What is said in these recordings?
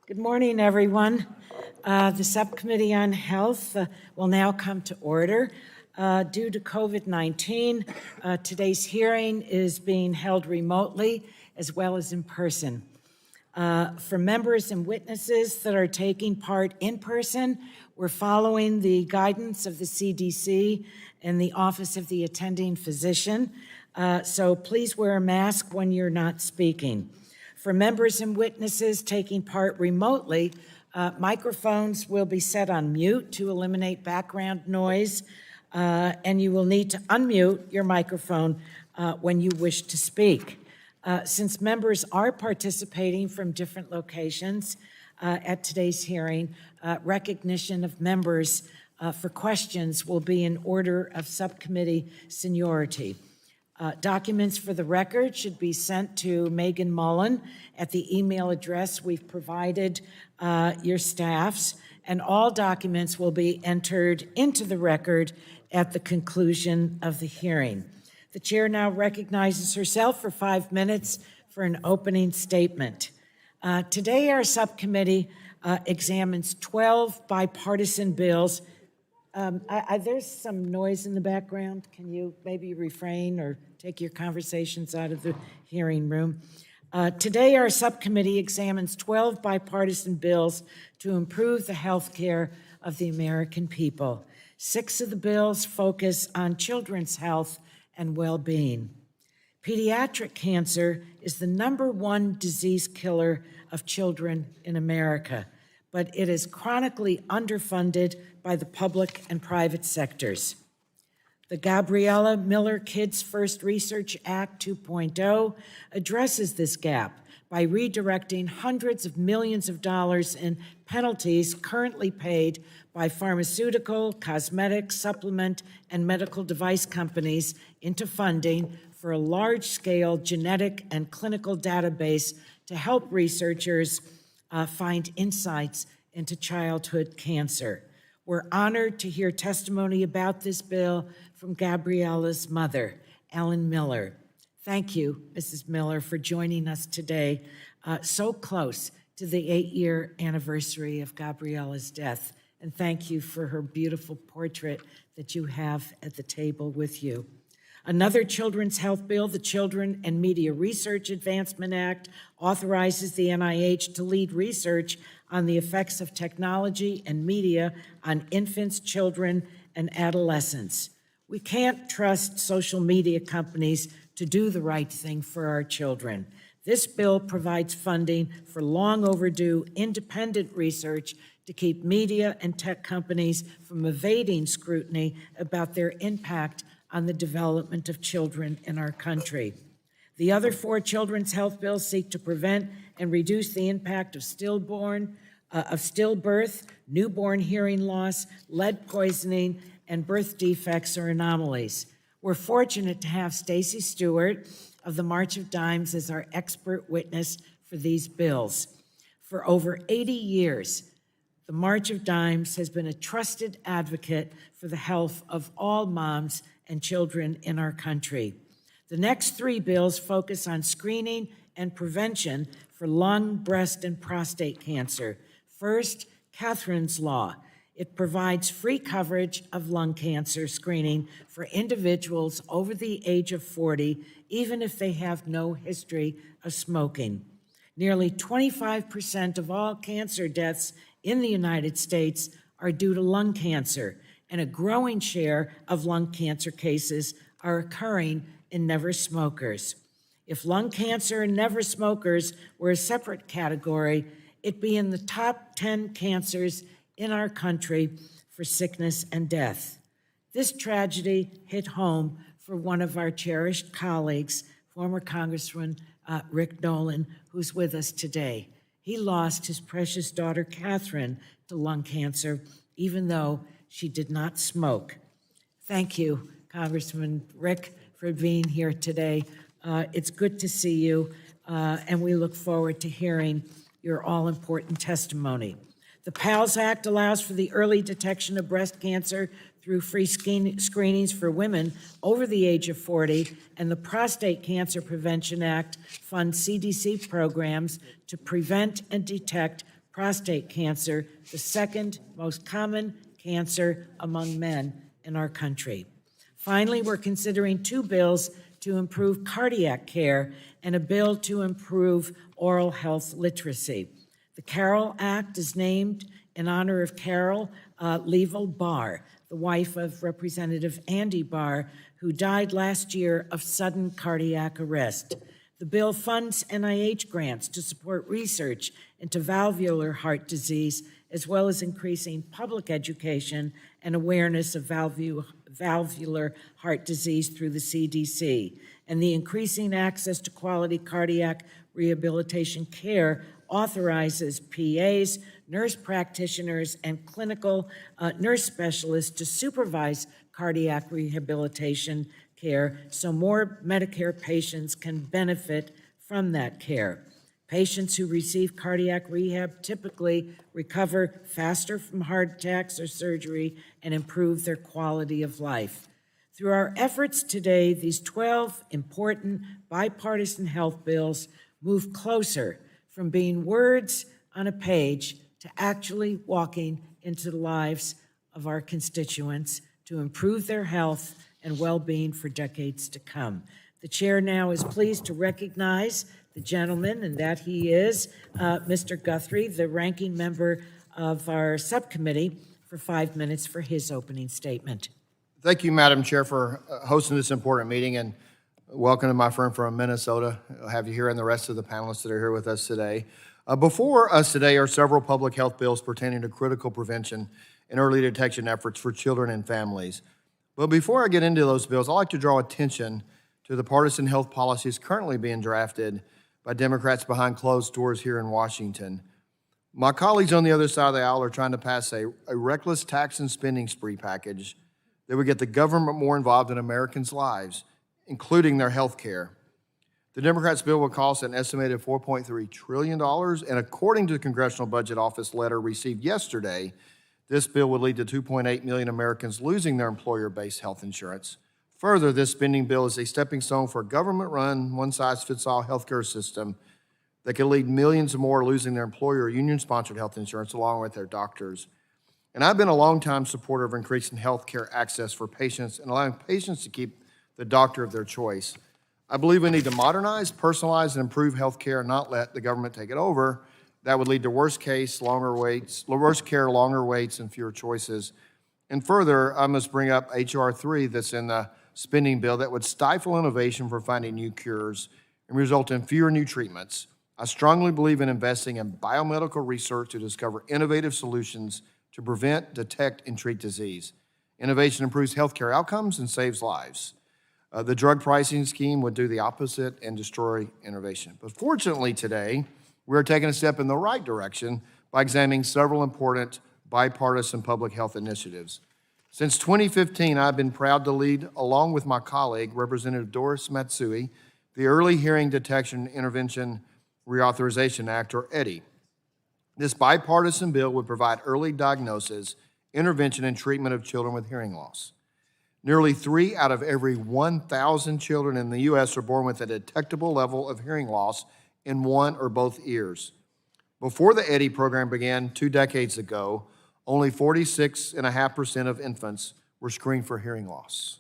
Good morning, everyone. The Subcommittee on Health will now come to order. Due to COVID-19, today's hearing is being held remotely as well as in person. For members and witnesses that are taking part in person, we're following the guidance of the CDC and the Office of the Attending Physician, so please wear a mask when you're not speaking. For members and witnesses taking part remotely, microphones will be set on mute to eliminate background noise, and you will need to unmute your microphone when you wish to speak. Since members are participating from different locations at today's hearing, recognition of members for questions will be in order of subcommittee seniority. Documents for the record should be sent to Megan Mullen at the email address we've provided your staffs, and all documents will be entered into the record at the conclusion of the hearing. The chair now recognizes herself for 5 minutes for an opening statement. Today, our subcommittee examines 12 bipartisan bills. There's some noise in the background. Can you maybe refrain or take your conversations out of the hearing room? Today, our subcommittee examines 12 bipartisan bills to improve the health care of the American people. 6 of the bills focus on children's health and well-being. Pediatric cancer is the #1 disease killer of children in America, but it is chronically underfunded by the public and private sectors. The Gabriella Miller Kids First Research Act 2.0 addresses this gap by redirecting hundreds of millions of dollars in penalties currently paid by pharmaceutical, cosmetic, supplement, and medical device companies into funding for a large-scale genetic and clinical database to help researchers find insights into childhood cancer. We're honored to hear testimony about this bill from Gabriella's mother, Ellen Miller. Thank you, Mrs. Miller, for joining us today, so close to the 8-year anniversary of Gabriella's death. And thank you for her beautiful portrait that you have at the table with you. Another children's health bill, the Children and Media Research Advancement Act, authorizes the NIH to lead research on the effects of technology and media on infants, children, and adolescents. We can't trust social media companies to do the right thing for our children. This bill provides funding for long overdue independent research to keep media and tech companies from evading scrutiny about their impact on the development of children in our country. The other 4 children's health bills seek to prevent and reduce the impact of stillbirth, newborn hearing loss, lead poisoning, and birth defects or anomalies. We're fortunate to have Stacy Stewart of the March of Dimes as our expert witness for these bills. For over 80 years, the March of Dimes has been a trusted advocate for the health of all moms and children in our country. The next 3 bills focus on screening and prevention for lung, breast, and prostate cancer. First, Catherine's Law. It provides free coverage of lung cancer screening for individuals over the age of 40, even if they have no history of smoking. Nearly 25% of all cancer deaths in the United States are due to lung cancer, and a growing share of lung cancer cases are occurring in never smokers. If lung cancer and never smokers were a separate category, it'd be in the top 10 cancers in our country for sickness and death. This tragedy hit home for one of our cherished colleagues, former Congressman Rick Nolan, who's with us today. He lost his precious daughter, Catherine, to lung cancer, even though she did not smoke. Thank you, Congressman Rick, for being here today. It's good to see you, and we look forward to hearing your all-important testimony. The PALS Act allows for the early detection of breast cancer through free screenings for women over the age of 40, and the Prostate Cancer Prevention Act funds CDC programs to prevent and detect prostate cancer, the second most common cancer among men in our country. Finally, we're considering two bills to improve cardiac care and a bill to improve oral health literacy. The Carroll Act is named in honor of Carol Leavell Barr, the wife of Representative Andy Barr, who died last year of sudden cardiac arrest. The bill funds NIH grants to support research into valvular heart disease, as well as increasing public education and awareness of valvular heart disease through the CDC. And the increasing access to quality cardiac rehabilitation care authorizes PAs, nurse practitioners, and clinical nurse specialists to supervise cardiac rehabilitation care so more Medicare patients can benefit from that care. Patients who receive cardiac rehab typically recover faster from heart attacks or surgery and improve their quality of life. Through our efforts today, these 12 important bipartisan health bills move closer from being words on a page to actually walking into the lives of our constituents to improve their health and well-being for decades to come. The chair now is pleased to recognize the gentleman, and that he is Mr. Guthrie, the ranking member of our subcommittee, for 5 minutes for his opening statement. Thank you, Madam Chair, for hosting this important meeting, and welcome to my friend from Minnesota. I'll have you here and the rest of the panelists that are here with us today. Before us today are several public health bills pertaining to critical prevention and early detection efforts for children and families. But before I get into those bills, I'd like to draw attention to the partisan health policies currently being drafted by Democrats behind closed doors here in Washington. My colleagues on the other side of the aisle are trying to pass a reckless tax and spending spree package that would get the government more involved in Americans' lives, including their health care. The Democrats' bill will cost an estimated $4.3 trillion, and according to the Congressional Budget Office letter received yesterday, this bill would lead to 2.8 million Americans losing their employer-based health insurance. Further, this spending bill is a stepping stone for a government-run, one-size-fits-all healthcare system that could lead millions more losing their employer or union-sponsored health insurance along with their doctors. And I've been a long-time supporter of increasing healthcare access for patients and allowing patients to keep the doctor of their choice. I believe we need to modernize, personalize, and improve healthcare and not let the government take it over. That would lead to worse care, longer waits, and fewer choices. And further, I must bring up H.R. 3 that's in the spending bill that would stifle innovation for finding new cures and result in fewer new treatments. I strongly believe in investing in biomedical research to discover innovative solutions to prevent, detect, and treat disease. Innovation improves healthcare outcomes and saves lives. The drug pricing scheme would do the opposite and destroy innovation. But fortunately today, we're taking a step in the right direction by examining several important bipartisan public health initiatives. Since 2015, I've been proud to lead, along with my colleague, Representative Doris Matsui, the Early Hearing Detection Intervention Reauthorization Act, or EDI. This bipartisan bill would provide early diagnosis, intervention, and treatment of children with hearing loss. Nearly 3 out of every 1,000 children in the U.S. are born with a detectable level of hearing loss in one or both ears. Before the EDI program began 2 decades ago, only 46.5% of infants were screened for hearing loss.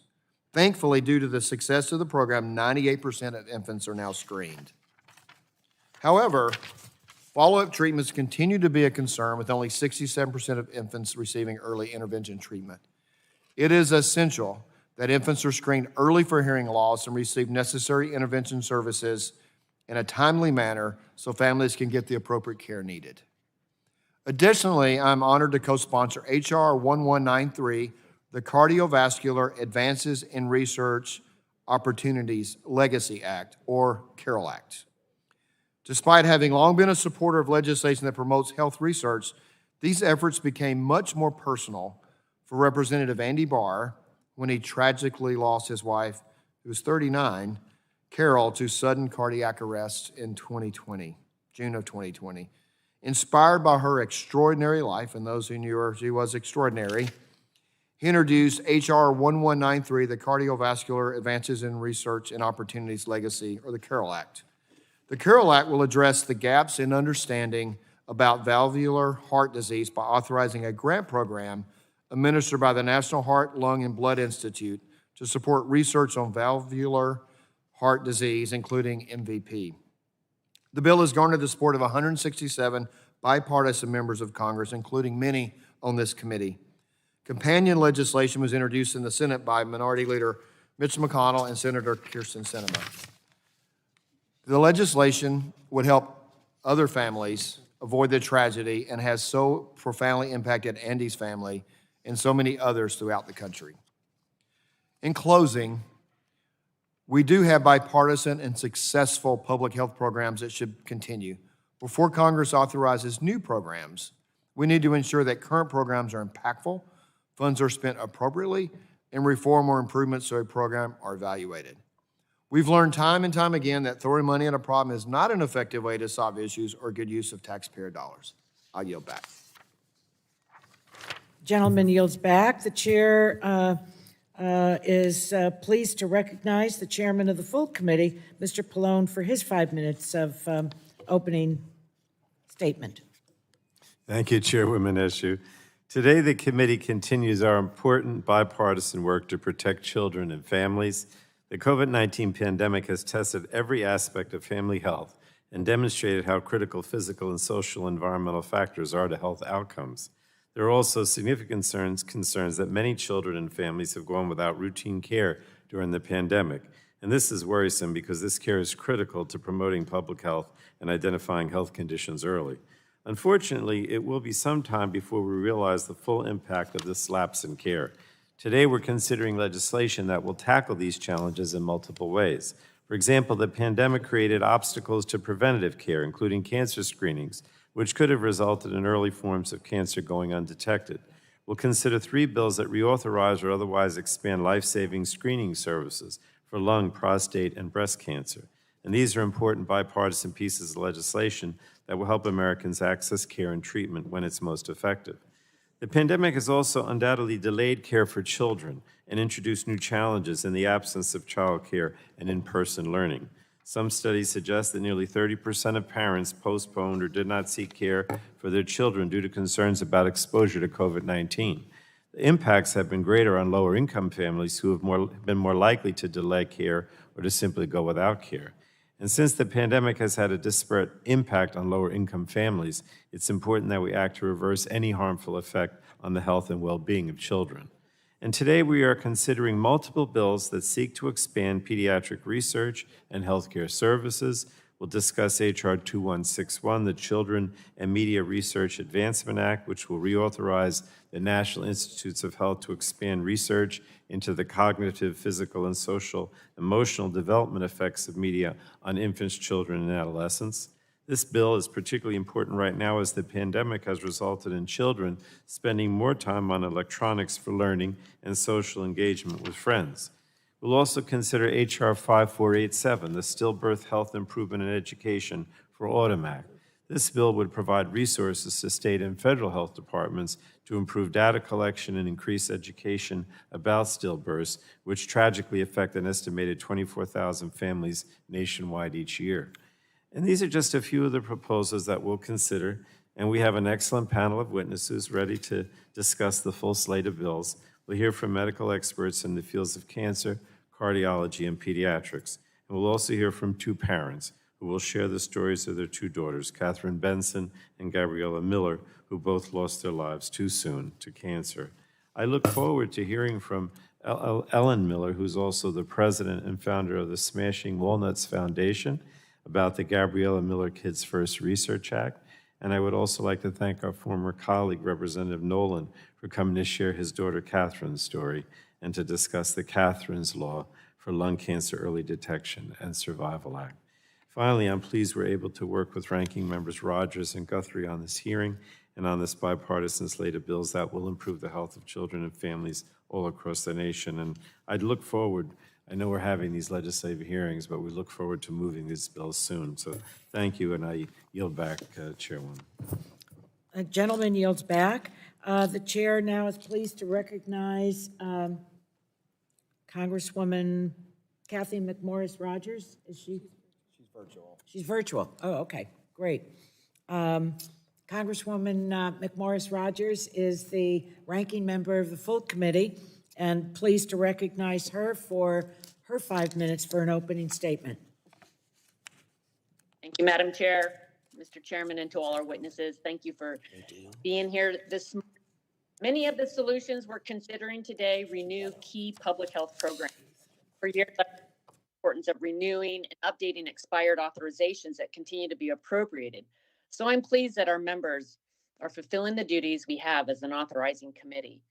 Thankfully, due to the success of the program, 98% of infants are now screened. However, follow-up treatments continue to be a concern, with only 67% of infants receiving early intervention treatment. It is essential that infants are screened early for hearing loss and receive necessary intervention services in a timely manner so families can get the appropriate care needed. Additionally, I'm honored to co-sponsor H.R. 1193, the Cardiovascular Advances in Research Opportunities Legacy Act, or Carroll Act. Despite having long been a supporter of legislation that promotes health research, these efforts became much more personal for Representative Andy Barr when he tragically lost his wife, who was 39, Carol, to sudden cardiac arrest in June of 2020. Inspired by her extraordinary life, and those who knew her, she was extraordinary, he introduced H.R. 1193, the Cardiovascular Advances in Research and Opportunities Legacy, or the Carroll Act. The Carroll Act will address the gaps in understanding about valvular heart disease by authorizing a grant program administered by the National Heart, Lung, and Blood Institute to support research on valvular heart disease, including MVP. The bill has garnered the support of 167 bipartisan members of Congress, including many on this committee. Companion legislation was introduced in the Senate by Minority Leader Mitch McConnell and Senator Kirsten Sinema. The legislation would help other families avoid the tragedy and has so profoundly impacted Andy's family and so many others throughout the country. In closing, we do have bipartisan and successful public health programs that should continue. Before Congress authorizes new programs, we need to ensure that current programs are impactful, funds are spent appropriately, and reform or improvements to a program are evaluated. We've learned time and time again that throwing money at a problem is not an effective way to solve issues or good use of taxpayer dollars. I'll yield back. Gentleman yields back. The chair is pleased to recognize the chairman of the full committee, Mr. Pallone, for his 5 minutes of opening statement. Thank you, Chairwoman Eshoo. Today, the committee continues our important bipartisan work to protect children and families. The COVID-19 pandemic has tested every aspect of family health and demonstrated how critical physical and social environmental factors are to health outcomes. There are also significant concerns that many children and families have gone without routine care during the pandemic. And this is worrisome because this care is critical to promoting public health and identifying health conditions early. Unfortunately, it will be some time before we realize the full impact of this lapse in care. Today, we're considering legislation that will tackle these challenges in multiple ways. For example, the pandemic created obstacles to preventative care, including cancer screenings, which could have resulted in early forms of cancer going undetected. We'll consider 3 bills that reauthorize or otherwise expand life-saving screening services for lung, prostate, and breast cancer. And these are important bipartisan pieces of legislation that will help Americans access care and treatment when it's most effective. The pandemic has also undoubtedly delayed care for children and introduced new challenges in the absence of childcare and in-person learning. Some studies suggest that nearly 30% of parents postponed or did not seek care for their children due to concerns about exposure to COVID-19. The impacts have been greater on lower-income families who have been more likely to delay care or to simply go without care. And since the pandemic has had a disparate impact on lower-income families, it's important that we act to reverse any harmful effect on the health and well-being of children. And today we are considering multiple bills that seek to expand pediatric research and healthcare services. We'll discuss H.R. 2161, the Children and Media Research Advancement Act, which will reauthorize the National Institutes of Health to expand research into the cognitive, physical, and social emotional development effects of media on infants, children, and adolescents. This bill is particularly important right now as the pandemic has resulted in children spending more time on electronics for learning and social engagement with friends. We'll also consider H.R. 5487, the Stillbirth Health Improvement and Education for Autumn Act. This bill would provide resources to state and federal health departments to improve data collection and increase education about stillbirths, which tragically affect an estimated 24,000 families nationwide each year. And these are just a few of the proposals that we'll consider, and we have an excellent panel of witnesses ready to discuss the full slate of bills. We'll hear from medical experts in the fields of cancer, cardiology, and pediatrics. And we'll also hear from 2 parents who will share the stories of their 2 daughters, Catherine Benson and Gabriella Miller, who both lost their lives too soon to cancer. I look forward to hearing from Ellen Miller, who's also the president and founder of the Smashing Walnuts Foundation, about the Gabriella Miller Kids First Research Act. And I would also like to thank our former colleague, Representative Nolan, for coming to share his daughter Catherine's story and to discuss the Catherine's Law for Lung Cancer Early Detection and Survival Act. Finally, I'm pleased we're able to work with Ranking Members Rodgers and Guthrie on this hearing and on this bipartisan slate of bills that will improve the health of children and families all across the nation. And I'd look forward, I know we're having these legislative hearings, but we look forward to moving these bills soon. So thank you, and I yield back, Chairwoman. A gentleman yields back. The chair now is pleased to recognize Congresswoman Cathy McMorris Rodgers. Is she? She's virtual. She's virtual. Oh, okay, great. Congresswoman McMorris Rodgers is the ranking member of the full committee, and pleased to recognize her for her 5 minutes for an opening statement. Thank you, Madam Chair, Mr. Chairman, and to all our witnesses. Thank you for being here this morning. Many of the solutions we're considering today renew key public health programs. For years, I've the importance of renewing and updating expired authorizations that continue to be appropriated. So I'm pleased that our members are fulfilling the duties we have as an authorizing committee.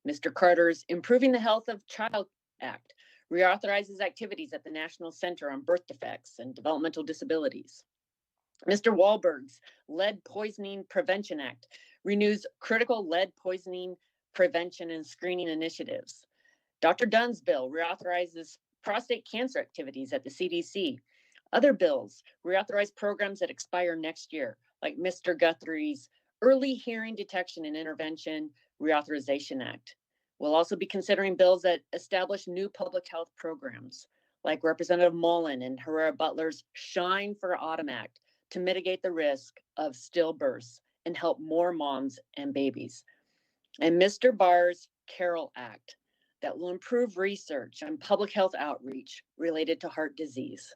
Mr. Carter's Improving the Health of Child Act reauthorizes activities at the National Center on Birth Defects and Developmental Disabilities. Mr. Wahlberg's Lead Poisoning Prevention Act renews critical lead poisoning prevention and screening initiatives. Dr. Dunn's bill reauthorizes prostate cancer activities at the CDC. Other bills reauthorize programs that expire next year, like Mr. Guthrie's Early Hearing Detection and Intervention Reauthorization Act. We'll also be considering bills that establish new public health programs, like Representative Mullen and Herrera Butler's Shine for Autumn Act, to mitigate the risk of stillbirths and help more moms and babies. And Mr. Barr's Carroll Act, that will improve research on public health outreach related to heart disease.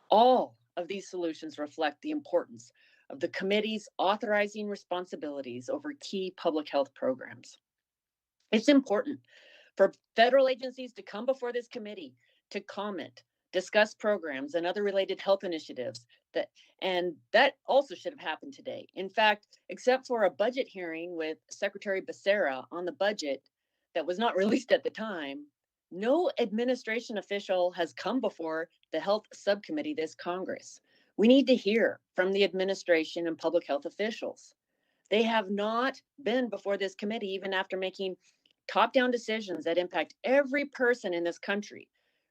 All of these solutions reflect the importance of the committee's authorizing responsibilities over key public health programs. It's important for federal agencies to come before this committee to comment, discuss programs and other related health initiatives and that also should have happened today. In fact, except for a budget hearing with Secretary Becerra on the budget that was not released at the time, no administration official has come before the health subcommittee this Congress. We need to hear from the administration and public health officials. They have not been before this committee even after making top-down decisions that impact every person in this country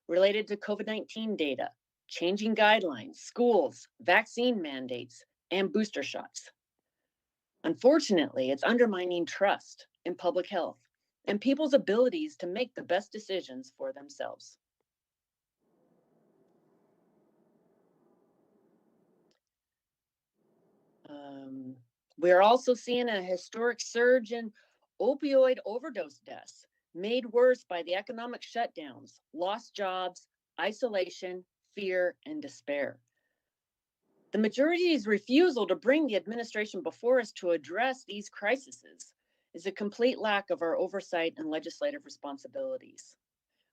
related to COVID-19 data, changing guidelines, schools, vaccine mandates, and booster shots. Unfortunately, it's undermining trust in public health and people's abilities to make the best decisions for themselves. We are also seeing a historic surge in opioid overdose deaths, made worse by the economic shutdowns, lost jobs, isolation, fear, and despair. The majority's refusal to bring the administration before us to address these crises is a complete lack of our oversight and legislative responsibilities.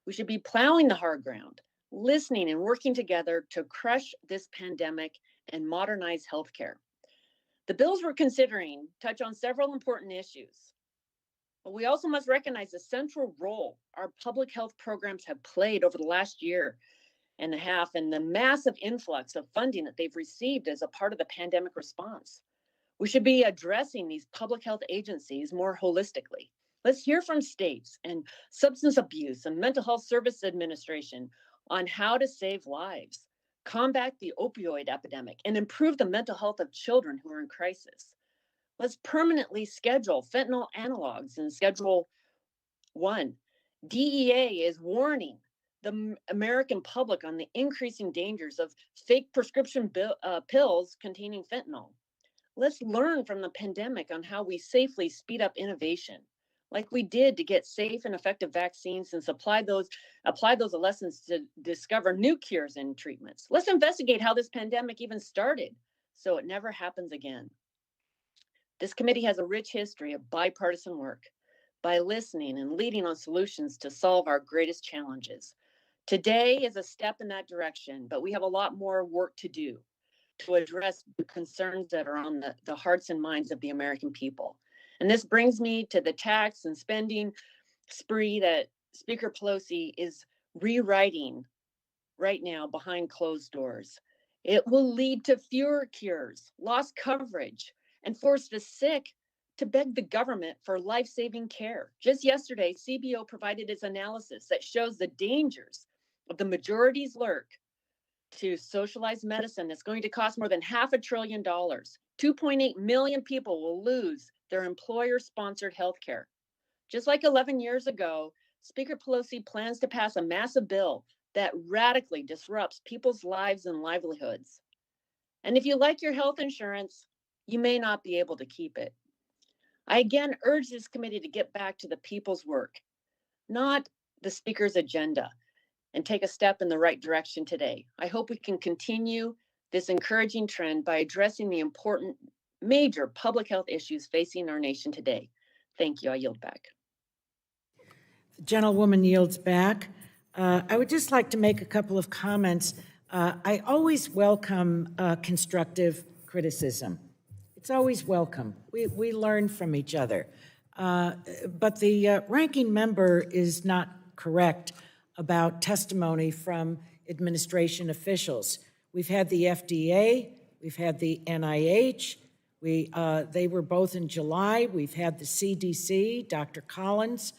We should be plowing the hard ground, listening and working together to crush this pandemic and modernize healthcare. The bills we're considering touch on several important issues, but we also must recognize the central role our public health programs have played over the last year and a half and the massive influx of funding that they've received as a part of the pandemic response. We should be addressing these public health agencies more holistically. Let's hear from states and substance abuse and mental health service administration on how to save lives, combat the opioid epidemic, and improve the mental health of children who are in crisis. Let's permanently schedule fentanyl analogs in Schedule 1. DEA is warning the American public on the increasing dangers of fake prescription pills containing fentanyl. Let's learn from the pandemic on how we safely speed up innovation, like we did to get safe and effective vaccines and apply those lessons to discover new cures and treatments. Let's investigate how this pandemic even started so it never happens again. This committee has a rich history of bipartisan work by listening and leading on solutions to solve our greatest challenges. Today is a step in that direction, but we have a lot more work to do to address the concerns that are on the hearts and minds of the American people. And this brings me to the tax and spending spree that Speaker Pelosi is rewriting right now behind closed doors. It will lead to fewer cures, lost coverage, and force the sick to beg the government for life-saving care. Just yesterday, CBO provided its analysis that shows the dangers of the majority's lurk to socialized medicine that's going to cost more than $500 billion. 2.8 million people will lose their employer-sponsored health care. Just like 11 years ago, Speaker Pelosi plans to pass a massive bill that radically disrupts people's lives and livelihoods. And if you like your health insurance, you may not be able to keep it. I again urge this committee to get back to the people's work, not the speaker's agenda, and take a step in the right direction today. I hope we can continue this encouraging trend by addressing the important major public health issues facing our nation today. Thank you. I yield back. The gentlewoman yields back. I would just like to make a couple of comments. I always welcome constructive criticism. It's always welcome. We learn from each other. But the ranking member is not correct about testimony from administration officials. We've had the FDA, we've had the NIH, they were both in July. We've had the CDC, Dr. Collins,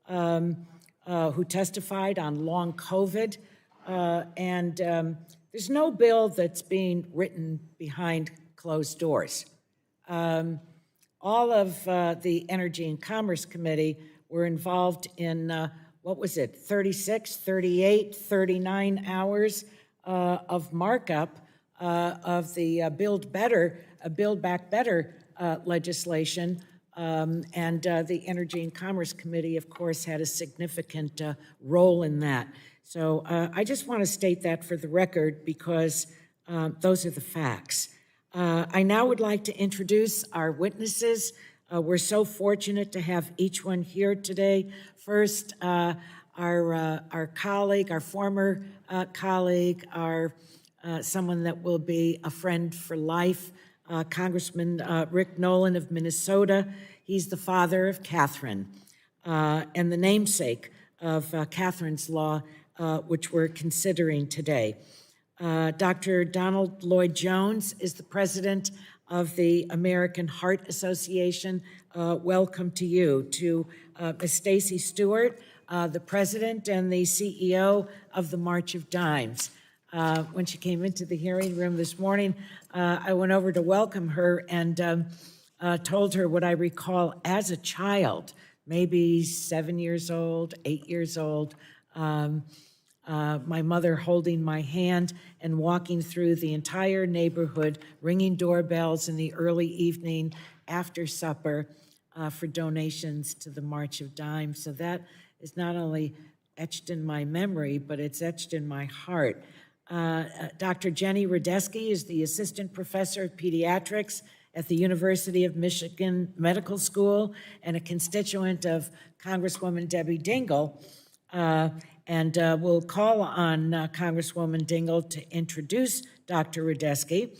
who testified on long COVID. And there's no bill that's being written behind closed doors. All of the Energy and Commerce Committee were involved in, 36, 38, 39 hours of markup of the Build Back Better legislation. And the Energy and Commerce Committee, of course, had a significant role in that. So I just want to state that for the record because those are the facts. I now would like to introduce our witnesses. We're so fortunate to have each one here today. First, our colleague, our former colleague, someone that will be a friend for life, Congressman Rick Nolan of Minnesota. He's the father of Catherine and the namesake of Catherine's Law, which we're considering today. Dr. Donald Lloyd Jones is the president of the American Heart Association. Welcome to you. To Ms. Stacy Stewart, the president and the CEO of the March of Dimes. When she came into the hearing room this morning, I went over to welcome her and told her what I recall as a child, maybe 7 years old, 8 years old, my mother holding my hand and walking through the entire neighborhood, ringing doorbells in the early evening after supper for donations to the March of Dimes. So that is not only etched in my memory, but it's etched in my heart. Dr. Jenny Rodesky is the assistant professor of pediatrics at the University of Michigan Medical School and a constituent of Congresswoman Debbie Dingell. And we'll call on Congresswoman Dingell to introduce Dr. Rodesky.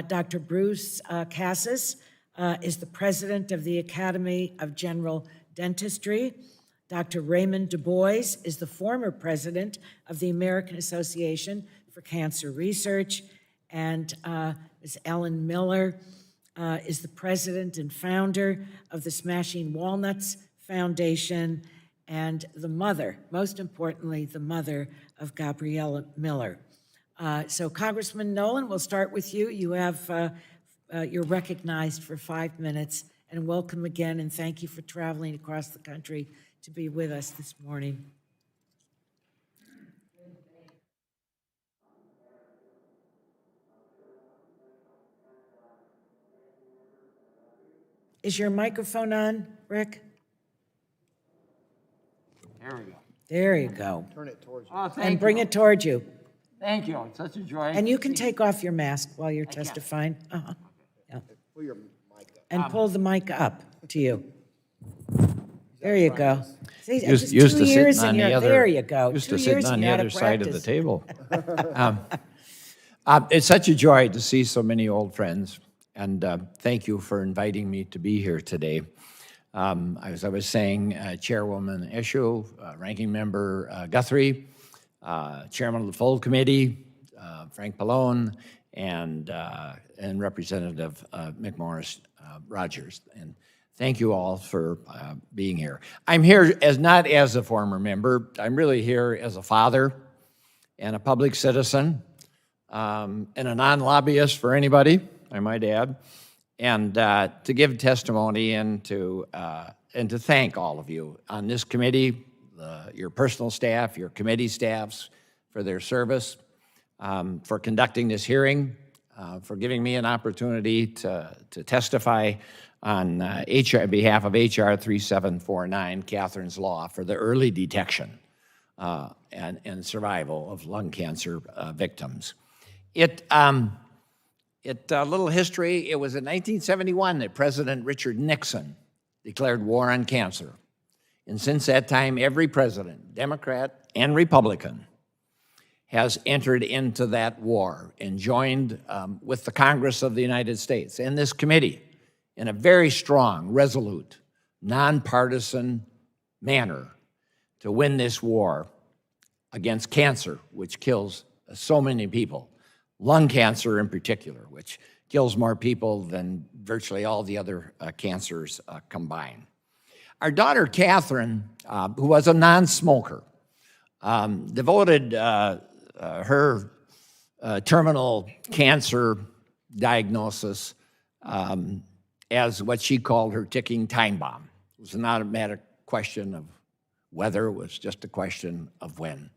Dr. Bruce Cassis is the president of the Academy of General Dentistry. Dr. Raymond Du Bois is the former president of the American Association for Cancer Research. And Ms. Ellen Miller is the president and founder of the Smashing Walnuts Foundation and the mother, most importantly, the mother of Gabriella Miller. So Congressman Nolan, we'll start with you. You're recognized for 5 minutes, and welcome again, and thank you for traveling across the country to be with us this morning. Is your microphone on, Rick? There we go. There you go. Turn it towards you. Oh, thank And bring you. it towards you. Thank you. It's such a joy. And you can to see take off your mask while you're testifying. Yeah. Pull your mic up. And pull the mic up to you. There you go. See, Used just to 2 years sitting on and the you're, other. there you go. Used 2 to years sitting on and the you're out other of side of the practice. table. It's such a joy to see so many old friends, and thank you for inviting me to be here today. As I was saying, Chairwoman Eshoo, Ranking Member Guthrie, Chairman of the full committee, Frank Pallone, and Representative McMorris Rodgers. And thank you all for being here. I'm here not as a former member. I'm really here as a father and a public citizen and a non-lobbyist for anybody, I might add, and to give testimony and to thank all of you on this committee, your personal staff, your committee staffs for their service, for conducting this hearing. for giving me an opportunity to testify on behalf of H.R. 3749, Catherine's Law, for the early detection and survival of lung cancer victims. A little history, it was in 1971 that President Richard Nixon declared war on cancer. And since that time, every president, Democrat and Republican, has entered into that war and joined with the Congress of the United States and this committee in a very strong, resolute, nonpartisan manner to win this war against cancer, which kills so many people, lung cancer in particular, which kills more people than virtually all the other cancers combined. Our daughter, Catherine, who was a non-smoker, devoted her terminal cancer diagnosis as what she called her ticking time bomb. It was not a matter question of whether, it was just a question of when.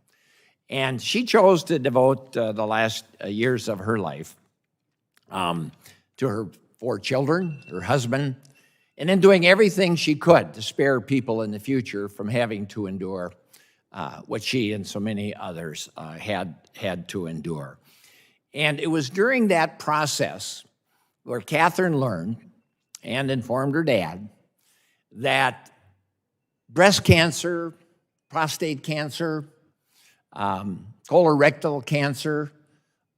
And she chose to devote the last years of her life to her 4 children, her husband, and in doing everything she could to spare people in the future from having to endure what she and so many others had to endure. And it was during that process where Catherine learned and informed her dad that breast cancer, prostate cancer, colorectal cancer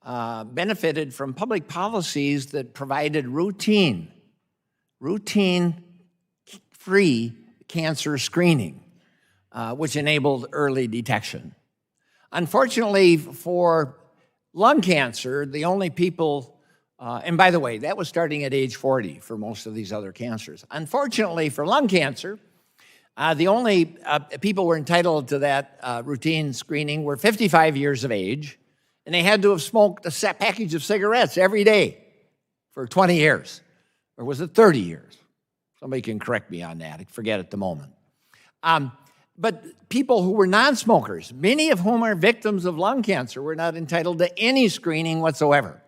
benefited from public policies that provided routine-free cancer screening, which enabled early detection. Unfortunately for lung cancer, the only people, and by the way, that was starting at age 40 for most of these other cancers. Unfortunately for lung cancer, the only people who were entitled to that routine screening were 55 years of age, and they had to have smoked a package of cigarettes every day for 20 years. Or was it 30 years? Somebody can correct me on that. I forget at the moment. But people who were non-smokers, many of whom are victims of lung cancer, were not entitled to any screening whatsoever.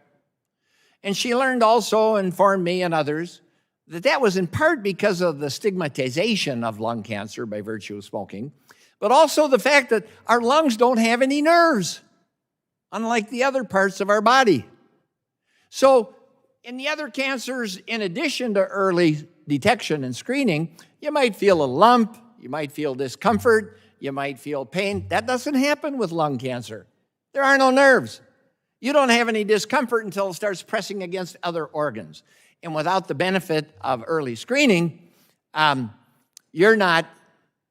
And she learned also, informed me and others, that was in part because of the stigmatization of lung cancer by virtue of smoking, but also the fact that our lungs don't have any nerves, unlike the other parts of our body. So in the other cancers, in addition to early detection and screening, you might feel a lump, you might feel discomfort, you might feel pain. That doesn't happen with lung cancer. There are no nerves. You don't have any discomfort until it starts pressing against other organs. And without the benefit of early screening, you're not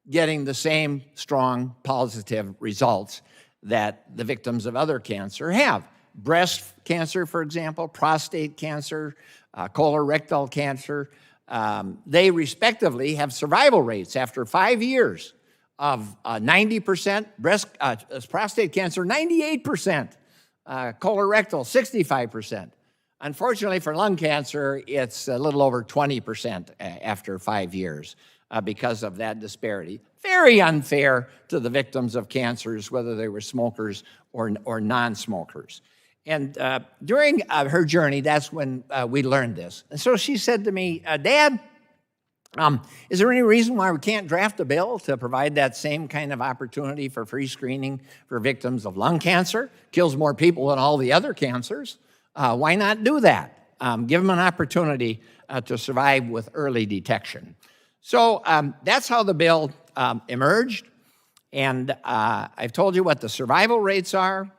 getting the same strong positive results that the victims of other cancer have. Breast cancer, for example, prostate cancer, colorectal cancer, they respectively have survival rates after 5 years of 90%, prostate cancer 98%, colorectal 65%. Unfortunately for lung cancer, it's a little over 20% after 5 years because of that disparity. Very unfair to the victims of cancers, whether they were smokers or non-smokers. And during her journey, that's when we learned this. And so she said to me, Dad, is there any reason why we can't draft a bill to provide that same kind of opportunity for free screening for victims of lung cancer? Kills more people than all the other cancers. Why not do that? Give them an opportunity to survive with early detection. So that's how the bill emerged. And I've told you what the survival rates are.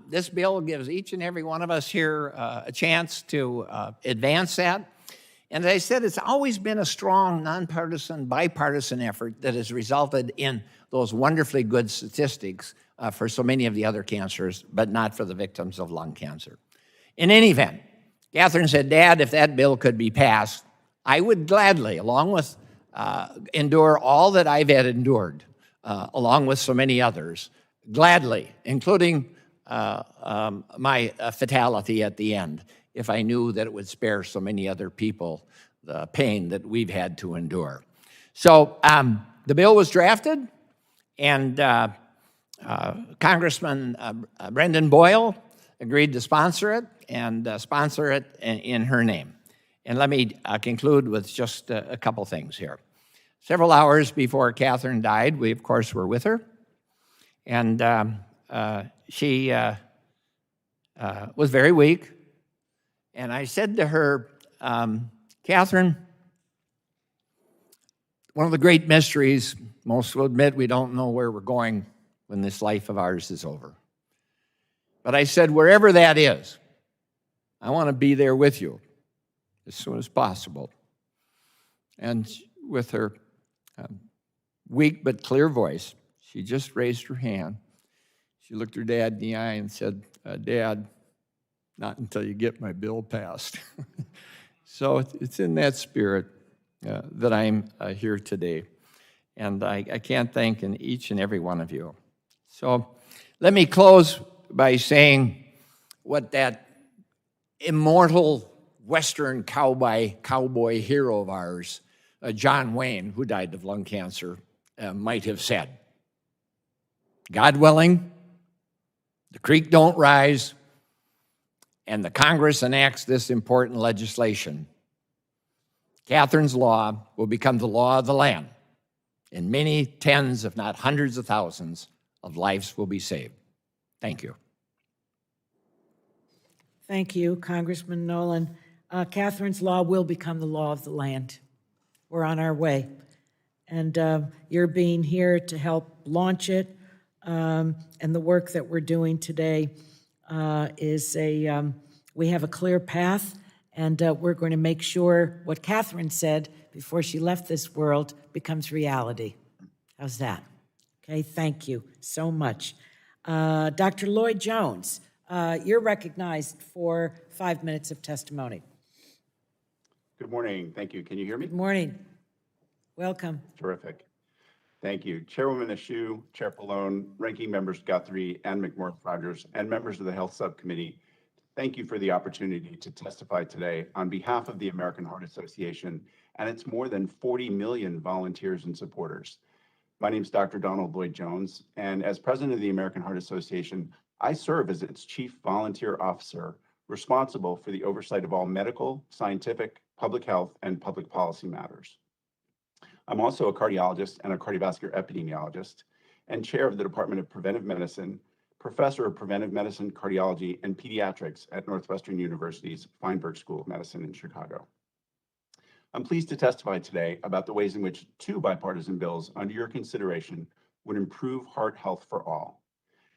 This bill gives each and every one of us here a chance to advance that. And as I said, it's always been a strong, nonpartisan, bipartisan effort that has resulted in those wonderfully good statistics for so many of the other cancers, but not for the victims of lung cancer. In any event, Catherine said, Dad, if that bill could be passed, I would gladly, along with endure all that I've had endured, along with so many others, gladly, including my fatality at the end, if I knew that it would spare so many other people the pain that we've had to endure. So the bill was drafted, and Congressman Brendan Boyle agreed to sponsor it and sponsor it in her name. And let me conclude with just a couple things here. Several hours before Catherine died, we, of course, were with her. And she was very weak. And I said to her, Catherine, one of the great mysteries, most will admit we don't know where we're going when this life of ours is over. But I said, wherever that is, I want to be there with you as soon as possible. And with her weak but clear voice, she just raised her hand. She looked her dad in the eye and said, Dad, not until you get my bill passed. So it's in that spirit that I'm here today. And I can't thank each and every one of you. So let me close by saying what that immortal Western cowboy hero of ours, John Wayne, who died of lung cancer, might have said. God willing, the creek don't rise, and the Congress enacts this important legislation. Catherine's law will become the law of the land, and many tens, if not hundreds of thousands of lives will be saved. Thank you. Thank you, Congressman Nolan. Catherine's law will become the law of the land. We're on our way. And your being here to help launch it and the work that we're doing today is we have a clear path, and we're going to make sure what Catherine said before she left this world becomes reality. How's that? Okay, thank you so much. Dr. Lloyd Jones, you're recognized for 5 minutes of testimony. Good morning. Thank you. Can you hear me? Good morning. Welcome. Terrific. Thank you. Chairwoman Eshoo, Chair Pallone, Ranking Members Guthrie and McMorris Rodgers, and members of the Health Subcommittee, thank you for the opportunity to testify today on behalf of the American Heart Association and its more than 40 million volunteers and supporters. My name is Dr. Donald Lloyd Jones, and as president of the American Heart Association, I serve as its chief volunteer officer responsible for the oversight of all medical, scientific, public health, and public policy matters. I'm also a cardiologist and a cardiovascular epidemiologist, and chair of the Department of Preventive Medicine, professor of preventive medicine, cardiology, and pediatrics at Northwestern University's Feinberg School of Medicine in Chicago. I'm pleased to testify today about the ways in which two bipartisan bills under your consideration would improve heart health for all.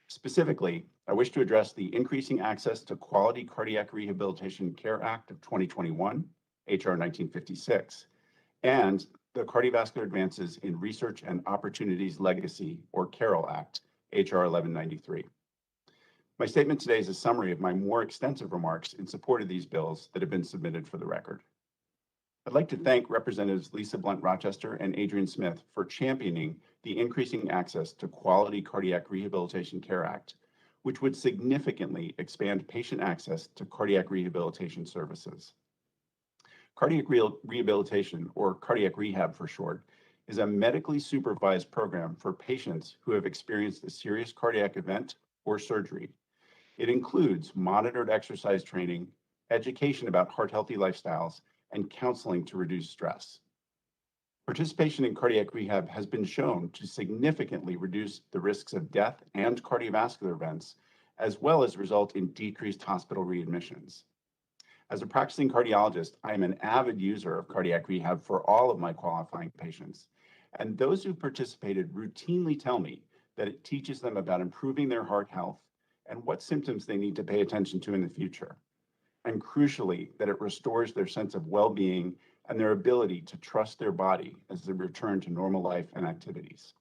Specifically, I wish to address the Increasing Access to Quality Cardiac Rehabilitation Care Act of 2021, HR 1956, and the Cardiovascular Advances in Research and Opportunities Legacy, or CAROL Act, HR 1193. My statement today is a summary of my more extensive remarks in support of these bills that have been submitted for the record. I'd like to thank Representatives Lisa Blunt-Rochester and Adrian Smith for championing the Increasing Access to Quality Cardiac Rehabilitation Care Act, which would significantly expand patient access to cardiac rehabilitation services. Cardiac rehabilitation, or cardiac rehab for short, is a medically supervised program for patients who have experienced a serious cardiac event or surgery. It includes monitored exercise training, education about heart-healthy lifestyles, and counseling to reduce stress. Participation in cardiac rehab has been shown to significantly reduce the risks of death and cardiovascular events, as well as result in decreased hospital readmissions. As a practicing cardiologist, I am an avid user of cardiac rehab for all of my qualifying patients. And those who participated routinely tell me that it teaches them about improving their heart health and what symptoms they need to pay attention to in the future. And crucially, that it restores their sense of well-being and their ability to trust their body as they return to normal life and activities.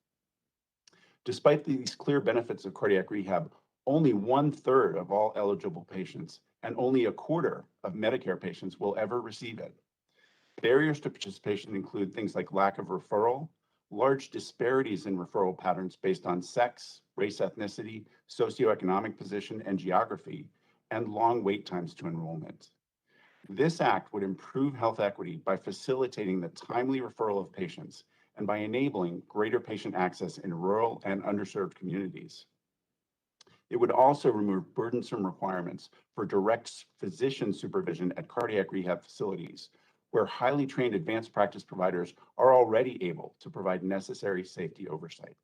Despite these clear benefits of cardiac rehab, only 1/3 of all eligible patients and only 1/4 of Medicare patients will ever receive it. Barriers to participation include things like lack of referral, large disparities in referral patterns based on sex, race, ethnicity, socioeconomic position, and geography, and long wait times to enrollment. This act would improve health equity by facilitating the timely referral of patients and by enabling greater patient access in rural and underserved communities. It would also remove burdensome requirements for direct physician supervision at cardiac rehab facilities, where highly trained advanced practice providers are already able to provide necessary safety oversight.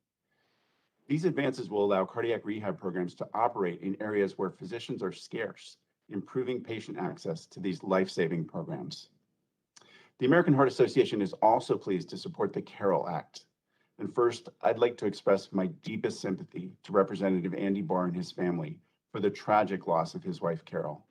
These advances will allow cardiac rehab programs to operate in areas where physicians are scarce, improving patient access to these life-saving programs. The American Heart Association is also pleased to support the CAROL Act. And first, I'd like to express my deepest sympathy to Representative Andy Barr and his family for the tragic loss of his wife, Carol.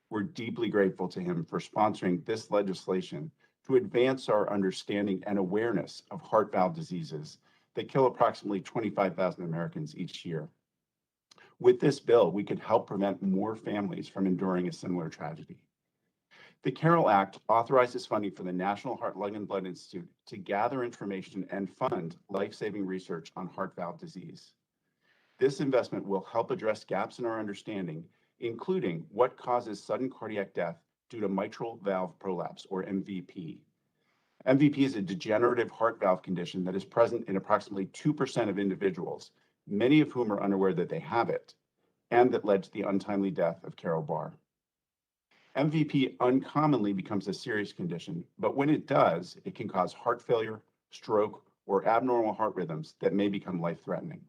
We're deeply grateful to him for sponsoring this legislation to advance our understanding and awareness of heart valve diseases that kill approximately 25,000 Americans each year. With this bill, we could help prevent more families from enduring a similar tragedy. The CAROL Act authorizes funding for the National Heart, Lung, and Blood Institute to gather information and fund life-saving research on heart valve disease. This investment will help address gaps in our understanding, including what causes sudden cardiac death due to mitral valve prolapse, or MVP. MVP is a degenerative heart valve condition that is present in approximately 2% of individuals, many of whom are unaware that they have it, and that led to the untimely death of Carol Barr. MVP uncommonly becomes a serious condition, but when it does, it can cause heart failure, stroke, or abnormal heart rhythms that may become life-threatening.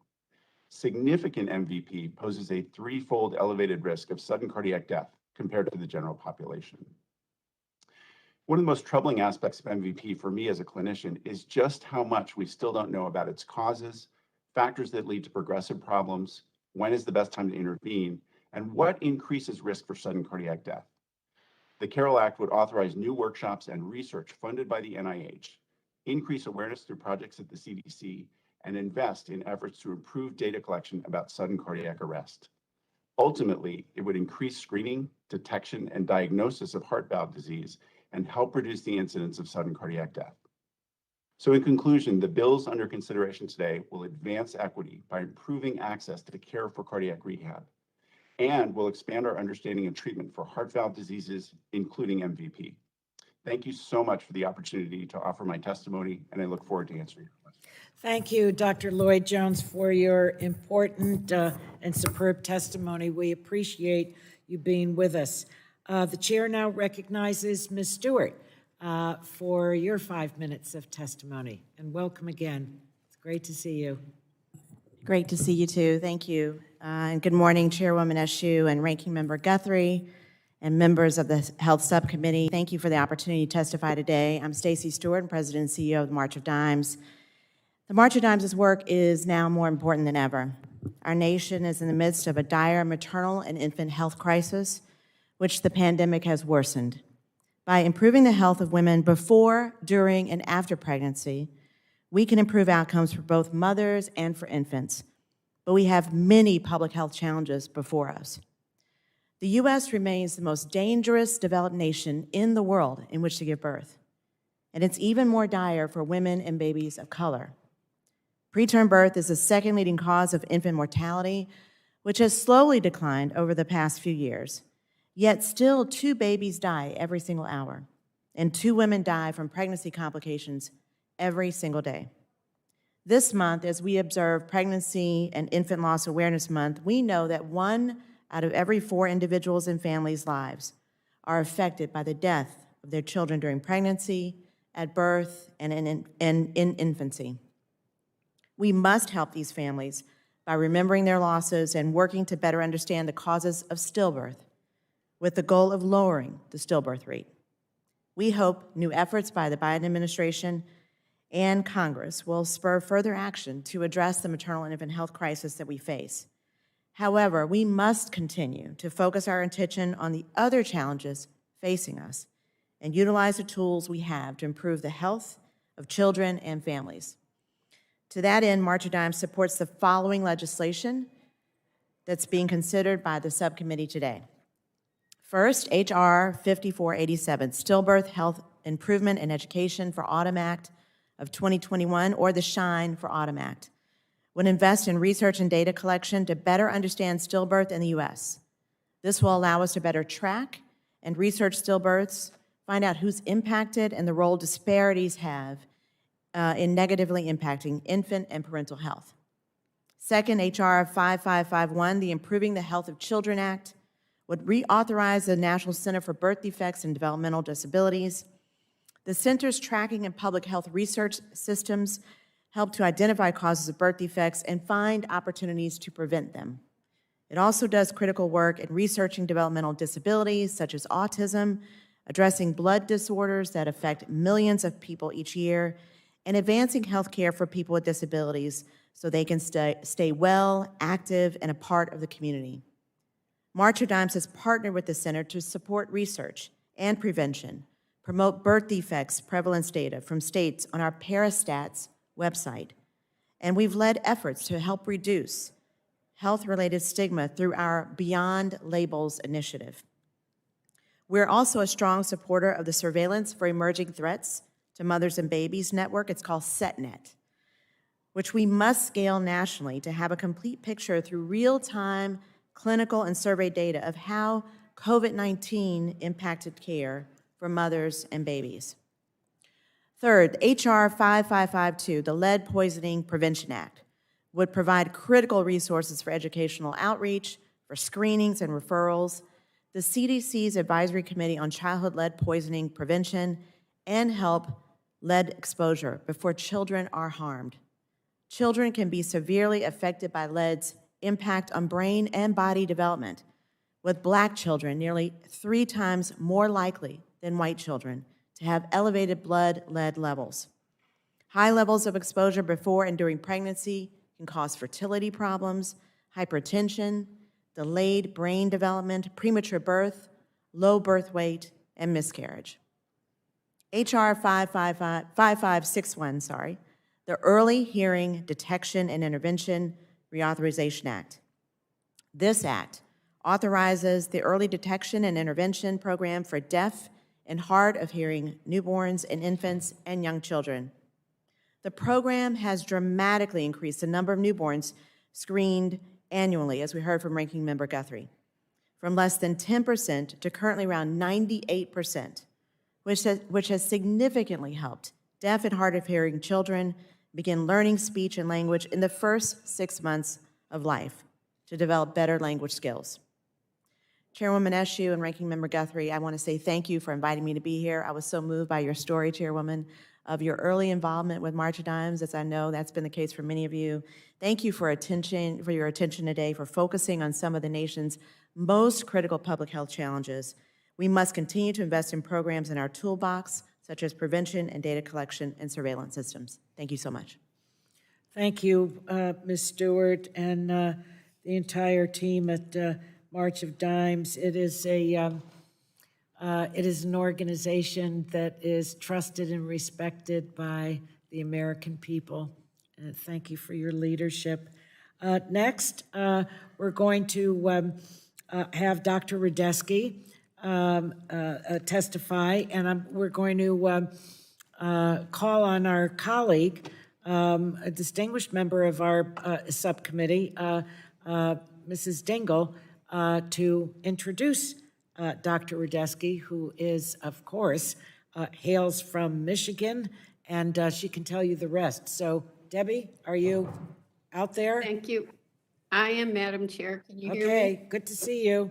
Significant MVP poses a threefold elevated risk of sudden cardiac death compared to the general population. One of the most troubling aspects of MVP for me as a clinician is just how much we still don't know about its causes, factors that lead to progressive problems, when is the best time to intervene, and what increases risk for sudden cardiac death. The CAROL Act would authorize new workshops and research funded by the NIH, increase awareness through projects at the CDC, and invest in efforts to improve data collection about sudden cardiac arrest. Ultimately, it would increase screening, detection, and diagnosis of heart valve disease and help reduce the incidence of sudden cardiac death. So in conclusion, the bills under consideration today will advance equity by improving access to care for cardiac rehab, and will expand our understanding and treatment for heart valve diseases, including MVP. Thank you so much for the opportunity to offer my testimony, and I look forward to answering your questions. Thank you, Dr. Lloyd-Jones, for your important and superb testimony. We appreciate you being with us. The chair now recognizes Ms. Stewart for your 5 minutes of testimony. And welcome again. It's great to see you. Great to see you too. Thank you. And good morning, Chairwoman Eshoo and Ranking Member Guthrie and members of the Health Subcommittee. Thank you for the opportunity to testify today. I'm Stacey Stewart, President and CEO of the March of Dimes. The March of Dimes' work is now more important than ever. Our nation is in the midst of a dire maternal and infant health crisis, which the pandemic has worsened. By improving the health of women before, during, and after pregnancy, we can improve outcomes for both mothers and for infants. But we have many public health challenges before us. The U.S. remains the most dangerous developed nation in the world in which to give birth. And it's even more dire for women and babies of color. Preterm birth is the second leading cause of infant mortality, which has slowly declined over the past few years. Yet still 2 babies die every single hour, and 2 women die from pregnancy complications every single day. This month, as we observe Pregnancy and Infant Loss Awareness Month, we know that 1 out of every 4 individuals and families' lives are affected by the death of their children during pregnancy, at birth, and in infancy. We must help these families by remembering their losses and working to better understand the causes of stillbirth, with the goal of lowering the stillbirth rate. We hope new efforts by the Biden administration and Congress will spur further action to address the maternal and infant health crisis that we face. However, we must continue to focus our attention on the other challenges facing us and utilize the tools we have to improve the health of children and families. To that end, March of Dimes supports the following legislation that's being considered by the subcommittee today. First, H.R. 5487, Stillbirth Health Improvement and Education for Autumn Act of 2021, or the SHINE for Autumn Act, would invest in research and data collection to better understand stillbirth in the U.S. This will allow us to better track and research stillbirths, find out who's impacted and the role disparities have in negatively impacting infant and parental health. Second, HR 5551, the Improving the Health of Children Act, would reauthorize the National Center for Birth Defects and Developmental Disabilities. The center's tracking and public health research systems help to identify causes of birth defects and find opportunities to prevent them. It also does critical work in researching developmental disabilities such as autism, addressing blood disorders that affect millions of people each year, and advancing health care for people with disabilities so they can stay well, active, and a part of the community. March of Dimes has partnered with the center to support research and prevention, promote birth defects prevalence data from states on our Parastats website, and we've led efforts to help reduce health-related stigma through our Beyond Labels initiative. We're also a strong supporter of the Surveillance for Emerging Threats to Mothers and Babies network. It's called SETNet, which we must scale nationally to have a complete picture through real-time clinical and survey data of how COVID-19 impacted care for mothers and babies. Third, HR 5552, the Lead Poisoning Prevention Act, would provide critical resources for educational outreach, for screenings and referrals, the CDC's Advisory Committee on Childhood Lead Poisoning Prevention, and help lead exposure before children are harmed. Children can be severely affected by lead's impact on brain and body development, with Black children nearly 3 times more likely than white children to have elevated blood lead levels. High levels of exposure before and during pregnancy can cause fertility problems, hypertension, delayed brain development, premature birth, low birth weight, and miscarriage. HR 5561, the Early Hearing Detection and Intervention Reauthorization Act. This act authorizes the early detection and intervention program for deaf and hard of hearing newborns and infants and young children. The program has dramatically increased the number of newborns screened annually, as we heard from Ranking Member Guthrie, from less than 10% to currently around 98%, which has significantly helped deaf and hard of hearing children begin learning speech and language in the first 6 months of life to develop better language skills. Chairwoman Eshoo and Ranking Member Guthrie, I want to say thank you for inviting me to be here. I was so moved by your story, Chairwoman, of your early involvement with March of Dimes, as I know that's been the case for many of you. Thank you for your attention today, for focusing on some of the nation's most critical public health challenges. We must continue to invest in programs in our toolbox, such as prevention and data collection and surveillance systems. Thank you so much. Thank you, Ms. Stewart, and the entire team at March of Dimes. It is an organization that is trusted and respected by the American people. Thank you for your leadership. Next, we're going to have Dr. Rodgers testify, and we're going to call on our colleague, a distinguished member of our subcommittee, Mrs. Dingle, to introduce Dr. Rodgers, who is, of course, hails from Michigan, and she can tell you the rest. So, Debbie, are you out there? Thank you. I am, Madam Chair. Can you hear me? Okay, good to see you.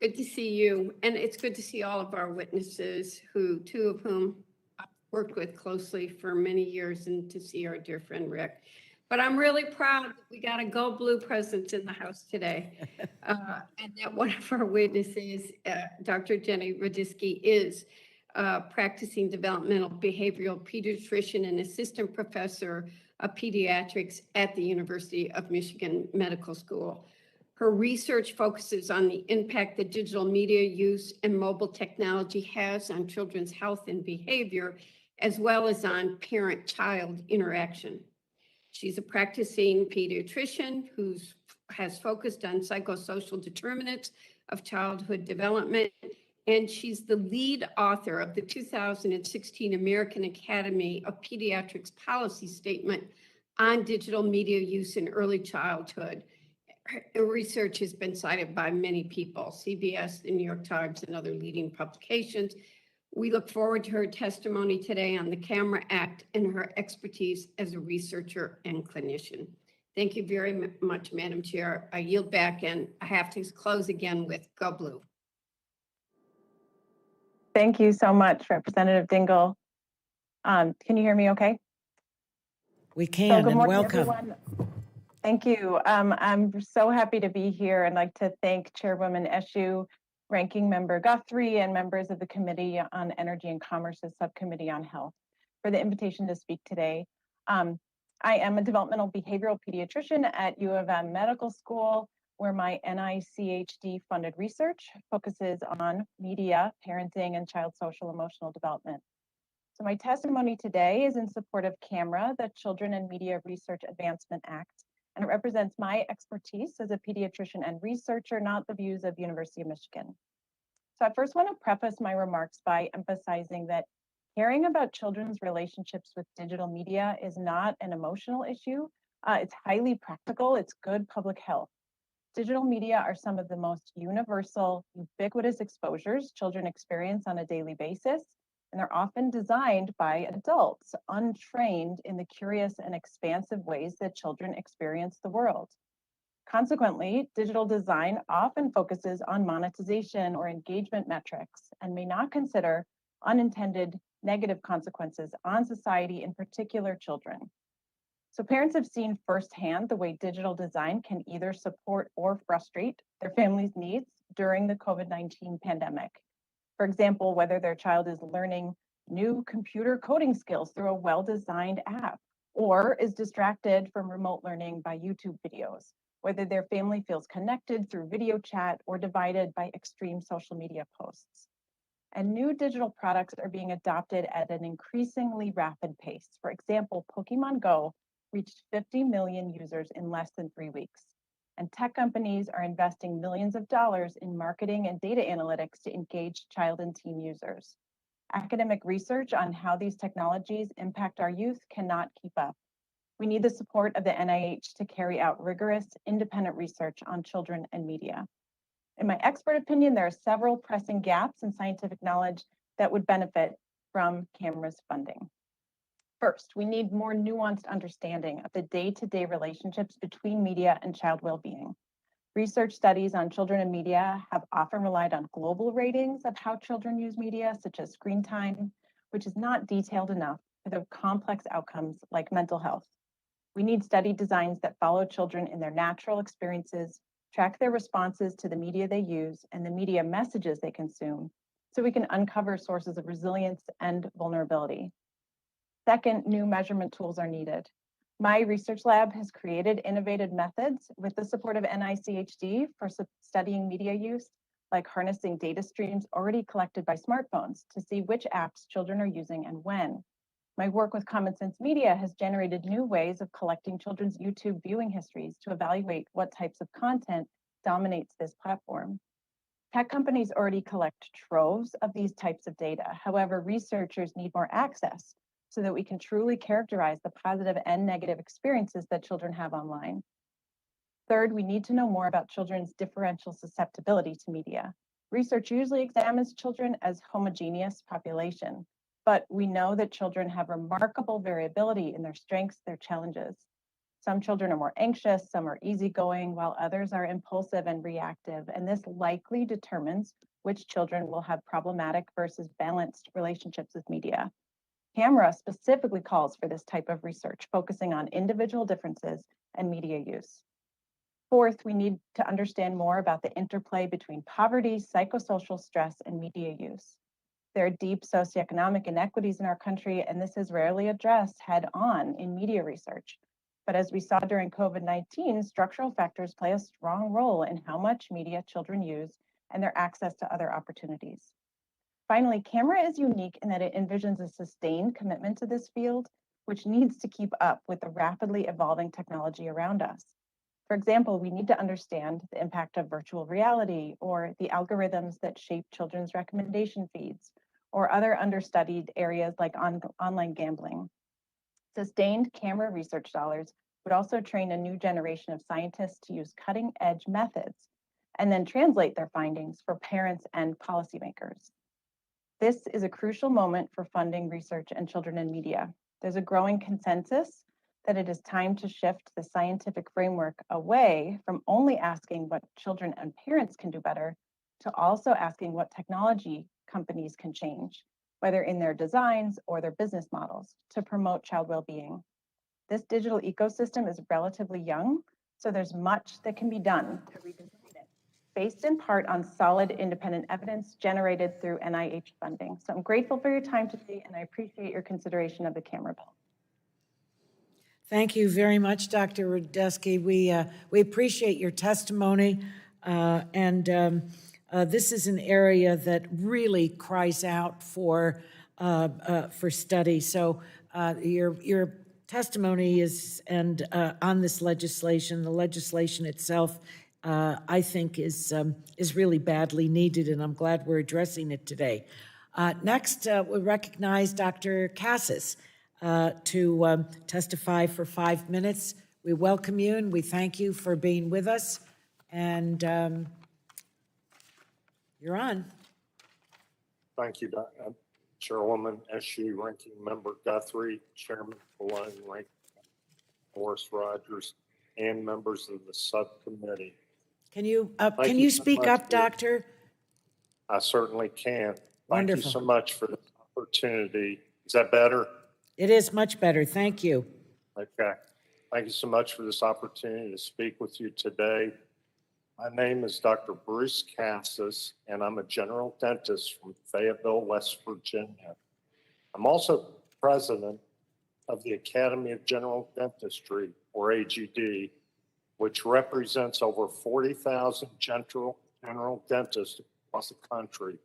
Good to see you. And it's good to see all of our witnesses, two of whom I've worked with closely for many years, and to see our dear friend Rick. But I'm really proud that we got a Go Blue presence in the House today. And that one of our witnesses, Dr. Jenny Rodgers, is practicing developmental behavioral pediatrician and assistant professor of pediatrics at the University of Michigan Medical School. Her research focuses on the impact that digital media use and mobile technology has on children's health and behavior, as well as on parent-child interaction. She's a practicing pediatrician who has focused on psychosocial determinants of childhood development, and she's the lead author of the 2016 American Academy of Pediatrics Policy Statement on Digital Media Use in Early Childhood. Her research has been cited by many people, CBS, the New York Times, and other leading publications. We look forward to her testimony today on the Camera Act and her expertise as a researcher and clinician. Thank you very much, Madam Chair. I yield back and I have to close again with Go Blue. Thank you so much, Representative Dingle. Can you hear me okay? We So can, good and morning, welcome. everyone. Thank you. I'm so happy to be here and like to thank Chairwoman Eshoo, Ranking Member Guthrie, and members of the Committee on Energy and Commerce's Subcommittee on Health for the invitation to speak today. I am a developmental behavioral pediatrician at U of M Medical School, where my NICHD funded research focuses on media, parenting, and child social emotional development. So my testimony today is in support of CAMERA, the Children and Media Research Advancement Act, and it represents my expertise as a pediatrician and researcher, not the views of University of Michigan. So I first want to preface my remarks by emphasizing that caring about children's relationships with digital media is not an emotional issue. It's highly practical. It's good public health. Digital media are some of the most universal, ubiquitous exposures children experience on a daily basis, and they're often designed by adults untrained in the curious and expansive ways that children experience the world. Consequently, digital design often focuses on monetization or engagement metrics and may not consider unintended negative consequences on society, in particular children. So parents have seen firsthand the way digital design can either support or frustrate their family's needs during the COVID-19 pandemic. For example, whether their child is learning new computer coding skills through a well-designed app, or is distracted from remote learning by YouTube videos, whether their family feels connected through video chat or divided by extreme social media posts. And new digital products are being adopted at an increasingly rapid pace. For example, Pokemon Go reached 50 million users in less than 3 weeks. And tech companies are investing millions of dollars in marketing and data analytics to engage child and teen users. Academic research on how these technologies impact our youth cannot keep up. We need the support of the NIH to carry out rigorous, independent research on children and media. In my expert opinion, there are several pressing gaps in scientific knowledge that would benefit from CAMERA's funding. First, we need more nuanced understanding of the day-to-day relationships between media and child well-being. Research studies on children and media have often relied on global ratings of how children use media, such as screen time, which is not detailed enough for the complex outcomes like mental health. We need study designs that follow children in their natural experiences, track their responses to the media they use and the media messages they consume, so we can uncover sources of resilience and vulnerability. Second, new measurement tools are needed. My research lab has created innovative methods with the support of NICHD for studying media use, like harnessing data streams already collected by smartphones to see which apps children are using and when. My work with Common Sense Media has generated new ways of collecting children's YouTube viewing histories to evaluate what types of content dominates this platform. Tech companies already collect troves of these types of data. However, researchers need more access so that we can truly characterize the positive and negative experiences that children have online. Third, we need to know more about children's differential susceptibility to media. Research usually examines children as homogeneous population, but we know that children have remarkable variability in their strengths, their challenges. Some children are more anxious, some are easygoing, while others are impulsive and reactive, and this likely determines which children will have problematic versus balanced relationships with media. CAMERA specifically calls for this type of research, focusing on individual differences and media use. Fourth, we need to understand more about the interplay between poverty, psychosocial stress, and media use. There are deep socioeconomic inequities in our country, and this is rarely addressed head-on in media research. But as we saw during COVID-19, structural factors play a strong role in how much media children use and their access to other opportunities. Finally, CAMERA is unique in that it envisions a sustained commitment to this field, which needs to keep up with the rapidly evolving technology around us. For example, we need to understand the impact of virtual reality or the algorithms that shape children's recommendation feeds or other understudied areas like online gambling. Sustained CAMERA research dollars would also train a new generation of scientists to use cutting-edge methods and then translate their findings for parents and policymakers. This is a crucial moment for funding research and children in media. There's a growing consensus that it is time to shift the scientific framework away from only asking what children and parents can do better to also asking what technology companies can change, whether in their designs or their business models, to promote child well-being. This digital ecosystem is relatively young, so there's much that can be done to redesign it, based in part on solid independent evidence generated through NIH funding. So I'm grateful for your time today, and I appreciate your consideration of the camera bill. Thank you very much, Dr. Rodgers. We appreciate your testimony, this is an area that really cries out for study. So your testimony is on this legislation. The legislation itself, I think, is really badly needed, and I'm glad we're addressing it today. Next, we recognize Dr. Cassis to testify for 5 minutes. We welcome you and we thank you for being with us. And you're on. Thank you, Chairwoman Eshoo, Ranking Member Guthrie, Chairman Pallone, Ranking McMorris, Rodgers, and members of the subcommittee. Can you you so speak much up, Doctor? I certainly can. Thank Wonderful. you so much for the opportunity. Is that better? It is much better. Thank you. Okay. Thank you so much for this opportunity to speak with you today. My name is Dr. Bruce Cassis, and I'm a general dentist from Fayetteville, West Virginia. I'm also president of the Academy of General Dentistry, or AGD, which represents over 40,000 general dentists across the country.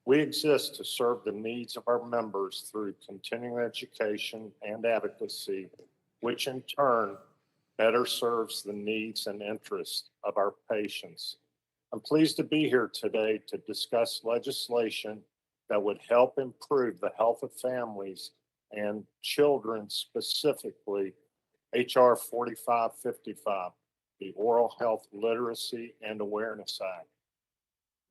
We exist to serve the needs of our members through continuing education and advocacy, which in turn better serves the needs and interests of our patients. I'm pleased to be here today to discuss legislation that would help improve the health of families and children, specifically HR 4555, the Oral Health Literacy and Awareness Act.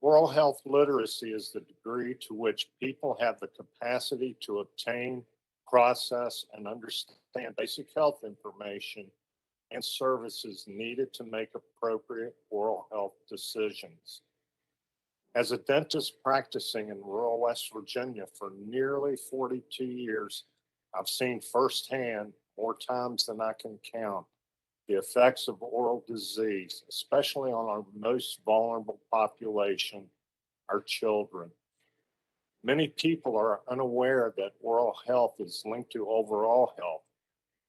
Oral health literacy is the degree to which people have the capacity to obtain, process, and understand basic health information and services needed to make appropriate oral health decisions. As a dentist practicing in rural West Virginia for nearly 42 years, I've seen firsthand, more times than I can count, the effects of oral disease, especially on our most vulnerable population, our children. Many people are unaware that oral health is linked to overall health.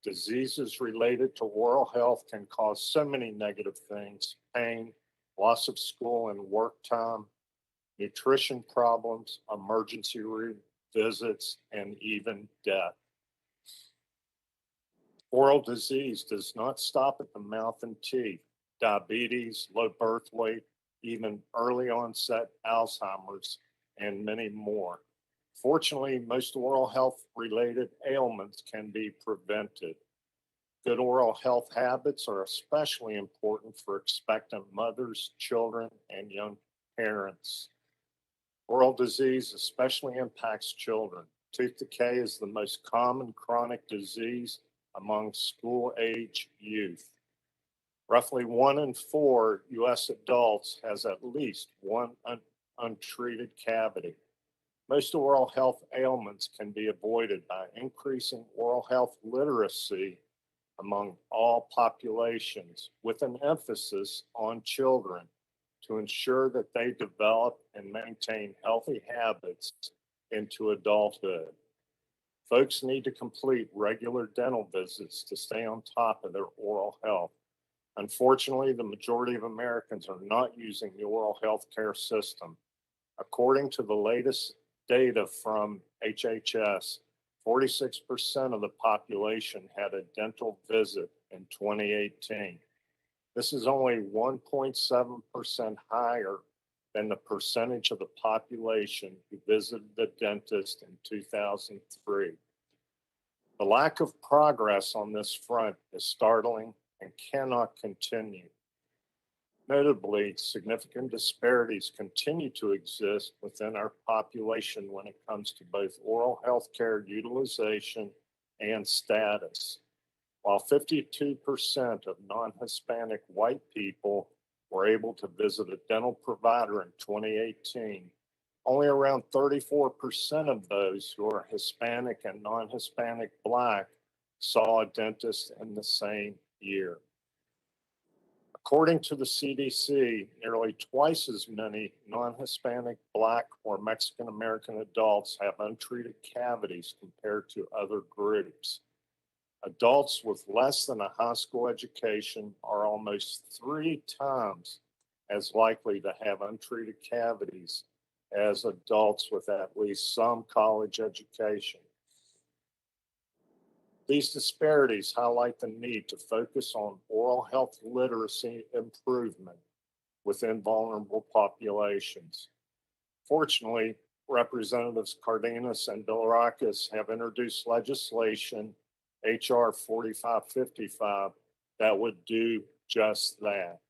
Diseases related to oral health can cause so many negative things: pain, loss of school and work time, nutrition problems, emergency visits, and even death. Oral disease does not stop at the mouth and teeth. Diabetes, low birth weight, even early onset Alzheimer's, and many more. Fortunately, most oral health related ailments can be prevented. Good oral health habits are especially important for expectant mothers, children, and young parents. Oral disease especially impacts children. Tooth decay is the most common chronic disease among school-age youth. Roughly 1 in 4 U.S. adults has at least one untreated cavity. Most oral health ailments can be avoided by increasing oral health literacy among all populations, with an emphasis on children to ensure that they develop and maintain healthy habits into adulthood. Folks need to complete regular dental visits to stay on top of their oral health. Unfortunately, the majority of Americans are not using the oral health care system. According to the latest data from HHS, 46% of the population had a dental visit in 2018. This is only 1.7% higher than the percentage of the population who visited the dentist in 2003. The lack of progress on this front is startling and cannot continue. Notably, significant disparities continue to exist within our population when it comes to both oral health care utilization and status. While 52% of non-Hispanic white people were able to visit a dental provider in 2018, only around 34% of those who are Hispanic and non-Hispanic Black saw a dentist in the same year. According to the CDC, nearly twice as many non-Hispanic, Black, or Mexican American adults have untreated cavities compared to other groups. Adults with less than a high school education are almost 3 times as likely to have untreated cavities as adults with at least some college education. These disparities highlight the need to focus on oral health literacy improvement within vulnerable populations. Fortunately, Representatives Cardenas and Bilirakis have introduced legislation, HR 4555, that would do just that.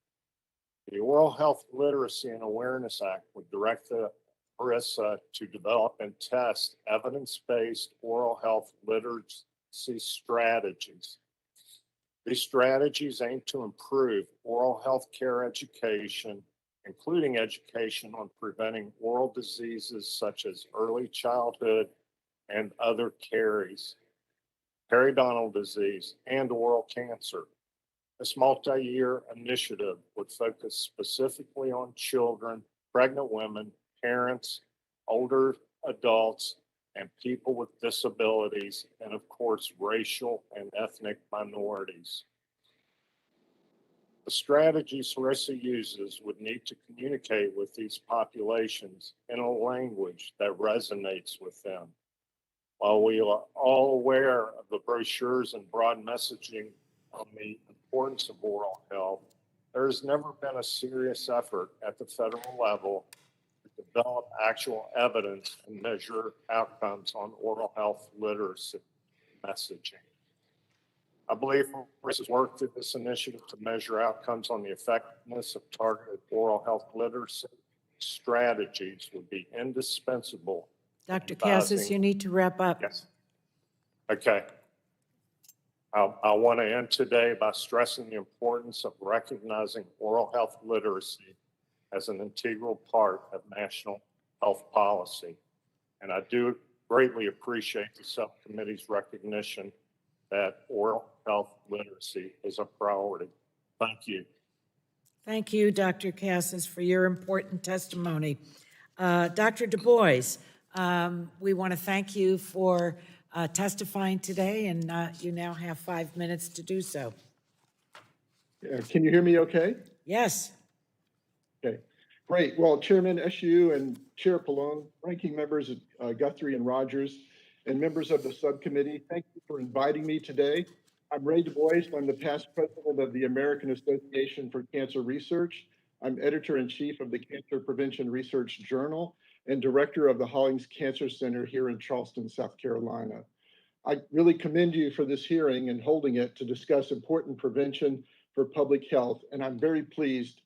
The Oral Health Literacy and Awareness Act would direct the ERISA to develop and test evidence-based oral health literacy strategies. These strategies aim to improve oral health care education, including education on preventing oral diseases such as early childhood and other caries, periodontal disease, and oral cancer. This multi-year initiative would focus specifically on children, pregnant women, parents, older adults, and people with disabilities, and of course, racial and ethnic minorities. The strategies ERISA uses would need to communicate with these populations in a language that resonates with them. While we are all aware of the brochures and broad messaging on the importance of oral health, there has never been a serious effort at the federal level to develop actual evidence and measure outcomes on oral health literacy messaging. I believe ERISA's work through this initiative to measure outcomes on the effectiveness of targeted oral health literacy strategies would be indispensable. Dr. Cassis, you need to wrap up. Yes. Okay. I want to end today by stressing the importance of recognizing oral health literacy as an integral part of national health policy. And I do greatly appreciate the subcommittee's recognition that oral health literacy is a priority. Thank you. Thank you, Dr. Cassis, for your important testimony. Dr. Du Bois, we want to thank you for testifying today, and you now have 5 minutes to do so. Can you hear me okay? Yes. Okay, great. Well, Chairman Eshu and Chair Pallone, ranking members Guthrie and Rodgers, and members of the subcommittee, thank you for inviting me today. I'm Ray Du Bois. I'm the past president of the American Association for Cancer Research. I'm editor-in-chief of the Cancer Prevention Research Journal and director of the Hollings Cancer Center here in Charleston, South Carolina. I really commend you for this hearing and holding it to discuss important prevention for public health, and I'm very pleased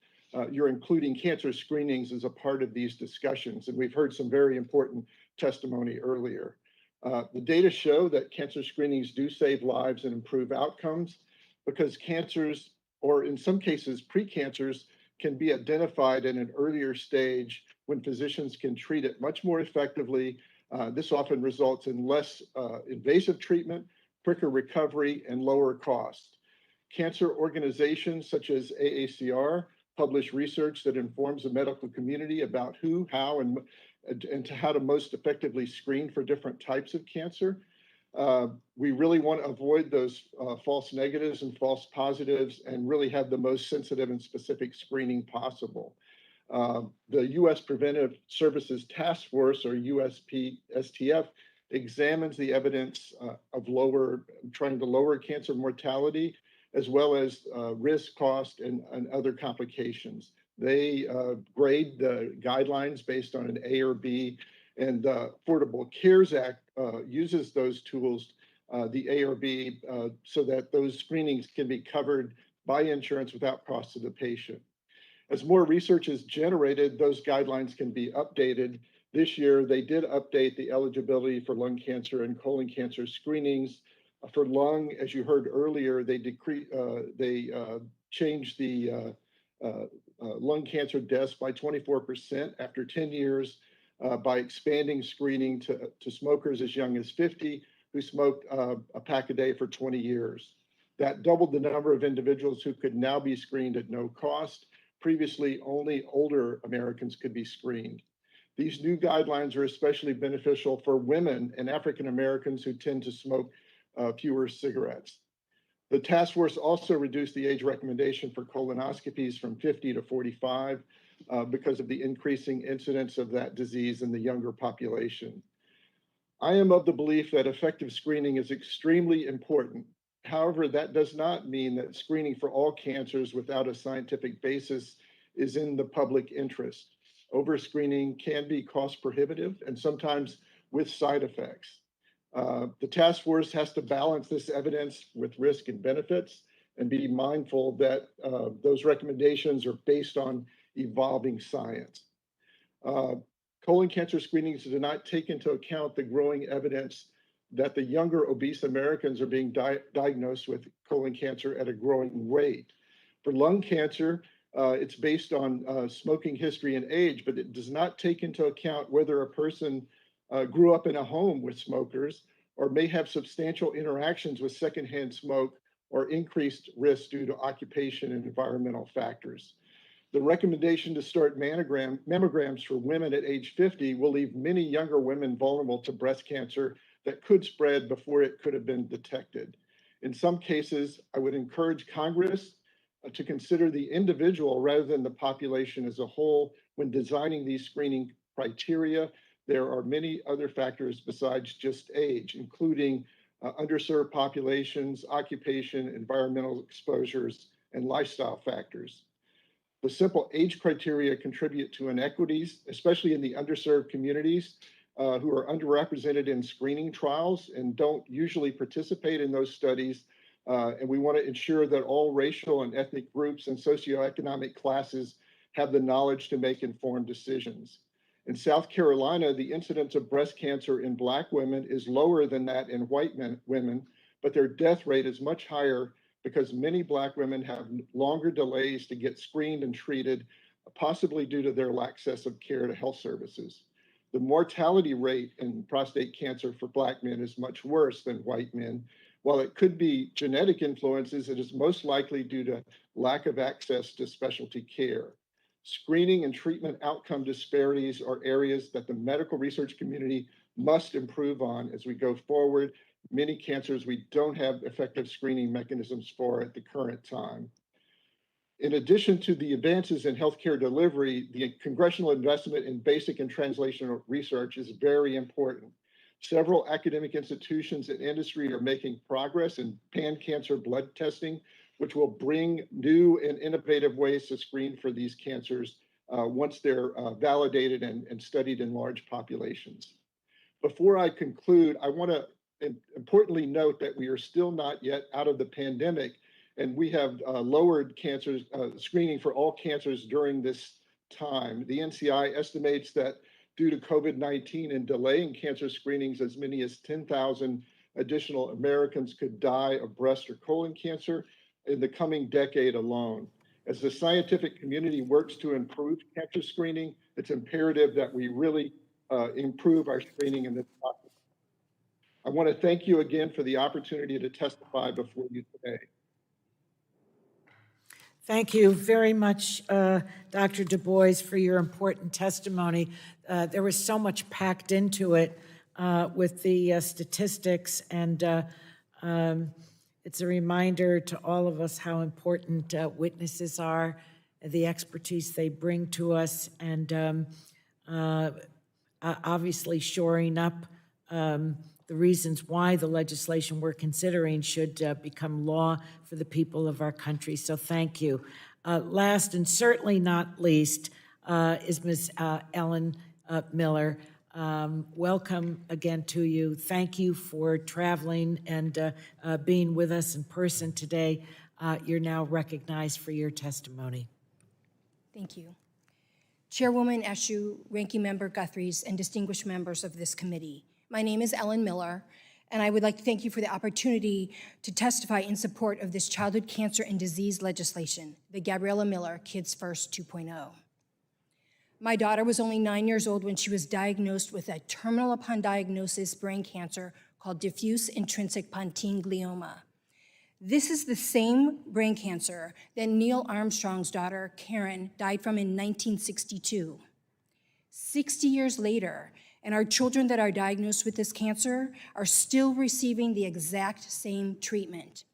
you're including cancer screenings as a part of these discussions, and we've heard some very important testimony earlier. The data show that cancer screenings do save lives and improve outcomes because cancers, or in some cases precancers, can be identified at an earlier stage when physicians can treat it much more effectively. This often results in less invasive treatment, quicker recovery, and lower cost. Cancer organizations such as AACR publish research that informs the medical community about who, how, and how to most effectively screen for different types of cancer. We really want to avoid those false negatives and false positives and really have the most sensitive and specific screening possible. The U.S. Preventive Services Task Force, or USPSTF, examines the evidence of trying to lower cancer mortality, as well as risk, cost, and other complications. They grade the guidelines based on an A or B, and the Affordable Cares Act uses those tools, the A or B, so that those screenings can be covered by insurance without cost to the patient. As more research is generated, those guidelines can be updated. This year, they did update the eligibility for lung cancer and colon cancer screenings For lung, as you heard earlier, they changed the lung cancer deaths by 24% after 10 years by expanding screening to smokers as young as 50 who smoked a pack a day for 20 years. That doubled the number of individuals who could now be screened at no cost. Previously, only older Americans could be screened. These new guidelines are especially beneficial for women and African Americans who tend to smoke fewer cigarettes. The task force also reduced the age recommendation for colonoscopies from 50 to 45 because of the increasing incidence of that disease in the younger population. I am of the belief that effective screening is extremely important. However, that does not mean that screening for all cancers without a scientific basis is in the public interest. Overscreening can be cost prohibitive and sometimes with side effects. The task force has to balance this evidence with risk and benefits and be mindful that those recommendations are based on evolving science. Colon cancer screenings do not take into account the growing evidence that the younger obese Americans are being diagnosed with colon cancer at a growing rate. For lung cancer, it's based on smoking history and age, but it does not take into account whether a person grew up in a home with smokers or may have substantial interactions with secondhand smoke or increased risk due to occupation and environmental factors. The recommendation to start mammograms for women at age 50 will leave many younger women vulnerable to breast cancer that could spread before it could have been detected. In some cases, I would encourage Congress to consider the individual rather than the population as a whole when designing these screening criteria. There are many other factors besides just age, including underserved populations, occupation, environmental exposures, and lifestyle factors. The simple age criteria contribute to inequities, especially in the underserved communities who are underrepresented in screening trials and don't usually participate in those studies. And we want to ensure that all racial and ethnic groups and socioeconomic classes have the knowledge to make informed decisions. In South Carolina, the incidence of breast cancer in Black women is lower than that in white women, but their death rate is much higher because many Black women have longer delays to get screened and treated, possibly due to their access of care to health services. The mortality rate in prostate cancer for Black men is much worse than white men. While it could be genetic influences, it is most likely due to lack of access to specialty care. Screening and treatment outcome disparities are areas that the medical research community must improve on as we go forward. Many cancers we don't have effective screening mechanisms for at the current time. In addition to the advances in healthcare delivery, the congressional investment in basic and translational research is very important. Several academic institutions and industry are making progress in pan-cancer blood testing, which will bring new and innovative ways to screen for these cancers once they're validated and studied in large populations. Before I conclude, I want to importantly note that we are still not yet out of the pandemic, and we have lowered cancers screening for all cancers during this time. The NCI estimates that due to COVID-19 and delaying cancer screenings, as many as 10,000 additional Americans could die of breast or colon cancer in the coming decade alone. As the scientific community works to improve cancer screening, it's imperative that we really improve our screening in this process. I want to thank you again for the opportunity to testify before you today. Thank you very much, Dr. Du Bois, for your important testimony. There was so much packed into it with the statistics, and it's a reminder to all of us how important witnesses are, the expertise they bring to us, and obviously shoring up the reasons why the legislation we're considering should become law for the people of our country. So thank you. Last and certainly not least is Ms. Ellen Miller. Welcome again to you. Thank you for traveling and being with us in person today. You're now recognized for your testimony. Thank you. Chairwoman Eshoo, Ranking Member Guthrie's, and distinguished members of this committee. My name is Ellen Miller, and I would like to thank you for the opportunity to testify in support of this childhood cancer and disease legislation, the Gabriella Miller Kids First 2.0. My daughter was only 9 years old when she was diagnosed with a terminal upon diagnosis brain cancer called diffuse intrinsic pontine glioma. This is the same brain cancer that Neil Armstrong's daughter, Karen, died from in 1962. 60 years later, and our children that are diagnosed with this cancer are still receiving the exact same treatment.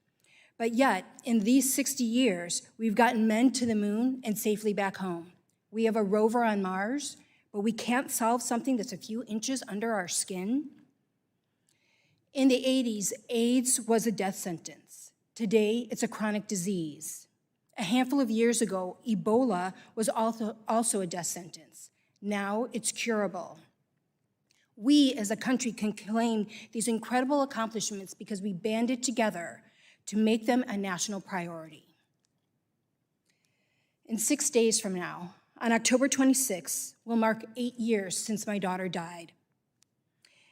But yet, in these 60 years, we've gotten men to the moon and safely back home. We have a rover on Mars, but we can't solve something that's a few inches under our skin. In the 80s, AIDS was a death sentence. Today, it's a chronic disease. A handful of years ago, Ebola was also a death sentence. Now it's curable. We as a country can claim these incredible accomplishments because we banded together to make them a national priority. In 6 days from now, on October 26th, will mark 8 years since my daughter died.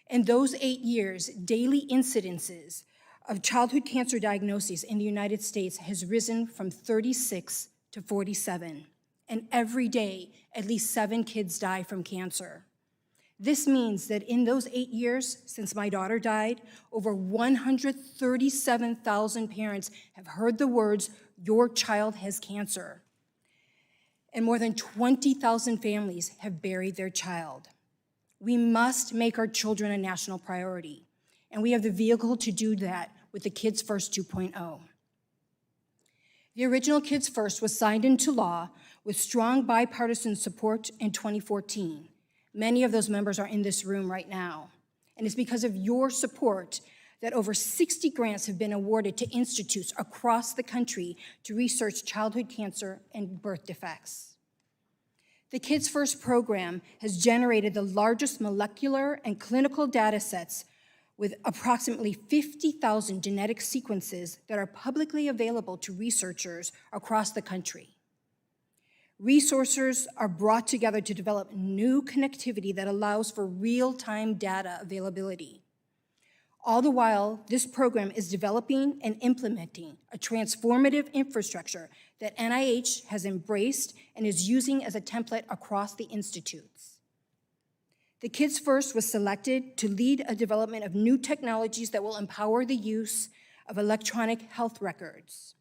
In those 8 years, daily incidences of childhood cancer diagnoses in the United States has risen from 36 to 47. And every day, at least 7 kids die from cancer. This means that in those 8 years since my daughter died, over 137,000 parents have heard the words, "Your child has cancer." And more than 20,000 families have buried their child. We must make our children a national priority, and we have the vehicle to do that with the Kids First 2.0. The original Kids First was signed into law with strong bipartisan support in 2014. Many of those members are in this room right now, and it's because of your support that over 60 grants have been awarded to institutes across the country to research childhood cancer and birth defects. The Kids First program has generated the largest molecular and clinical data sets with approximately 50,000 genetic sequences that are publicly available to researchers across the country. Resources are brought together to develop new connectivity that allows for real-time data availability. All the while, this program is developing and implementing a transformative infrastructure that NIH has embraced and is using as a template across the institutes. The Kids First was selected to lead a development of new technologies that will empower the use of electronic health records.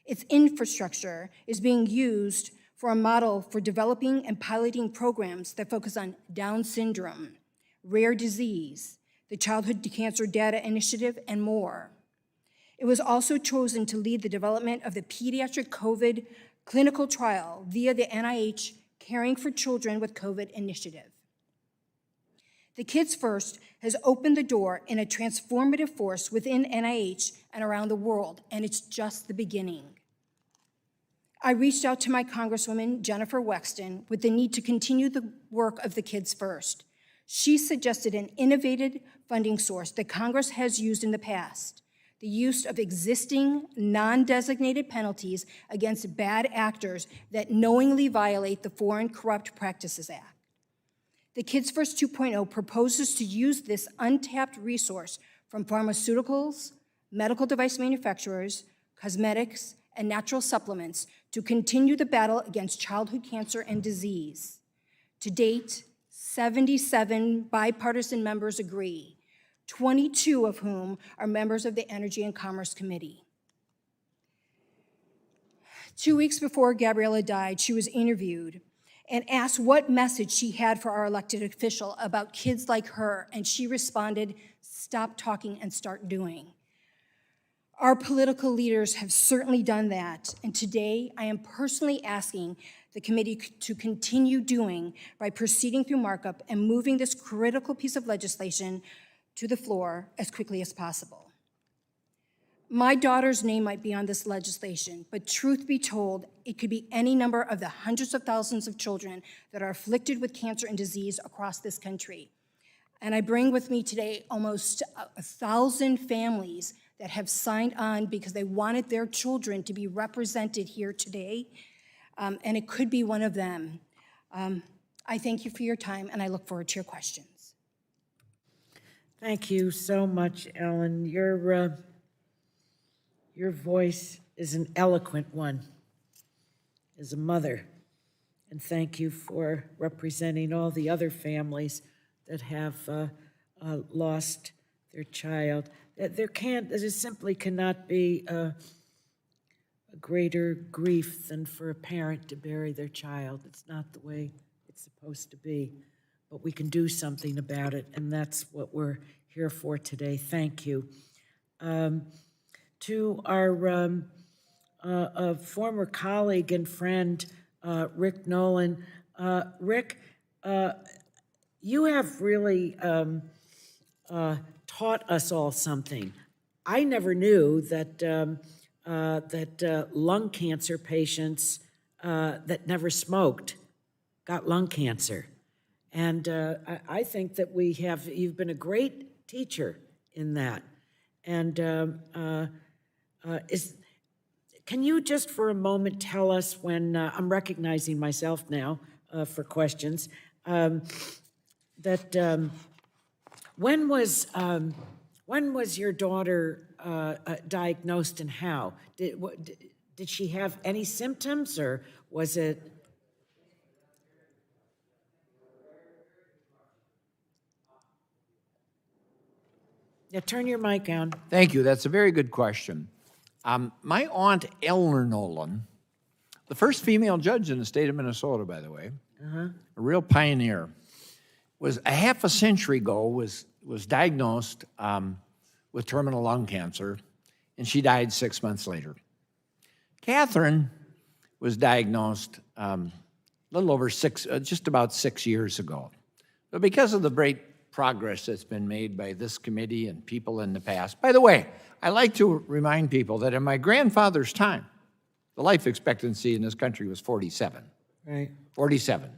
Its infrastructure is being used for a model for developing and piloting programs that focus on Down syndrome, rare disease, the Childhood Cancer Data Initiative, and more. It was also chosen to lead the development of the pediatric COVID clinical trial via the NIH Caring for Children with COVID initiative. The Kids First has opened the door in a transformative force within NIH and around the world, and it's just the beginning. I reached out to my Congresswoman, Jennifer Wexton, with the need to continue the work of the Kids First. She suggested an innovative funding source that Congress has used in the past, the use of existing non-designated penalties against bad actors that knowingly violate the Foreign Corrupt Practices Act. The Kids First 2.0 proposes to use this untapped resource from pharmaceuticals, medical device manufacturers, cosmetics, and natural supplements to continue the battle against childhood cancer and disease. To date, 77 bipartisan members agree, 22 of whom are members of the Energy and Commerce Committee. 2 weeks before Gabriella died, she was interviewed and asked what message she had for our elected official about kids like her, and she responded, "Stop talking and start doing." Our political leaders have certainly done that, and today I am personally asking the committee to continue doing by proceeding through markup and moving this critical piece of legislation to the floor as quickly as possible. My daughter's name might be on this legislation, but truth be told, it could be any number of the hundreds of thousands of children that are afflicted with cancer and disease across this country. And I bring with me today almost 1,000 families that have signed on because they wanted their children to be represented here today, and it could be one of them. I thank you for your time, and I look forward to your questions. Thank you so much, Ellen. Your voice is an eloquent one as a mother. And thank you for representing all the other families that have lost their child. There simply cannot be a greater grief than for a parent to bury their child. It's not the way it's supposed to be, but we can do something about it, and that's what we're here for today. Thank you. To our former colleague and friend, Rick Nolan. Rick, you have really taught us all something. I never knew that lung cancer patients that never smoked got lung cancer. And I think that you've been a great teacher in that. And can you just for a moment tell us when, I'm recognizing myself now for questions, that when was your daughter diagnosed and how? Did she have any symptoms or was it? Yeah, turn your mic on. Thank you. That's a very good question. My aunt Eleanor Nolan, the first female judge in the state of Minnesota, by the way, a real pioneer, was a half a century ago was diagnosed with terminal lung cancer, and she died 6 months later. Catherine was diagnosed a little over just about 6 years ago. But because of the great progress that's been made by this committee and people in the past, by the way, I like to remind people that in my grandfather's time, the life expectancy in this country was 47. Right. 47.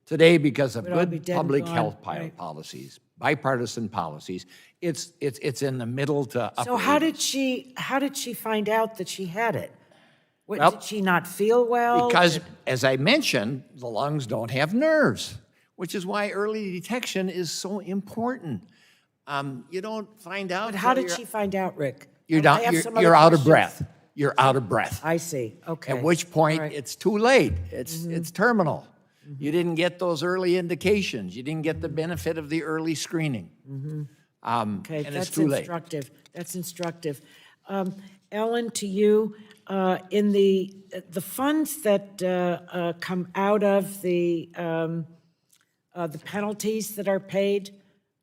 Today, because of We'd all be good dead and public gone, health right. policies, bipartisan policies, it's in the middle to upper. So how did she find out that she had it? Well, did she not feel well? Because, as I mentioned, the lungs don't have nerves, which is why early detection is so important. You don't find out. But how till did you're- she find out, Rick? You're, I have some other you're out of questions. breath. You're out of breath. I see, okay. At which point, All right. it's too late. It's terminal. You didn't get those early indications. You didn't get the benefit of the early screening. Okay, and it's that's too late. instructive. That's instructive. Ellen, to you, in the funds that come out of the penalties that are paid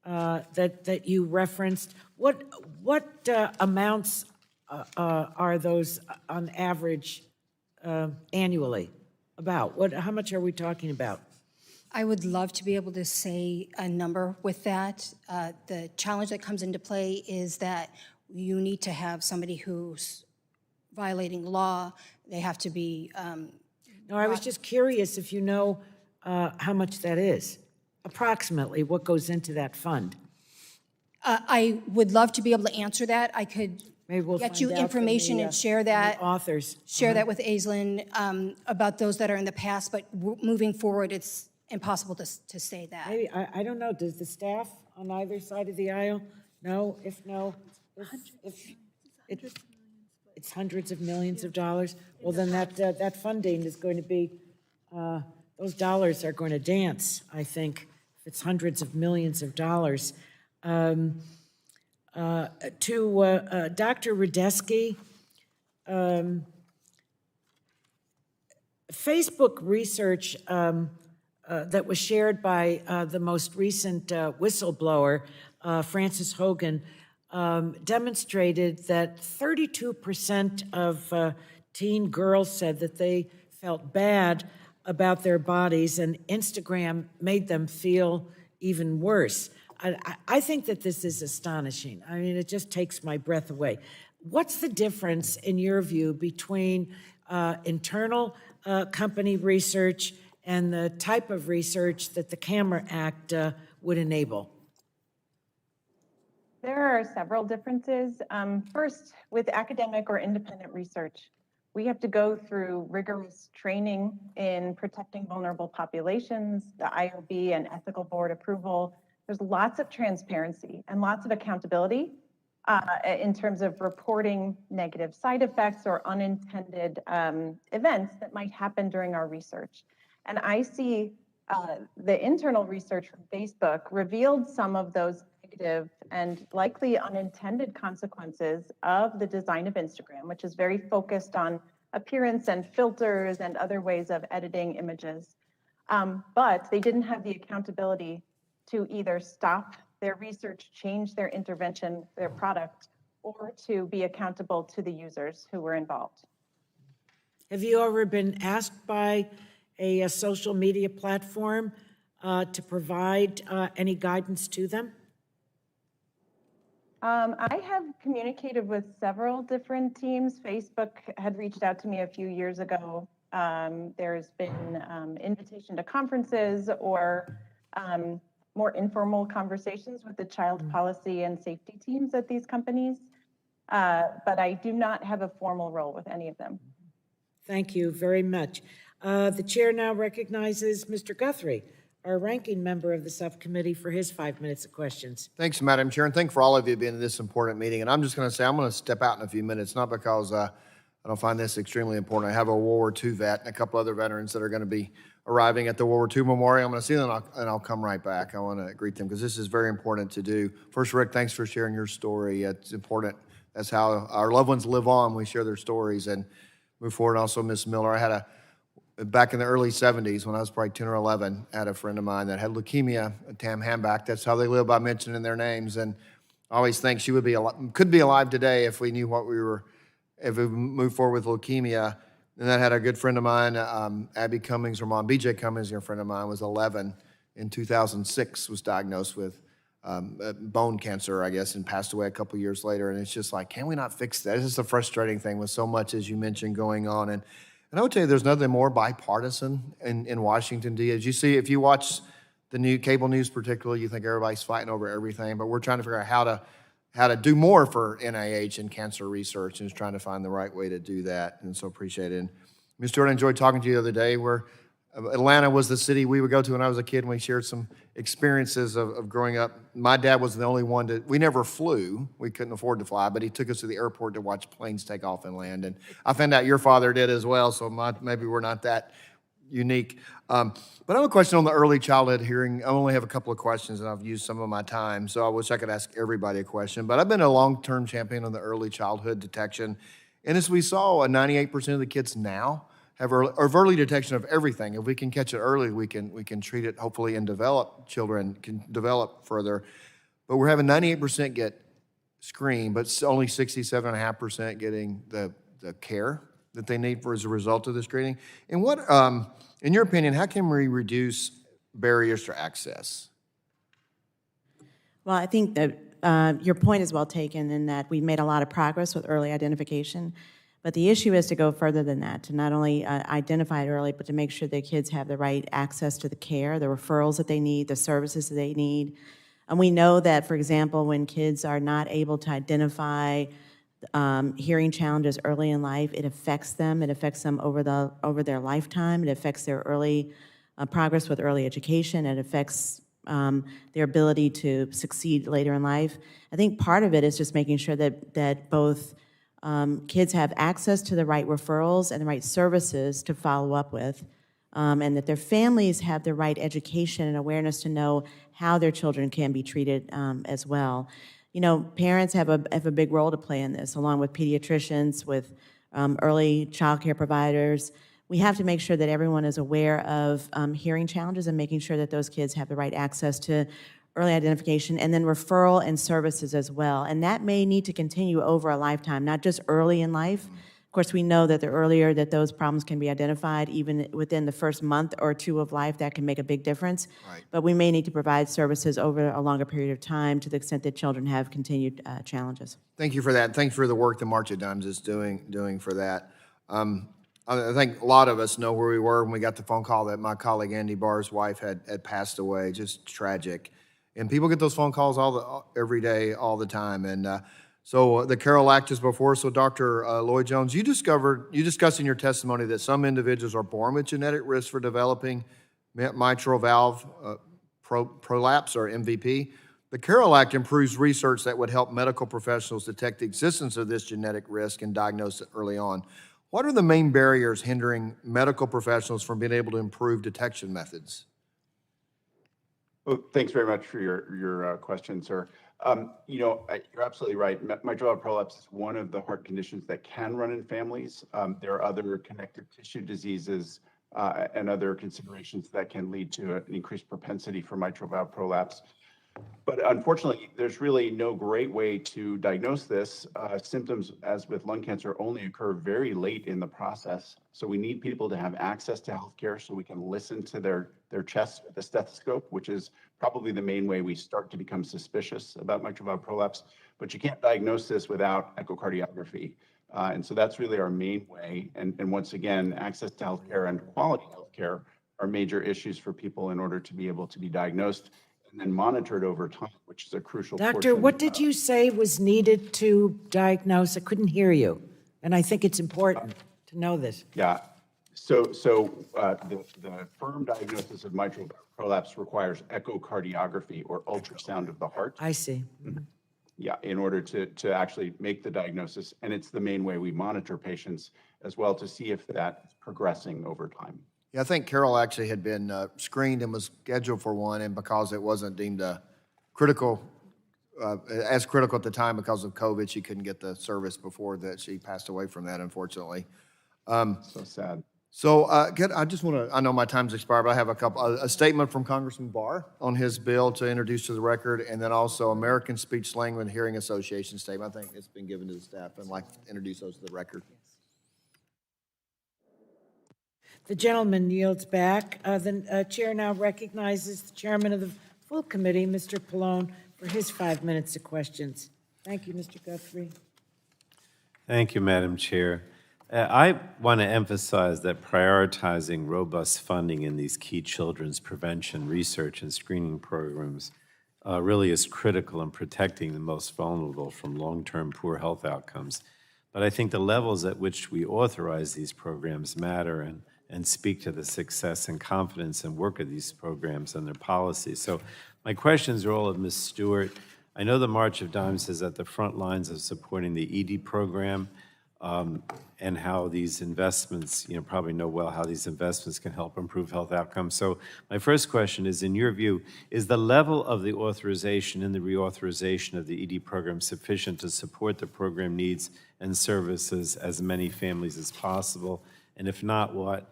that you referenced, what amounts are those on average annually? About how much are we talking about? I would love to be able to say a number with that. The challenge that comes into play is that you need to have somebody who's violating law. They have to be. No, I was just curious if you know how much that is, approximately what goes into that fund. I would love to be able to answer that. I could Maybe we'll get you find out from information the, and share from the that. authors. Share that with Aislinn about those that are in the past, but moving forward, it's impossible to say that. Maybe, I don't know, does the staff on either side of the aisle know? If it's hundreds of millions of dollars, well, then that funding is going to be, those dollars are going to dance, I think, if it's hundreds of millions of dollars. To Dr. Radesky, Facebook research that was shared by the most recent whistleblower, Frances Hogan, demonstrated that 32% of teen girls said that they felt bad about their bodies, and Instagram made them feel even worse. I think that this is astonishing. I mean, it just takes my breath away. What's the difference, in your view, between internal company research and the type of research that the CAMERA Act would enable? There are several differences. First, with academic or independent research, we have to go through rigorous training in protecting vulnerable populations, the IOB and ethical board approval, there's lots of transparency and lots of accountability in terms of reporting negative side effects or unintended events that might happen during our research. And I see the internal research from Facebook revealed some of those negative and likely unintended consequences of the design of Instagram, which is very focused on appearance and filters and other ways of editing images. But they didn't have the accountability to either stop their research, change their intervention, their product, or to be accountable to the users who were involved. Have you ever been asked by a social media platform to provide any guidance to them? I have communicated with several different teams. Facebook had reached out to me a few years ago. There's been invitation to conferences or more informal conversations with the child policy and safety teams at these companies. But I do not have a formal role with any of them. Thank you very much. The chair now recognizes Mr. Guthrie, our ranking member of the subcommittee, for his 5 minutes of questions. Thanks, Madam Chair, and thank for all of you being in this important meeting. And I'm just going to say I'm going to step out in a few minutes, not because I don't find this extremely important. I have a World War II vet and a couple other veterans that are going to be arriving at the World War II Memorial. I'm going to see them and I'll come right back. I want to greet them because this is very important to do. First, Rick, thanks for sharing your story. It's important. That's how our loved ones live on. We share their stories and move forward. Also, Miss Miller, I had back in the early 70s when I was probably 10 or 11, I had a friend of mine that had leukemia, Tam Hambach. That's how they live, by mentioning their names. And I always think she would could be alive today if we knew what if we moved forward with leukemia. And I had a good friend of mine, Abby Cummings, her mom, BJ Cummings, a friend of mine, was 11 in 2006, was diagnosed with bone cancer, I guess, and passed away a couple years later. And it's just like, can we not fix that? It's just a frustrating thing with so much, as you mentioned, going on. And I would tell you, there's nothing more bipartisan in Washington, D. As you see, if you watch the cable news particularly, you think everybody's fighting over everything, but we're trying to figure out how to do more for NIH and cancer research, and just trying to find the right way to do that. And so appreciate it. And Ms. Stewart, I enjoyed talking to you the other day. Atlanta was the city we would go to when I was a kid, and we shared some experiences of growing up. My dad was the only one we never flew. We couldn't afford to fly, but he took us to the airport to watch planes take off and land. And I found out your father did as well, so maybe we're not that unique. But I have a question on the early childhood hearing. I only have a couple of questions, and I've used some of my time, so I wish I could ask everybody a question. But I've been a long-term champion on the early childhood detection. And as we saw, 98% of the kids now have early detection of everything. If we can catch it early, we can treat it, hopefully, and children can develop further. But we're having 98% get screened, but only 67.5% getting the care that they need as a result of the screening. And what, in your opinion, how can we reduce barriers to access? Well, I think that your point is well taken in that we've made a lot of progress with early identification. But the issue is to go further than that, to not only identify it early, but to make sure that kids have the right access to the care, the referrals that they need, the services that they need. And we know that, for example, when kids are not able to identify hearing challenges early in life, it affects them. It affects them over their lifetime. It affects their early progress with early education. It affects their ability to succeed later in life. I think part of it is just making sure that both kids have access to the right referrals and the right services to follow up with, and that their families have the right education and awareness to know how their children can be treated as well. You know, parents have a big role to play in this, along with pediatricians, with early child care providers. We have to make sure that everyone is aware of hearing challenges and making sure that those kids have the right access to early identification, and then referral and services as well. And that may need to continue over a lifetime, not just early in life. Of course, we know that the earlier that those problems can be identified, even within the first month or two of life, that can make a big difference. Right. But we may need to provide services over a longer period of time to the extent that children have continued challenges. Thank you for that. Thank you for the work the March of Dimes is doing for that. I think a lot of us know where we were when we got the phone call that my colleague Andy Barr's wife had passed away. Just tragic. And people get those phone calls every day, all the time. And so the Carol Act is before. So Dr. Lloyd Jones, you discussed in your testimony that some individuals are born with genetic risk for developing mitral valve prolapse, or MVP. The Carroll Act improves research that would help medical professionals detect the existence of this genetic risk and diagnose it early on. What are the main barriers hindering medical professionals from being able to improve detection methods? Well, thanks very much for your question, sir. You're absolutely right. Mitral valve prolapse is one of the heart conditions that can run in families. There are other connective tissue diseases and other considerations that can lead to an increased propensity for mitral valve prolapse. But unfortunately, there's really no great way to diagnose this. Symptoms, as with lung cancer, only occur very late in the process. So we need people to have access to healthcare so we can listen to their chest with a stethoscope, which is probably the main way we start to become suspicious about mitral valve prolapse. But you can't diagnose this without echocardiography. And so that's really our main way. And once again, access to healthcare and quality healthcare are major issues for people in order to be able to be diagnosed and then monitored over time, which is a crucial Doctor, portion. what did you say was needed to diagnose? I couldn't hear you, and I think it's important to know this. Yeah. So the firm diagnosis of mitral prolapse requires echocardiography or ultrasound of the heart. I see. Yeah, in order to actually make the diagnosis. And it's the main way we monitor patients as well to see if that's progressing over time. Yeah, I think Carol actually had been screened and was scheduled for one, and because it wasn't deemed critical, as critical at the time because of COVID, she couldn't get the service before that. She passed away from that, unfortunately. So sad. So I just want to, I know my time's expired, but I have a statement from Congressman Barr on his bill to introduce to the record, and then also American Speech Language Hearing Association statement. I think it's been given to the staff, and I'd like to introduce those to the record. The gentleman yields back. The chair now recognizes the chairman of the full committee, Mr. Pallone, for his 5 minutes of questions. Thank you, Mr. Guthrie. Thank you, Madam Chair. I want to emphasize that prioritizing robust funding in these key children's prevention, research, and screening programs really is critical in protecting the most vulnerable from long-term poor health outcomes. But I think the levels at which we authorize these programs matter and speak to the success and confidence and work of these programs and their policies. So my questions are all of Ms. Stewart. I know the March of Dimes is at the front lines of supporting the ED program and how these investments, you probably know well how these investments can help improve health outcomes. So my first question is, in your view, is the level of the authorization and the reauthorization of the ED program sufficient to support the program needs and services as many families as possible? And if not, what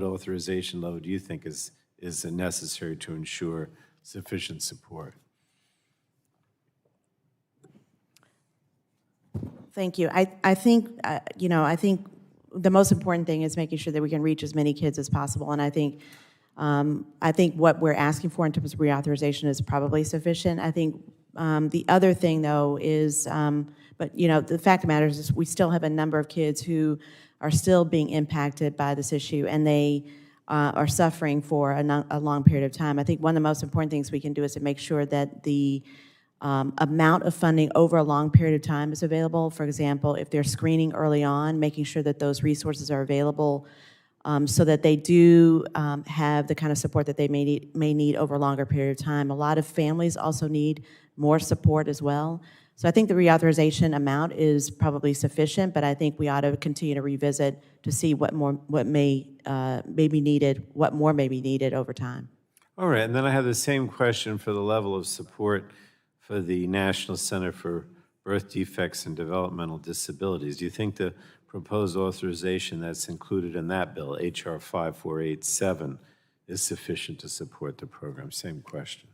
authorization level do you think is necessary to ensure sufficient support? Thank you. I think, I think the most important thing is making sure that we can reach as many kids as possible. And I think what we're asking for in terms of reauthorization is probably sufficient. I think the other thing, though, is, the fact of the matter is we still have a number of kids who are still being impacted by this issue, and they are suffering for a long period of time. I think one of the most important things we can do is to make sure that the amount of funding over a long period of time is available. For example, if they're screening early on, making sure that those resources are available so that they do have the kind of support that they may need over a longer period of time. A lot of families also need more support as well. So I think the reauthorization amount is probably sufficient, but I think we ought to continue to revisit to see what more may be needed over time. All right, and then I have the same question for the level of support for the National Center for Birth Defects and Developmental Disabilities. Do you think the proposed authorization that's included in that bill, HR 5487, is sufficient to support the program? Same question.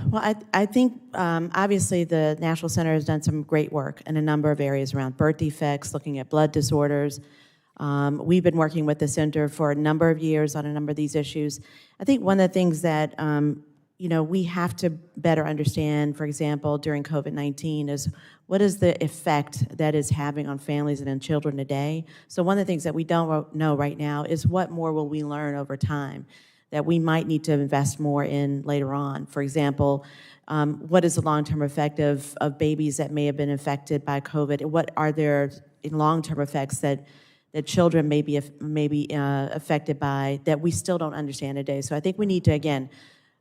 Well, I think obviously the National Center has done some great work in a number of areas around birth defects, looking at blood disorders. We've been working with the center for a number of years on a number of these issues. I think one of the things that we have to better understand, for example, during COVID-19 is what is the effect that is having on families and on children today. So one of the things that we don't know right now is what more will we learn over time that we might need to invest more in later on. For example, what is the long-term effect of babies that may have been affected by COVID? What are their long-term effects that children may be affected by that we still don't understand today? So I think we need to, again,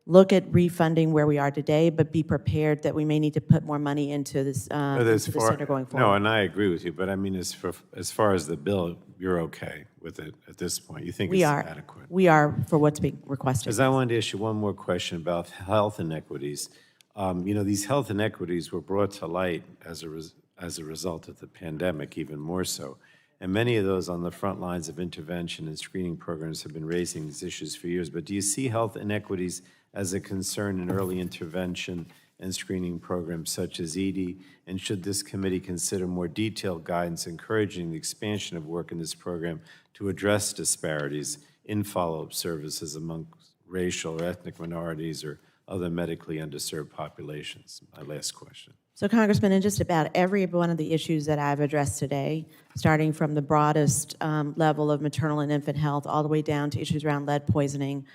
look at refunding where we are today, but be prepared that we may need to put more money into this, into the center going forward. No, and I agree with you, but I mean, as far as the bill, you're okay with it at this point? You think We it's are. adequate? We are for what's being requested. Because I wanted to ask you one more question about health inequities. These health inequities were brought to light as a result of the pandemic, even more so. And many of those on the front lines of intervention and screening programs have been raising these issues for years. But do you see health inequities as a concern in early intervention and screening programs such as ED? And should this committee consider more detailed guidance encouraging the expansion of work in this program to address disparities in follow-up services among racial or ethnic minorities or other medically underserved populations? My last question. So, Congressman, in just about every one of the issues that I've addressed today, starting from the broadest level of maternal and infant health all the way down to issues around lead poisoning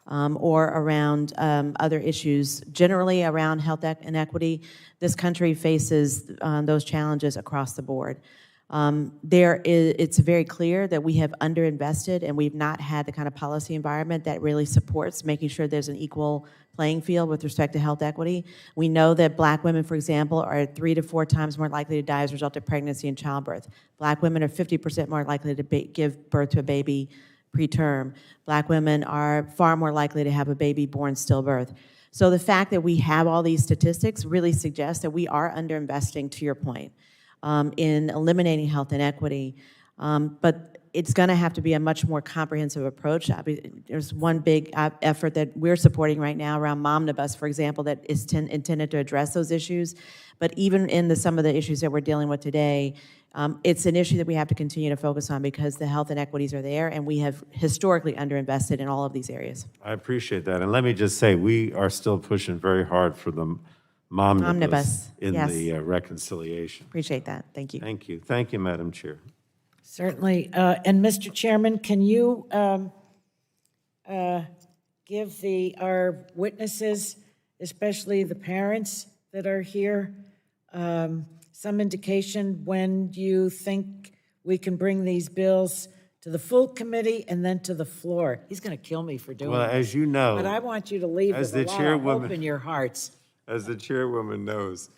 or around other issues, generally around health inequity, this country faces those challenges across the board. It's very clear that we have underinvested and we've not had the kind of policy environment that really supports making sure there's an equal playing field with respect to health equity. We know that Black women, for example, are 3 to 4 times more likely to die as a result of pregnancy and childbirth. Black women are 50% more likely to give birth to a baby preterm. Black women are far more likely to have a baby born stillbirth. So the fact that we have all these statistics really suggests that we are underinvesting, to your point, in eliminating health inequity. But it's going to have to be a much more comprehensive approach. There's one big effort that we're supporting right now around Momnibus, for example, that is intended to address those issues. But even in some of the issues that we're dealing with today, it's an issue that we have to continue to focus on because the health inequities are there, and we have historically underinvested in all of these areas. I appreciate that. And let me just say, we are still pushing very hard for the Momnibus in yes. the reconciliation. Appreciate that. Thank you. Thank you. Thank you, Madam Chair. Certainly. And Mr. Chairman, can you give our witnesses, especially the parents that are here, some indication when you think we can bring these bills to the full committee and then to the floor? He's going to kill me for doing Well, this. as you know, But I want you to leave as with a the lot of hope in your hearts. As the chairwoman knows,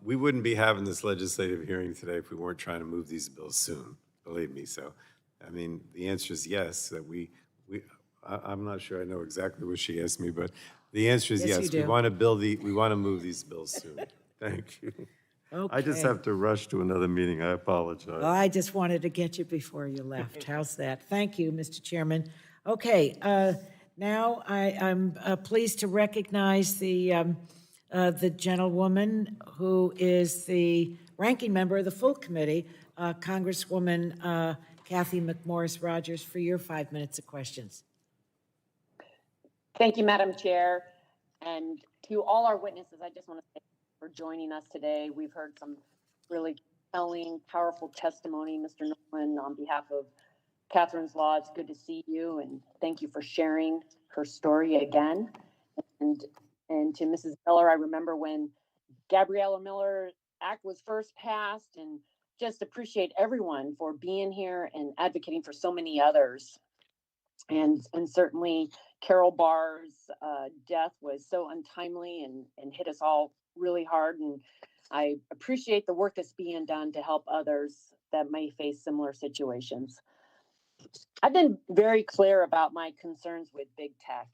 we wouldn't be having this legislative hearing today if we weren't trying to move these bills soon, believe me. So, I mean, the answer is yes, that I'm not sure I know exactly what she asked me, but the answer is yes. We want to move these bills soon. Thank you. Okay. I just have to rush to another meeting. I apologize. Well, I just wanted to get you before you left. How's that? Thank you, Mr. Chairman. Okay, now I'm pleased to recognize the gentlewoman who is the ranking member of the full committee, Congresswoman Cathy McMorris Rodgers, for your 5 minutes of questions. Thank you, Madam Chair. And to all our witnesses, I just want to thank you for joining us today. We've heard some really compelling, powerful testimony. Mr. Nolan, on behalf of Catherine's Law, it's good to see you, and thank you for sharing her story again. And to Mrs. Miller, I remember when Gabriella Miller Act was first passed, and just appreciate everyone for being here and advocating for so many others. And certainly Carol Barr's death was so untimely and hit us all really hard. And I appreciate the work that's being done to help others that may face similar situations. I've been very clear about my concerns with big tech,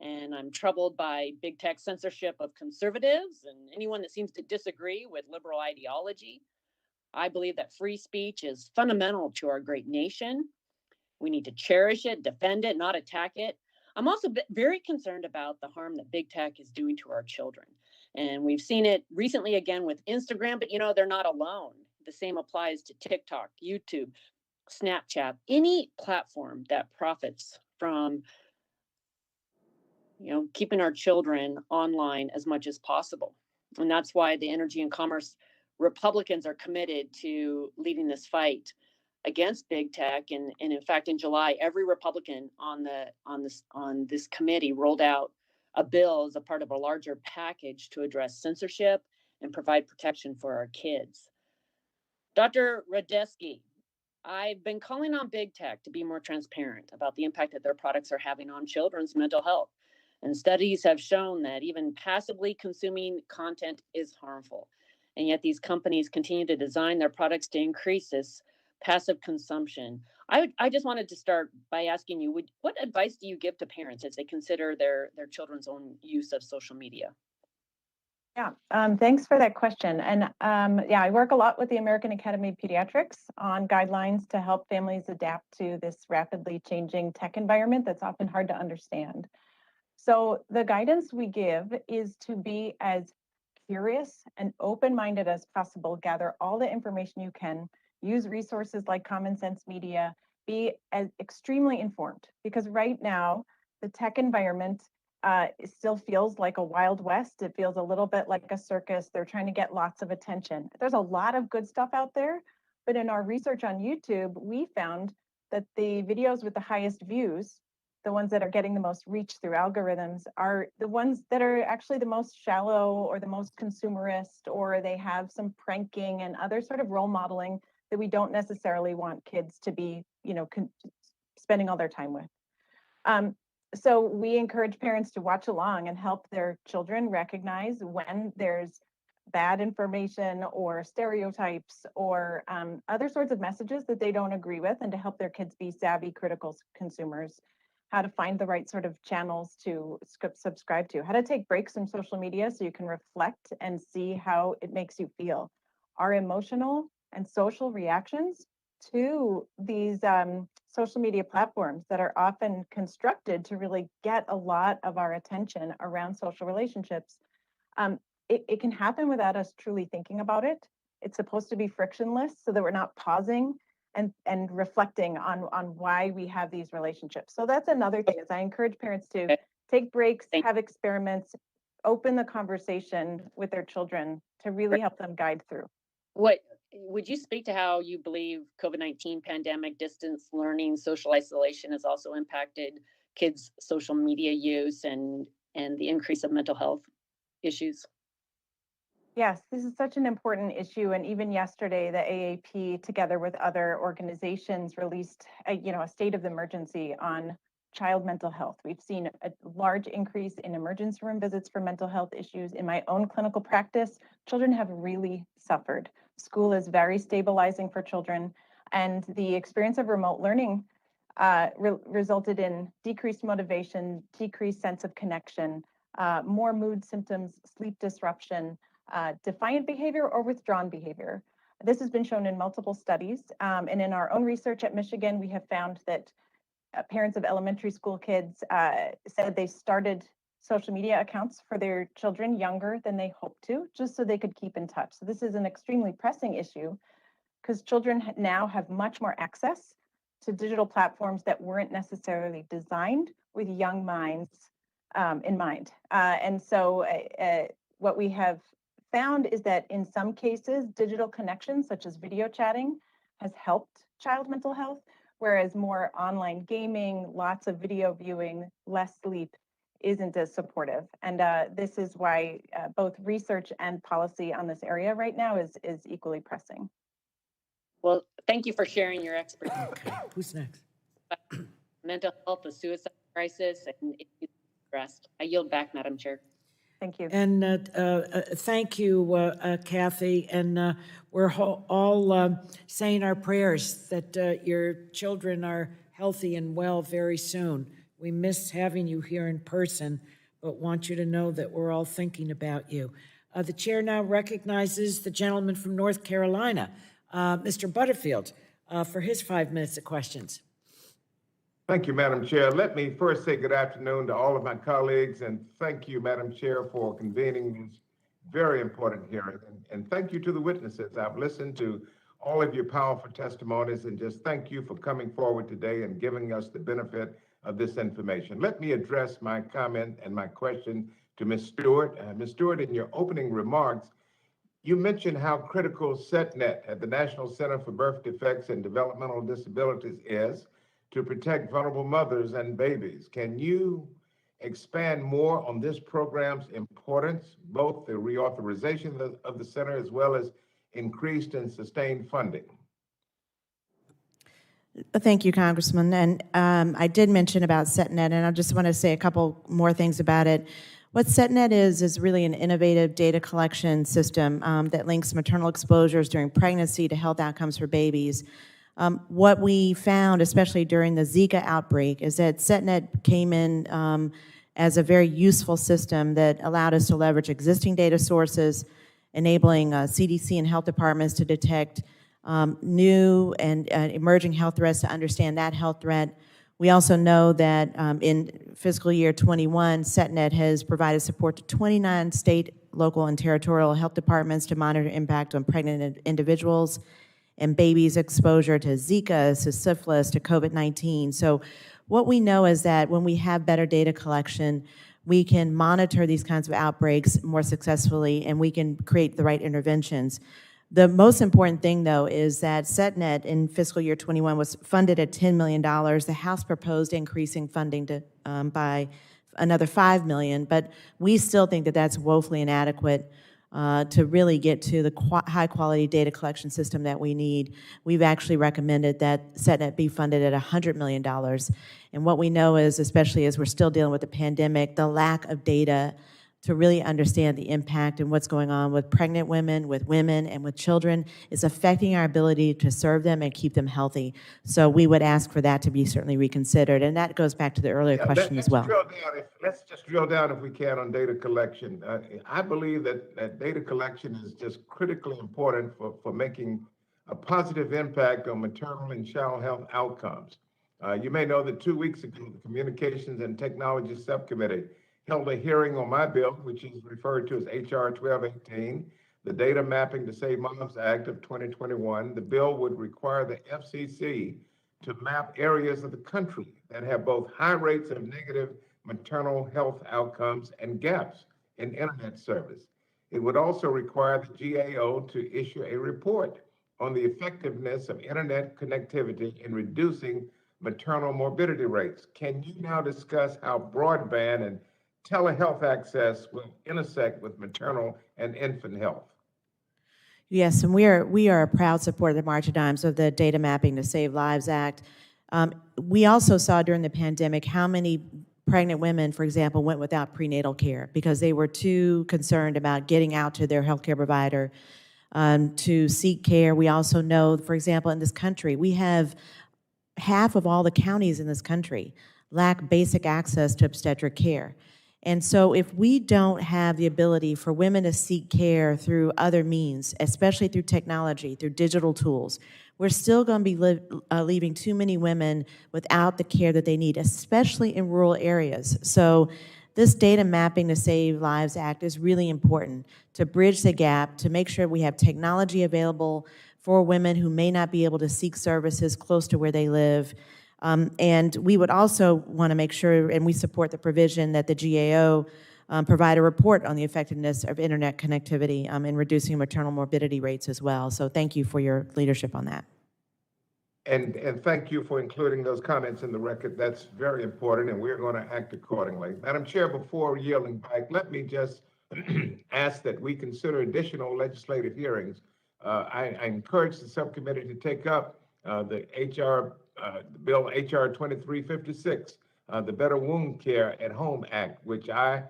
and I'm troubled by big tech censorship of conservatives and anyone that seems to disagree with liberal ideology. I believe that free speech is fundamental to our great nation. We need to cherish it, defend it, not attack it. I'm also very concerned about the harm that big tech is doing to our children. And we've seen it recently again with Instagram, but they're not alone. The same applies to TikTok, YouTube, Snapchat, any platform that profits from keeping our children online as much as possible. And that's why the Energy and Commerce Republicans are committed to leading this fight against big tech. And in fact, in July, every Republican on this committee rolled out a bill as a part of a larger package to address censorship and provide protection for our kids. Dr. Rodgers, I've been calling on big tech to be more transparent about the impact that their products are having on children's mental health. And studies have shown that even passively consuming content is harmful. And yet these companies continue to design their products to increase this passive consumption. I just wanted to start by asking you, what advice do you give to parents as they consider their children's own use of social media? Yeah, thanks for that question. And yeah, I work a lot with the American Academy of Pediatrics on guidelines to help families adapt to this rapidly changing tech environment that's often hard to understand. So the guidance we give is to be as curious and open-minded as possible, gather all the information you can, use resources like Common Sense Media, be as extremely informed, because right now the tech environment it still feels like a Wild West. It feels a little bit like a circus. They're trying to get lots of attention. There's a lot of good stuff out there, but in our research on YouTube, we found that the videos with the highest views, the ones that are getting the most reach through algorithms, are the ones that are actually the most shallow or the most consumerist, or they have some pranking and other sort of role modeling that we don't necessarily want kids to be, spending all their time with. So we encourage parents to watch along and help their children recognize when there's bad information or stereotypes or other sorts of messages that they don't agree with, and to help their kids be savvy, critical consumers, how to find the right sort of channels to subscribe to, how to take breaks from social media so you can reflect and see how it makes you feel. Our emotional and social reactions to these social media platforms that are often constructed to really get a lot of our attention around social relationships, it can happen without us truly thinking about it. It's supposed to be frictionless so that we're not pausing and reflecting on why we have these relationships. So that's another thing, is I encourage parents to take breaks, have experiments, open the conversation with their children to really help them guide through. What would you speak to how you believe COVID-19 pandemic, distance learning, social isolation has also impacted kids' social media use and the increase of mental health issues? Yes, this is such an important issue. And even yesterday, the AAP, together with other organizations, released a state of emergency on child mental health. We've seen a large increase in emergency room visits for mental health issues. In my own clinical practice, children have really suffered. School is very stabilizing for children, and the experience of remote learning resulted in decreased motivation, decreased sense of connection, more mood symptoms, sleep disruption, defiant behavior, or withdrawn behavior. This has been shown in multiple studies, and in our own research at Michigan, we have found that parents of elementary school kids said they started social media accounts for their children younger than they hoped to, just so they could keep in touch. So this is an extremely pressing issue, because children now have much more access to digital platforms that weren't necessarily designed with young minds in mind. And so what we have found is that in some cases, digital connections such as video chatting has helped child mental health, whereas more online gaming, lots of video viewing, less sleep isn't as supportive. And this is why both research and policy on this area right now is equally pressing. Well, thank you for sharing your expertise. Okay, who's next? Mental health, the suicide crisis, and rest. I yield back, Madam Chair. Thank you. And thank you, Cathy. And we're all saying our prayers that your children are healthy and well very soon. We miss having you here in person, but want you to know that we're all thinking about you. The chair now recognizes the gentleman from North Carolina, Mr. Butterfield, for his 5 minutes of questions. Thank you, Madam Chair. Let me first say good afternoon to all of my colleagues, and thank you, Madam Chair, for convening this very important hearing. And thank you to the witnesses. I've listened to all of your powerful testimonies, and just thank you for coming forward today and giving us the benefit of this information. Let me address my comment and my question to Ms. Stewart. Ms. Stewart, in your opening remarks, you mentioned how critical SETNet at the National Center for Birth Defects and Developmental Disabilities is to protect vulnerable mothers and babies. Can you expand more on this program's importance, both the reauthorization of the center as well as increased and sustained funding? Thank you, Congressman. And I did mention about SetNet, and I just want to say a couple more things about it. What SetNet is really an innovative data collection system that links maternal exposures during pregnancy to health outcomes for babies. What we found, especially during the Zika outbreak, is that SetNet came in as a very useful system that allowed us to leverage existing data sources, enabling CDC and health departments to detect new and emerging health threats, to understand that health threat. We also know that in fiscal year 21, SetNet has provided support to 29 state, local, and territorial health departments to monitor impact on pregnant individuals and babies' exposure to Zika, to syphilis, to COVID-19. So what we know is that when we have better data collection, we can monitor these kinds of outbreaks more successfully, and we can create the right interventions. The most important thing, though, is that SetNet in fiscal year 21 was funded at $10 million. The House proposed increasing funding to, by another $5 million, but we still think that that's woefully inadequate to really get to the high-quality data collection system that we need. We've actually recommended that SetNet be funded at $100 million. And what we know is, especially as we're still dealing with the pandemic, the lack of data to really understand the impact and what's going on with pregnant women, and with children is affecting our ability to serve them and keep them healthy. So we would ask for that to be certainly reconsidered. And that goes back to the earlier question as well. Let's just drill down, if we can, on data collection. I believe that data collection is just critically important for making a positive impact on maternal and child health outcomes. You may know that 2 weeks ago, the Communications and Technology Subcommittee held a hearing on my bill, which is referred to as H.R. 1218, the Data Mapping to Save Moms Act of 2021. The bill would require the FCC to map areas of the country that have both high rates of negative maternal health outcomes and gaps in internet service. It would also require the GAO to issue a report on the effectiveness of internet connectivity in reducing maternal morbidity rates. Can you now discuss how broadband and telehealth access will intersect with maternal and infant health? Yes, and we are a proud supporter of the March of Dimes of the Data Mapping to Save Lives Act. We also saw during the pandemic how many pregnant women, for example, went without prenatal care because they were too concerned about getting out to their healthcare provider to seek care. We also know, for example, in this country, we have half of all the counties in this country lack basic access to obstetric care. And so if we don't have the ability for women to seek care through other means, especially through technology, through digital tools, we're still going to be leaving too many women without the care that they need, especially in rural areas. So this Data Mapping to Save Lives Act is really important to bridge the gap, to make sure we have technology available for women who may not be able to seek services close to where they live. And we would also want to make sure, and we support the provision that the GAO provide a report on the effectiveness of internet connectivity in reducing maternal morbidity rates as well. So thank you for your leadership on that. And thank you for including those comments in the record. That's very important, and we're going to act accordingly. Madam Chair, before yielding back, let me just ask that we consider additional legislative hearings. I encourage the subcommittee to take up the Bill H.R. 2356, the Better Wound Care at Home Act, which I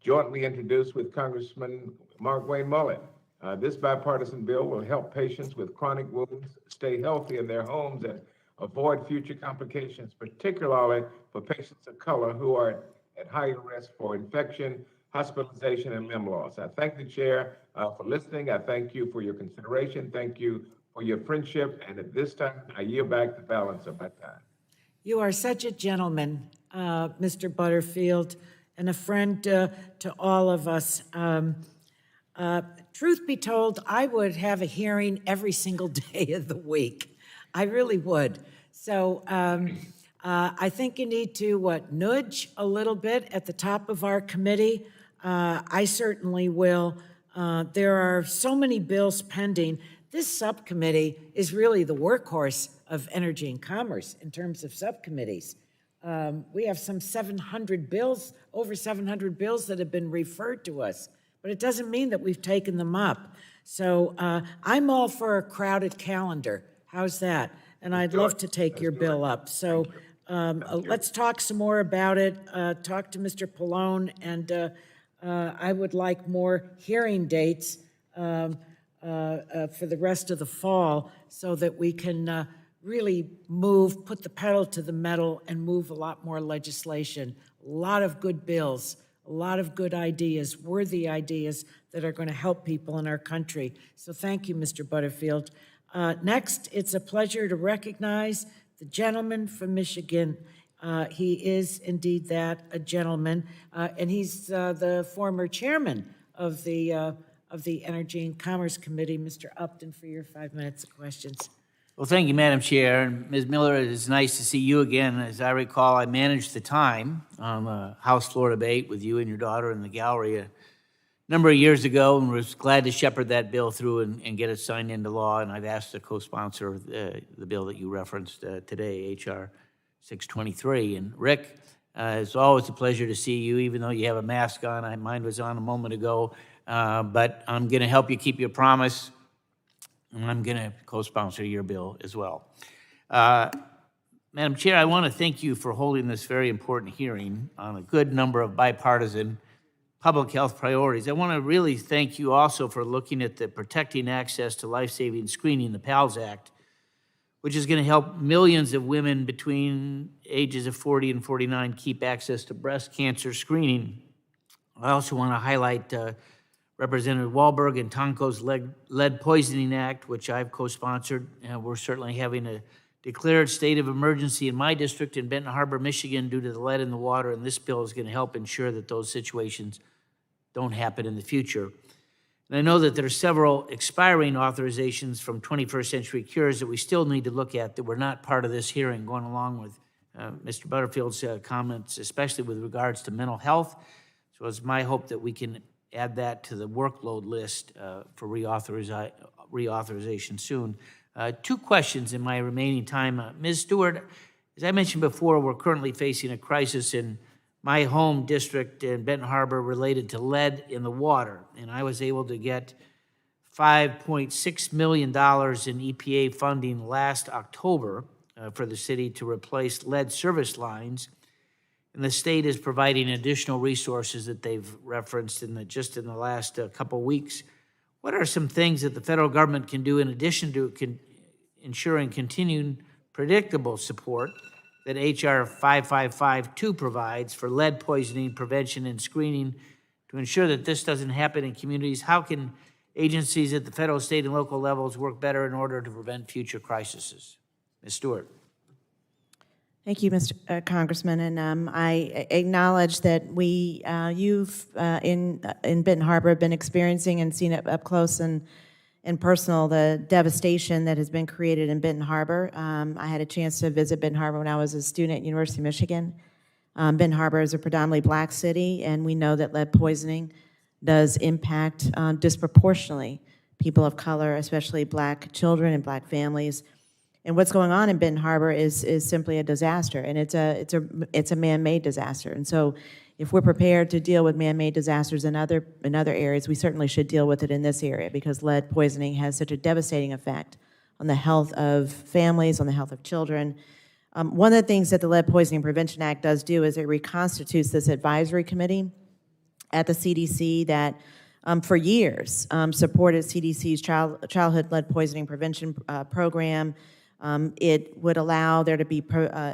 jointly introduced with Congressman Mark Wayne Mullen. This bipartisan bill will help patients with chronic wounds stay healthy in their homes and avoid future complications, particularly for patients of color who are at higher risk for infection, hospitalization, and limb loss. I thank the chair for listening. I thank you for your consideration. Thank you for your friendship. And at this time, I yield back the balance of my time. You are such a gentleman, Mr. Butterfield, and a friend to all of us. Truth be told, I would have a hearing every single day of the week. I really would. So I think you need to nudge a little bit at the top of our committee. I certainly will. There are so many bills pending. This subcommittee is really the workhorse of Energy and Commerce in terms of subcommittees. We have some 700 bills, over 700 bills that have been referred to us, but it doesn't mean that we've taken them up. So I'm all for a crowded calendar. How's that? and I'd love to take your bill up. So let's talk some more about it. Talk to Mr. Pallone, and I would like more hearing dates for the rest of the fall so that we can really put the pedal to the metal and move a lot more legislation. A lot of good bills, a lot of good ideas, worthy ideas that are going to help people in our country. So thank you, Mr. Butterfield. Next, it's a pleasure to recognize the gentleman from Michigan. He is indeed a gentleman, and he's the former chairman of the Energy and Commerce Committee. Mr. Upton, for your 5 minutes of questions. Well, thank you, Madam Chair. And Ms. Miller, it is nice to see you again. As I recall, I managed the time on the House floor debate with you and your daughter in the gallery a number of years ago, and was glad to shepherd that bill through and get it signed into law. And I've asked the co-sponsor the bill that you referenced today, H.R. 623. And Rick, it's always a pleasure to see you, even though you have a mask on. Mine was on a moment ago. But I'm going to help you keep your promise, and I'm going to co-sponsor your bill as well. Madam Chair, I want to thank you for holding this very important hearing on a good number of bipartisan public health priorities. I want to really thank you also for looking at the Protecting Access to Life-Saving Screening, the PALS Act, which is going to help millions of women between ages of 40 and 49 keep access to breast cancer screening. I also want to highlight Representative Wahlberg and Tonko's Lead Poisoning Act, which I've co-sponsored. We're certainly having a declared state of emergency in my district in Benton Harbor, Michigan, due to the lead in the water, and this bill is going to help ensure that those situations don't happen in the future. And I know that there are several expiring authorizations from 21st Century Cures that we still need to look at that were not part of this hearing, going along with Mr. Butterfield's comments, especially with regards to mental health. So it's my hope that we can add that to the workload list for reauthorization soon. 2 questions in my remaining time. Ms. Stewart, as I mentioned before, we're currently facing a crisis in my home district in Benton Harbor related to lead in the water, and I was able to get $5.6 million in EPA funding last October for the city to replace lead service lines. And the state is providing additional resources that they've referenced just in the last couple weeks. What are some things that the federal government can do in addition to ensuring continued predictable support that H.R. 5552 provides for lead poisoning prevention and screening to ensure that this doesn't happen in communities? How can agencies at the federal, state, and local levels work better in order to prevent future crises? Ms. Stewart. Thank you, Mr. Congressman, and I acknowledge that you've in Benton Harbor been experiencing and seen it up close and personal the devastation that has been created in Benton Harbor. I had a chance to visit Benton Harbor when I was a student at University of Michigan. Benton Harbor is a predominantly black city, and we know that lead poisoning does impact disproportionately people of color, especially black children and black families. And what's going on in Benton Harbor is simply a disaster, and it's a man-made disaster. And so, if we're prepared to deal with man-made disasters in other areas, we certainly should deal with it in this area, because lead poisoning has such a devastating effect on the health of families, on the health of children. One of the things that the Lead Poisoning Prevention Act does do is it reconstitutes this advisory committee at the CDC that for years supported CDC's childhood lead poisoning prevention program. It would allow there to be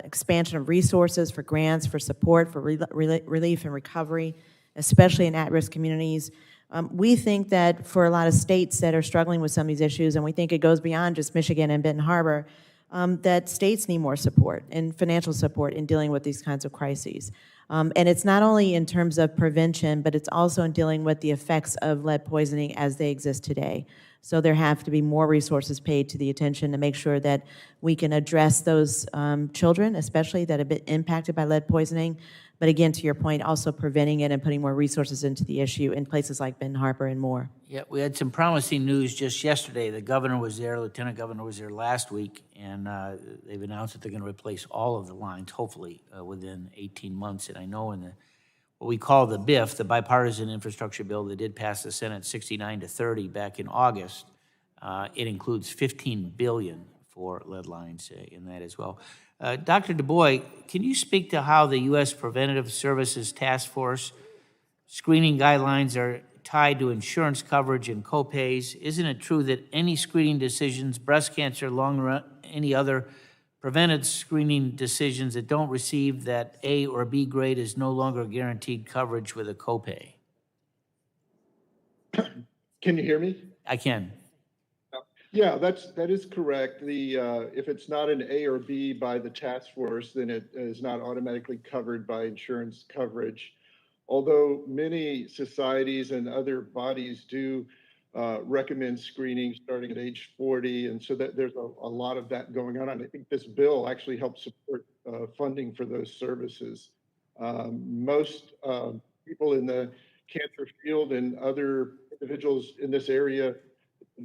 expansion of resources for grants, for support, for relief and recovery, especially in at-risk communities. We think that for a lot of states that are struggling with some of these issues, and we think it goes beyond just Michigan and Benton Harbor, that states need more support and financial support in dealing with these kinds of crises. And it's not only in terms of prevention, but it's also in dealing with the effects of lead poisoning as they exist today. So there have to be more resources paid to the attention to make sure that we can address those children, especially that have been impacted by lead poisoning. But again, to your point, also preventing it and putting more resources into the issue in places like Benton Harbor and more. Yeah, we had some promising news just yesterday. The governor was there, Lieutenant Governor was there last week, and they've announced that they're going to replace all of the lines, hopefully within 18 months. And I know in what we call the BIF, the bipartisan infrastructure bill that did pass the Senate 69-30 back in August, it includes $15 billion for lead lines in that as well. Dr. Du Bois, can you speak to how the U.S. Preventative Services Task Force screening guidelines are tied to insurance coverage and copays? Isn't it true that any screening decisions, breast cancer, lung, any other preventive screening decisions that don't receive that A or B grade is no longer guaranteed coverage with a copay? Can you hear me? I can. Yeah, that is correct. If it's not an A or B by the task force, then it is not automatically covered by insurance coverage. Although many societies and other bodies do recommend screening starting at age 40, and so that there's a lot of that going on. And I think this bill actually helps support funding for those services. Most people in the cancer field and other individuals in this area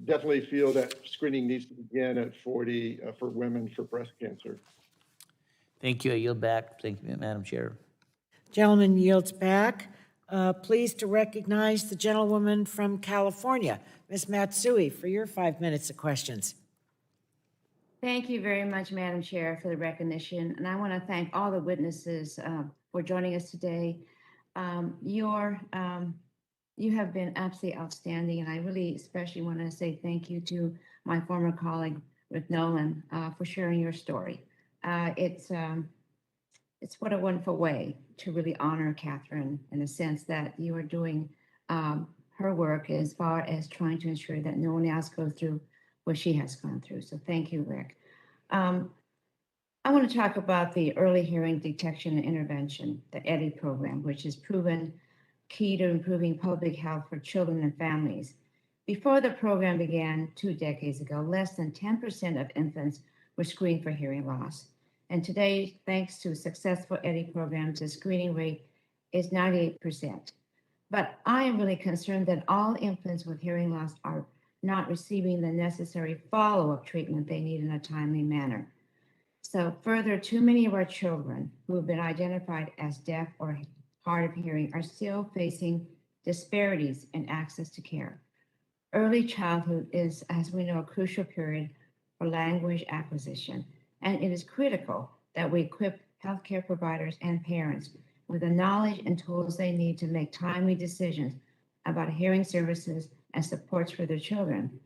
definitely feel that screening needs to begin at 40 for women for breast cancer. Thank you. I yield back. Thank you, Madam Chair. Gentleman yields back. Pleased to recognize the gentlewoman from California, Ms. Matsui, for your 5 minutes of questions. Thank you very much, Madam Chair, for the recognition. And I want to thank all the witnesses for joining us today. You have been absolutely outstanding, and I really especially want to say thank you to my former colleague, Rick Nolan, for sharing your story. It's what a wonderful way to really honor Catherine in the sense that you are doing her work as far as trying to ensure that no one else goes through what she has gone through. So thank you, Rick. I want to talk about the early hearing detection and intervention, the EDDI program, which is proven key to improving public health for children and families. Before the program began 2 decades ago, less than 10% of infants were screened for hearing loss. And today, thanks to successful EDDI programs, the screening rate is 98%. But I am really concerned that all infants with hearing loss are not receiving the necessary follow-up treatment they need in a timely manner. So further, too many of our children who have been identified as deaf or hard of hearing are still facing disparities in access to care. Early childhood is, as we know, a crucial period for language acquisition, and it is critical that we equip healthcare providers and parents with the knowledge and tools they need to make timely decisions about hearing services and supports for their children.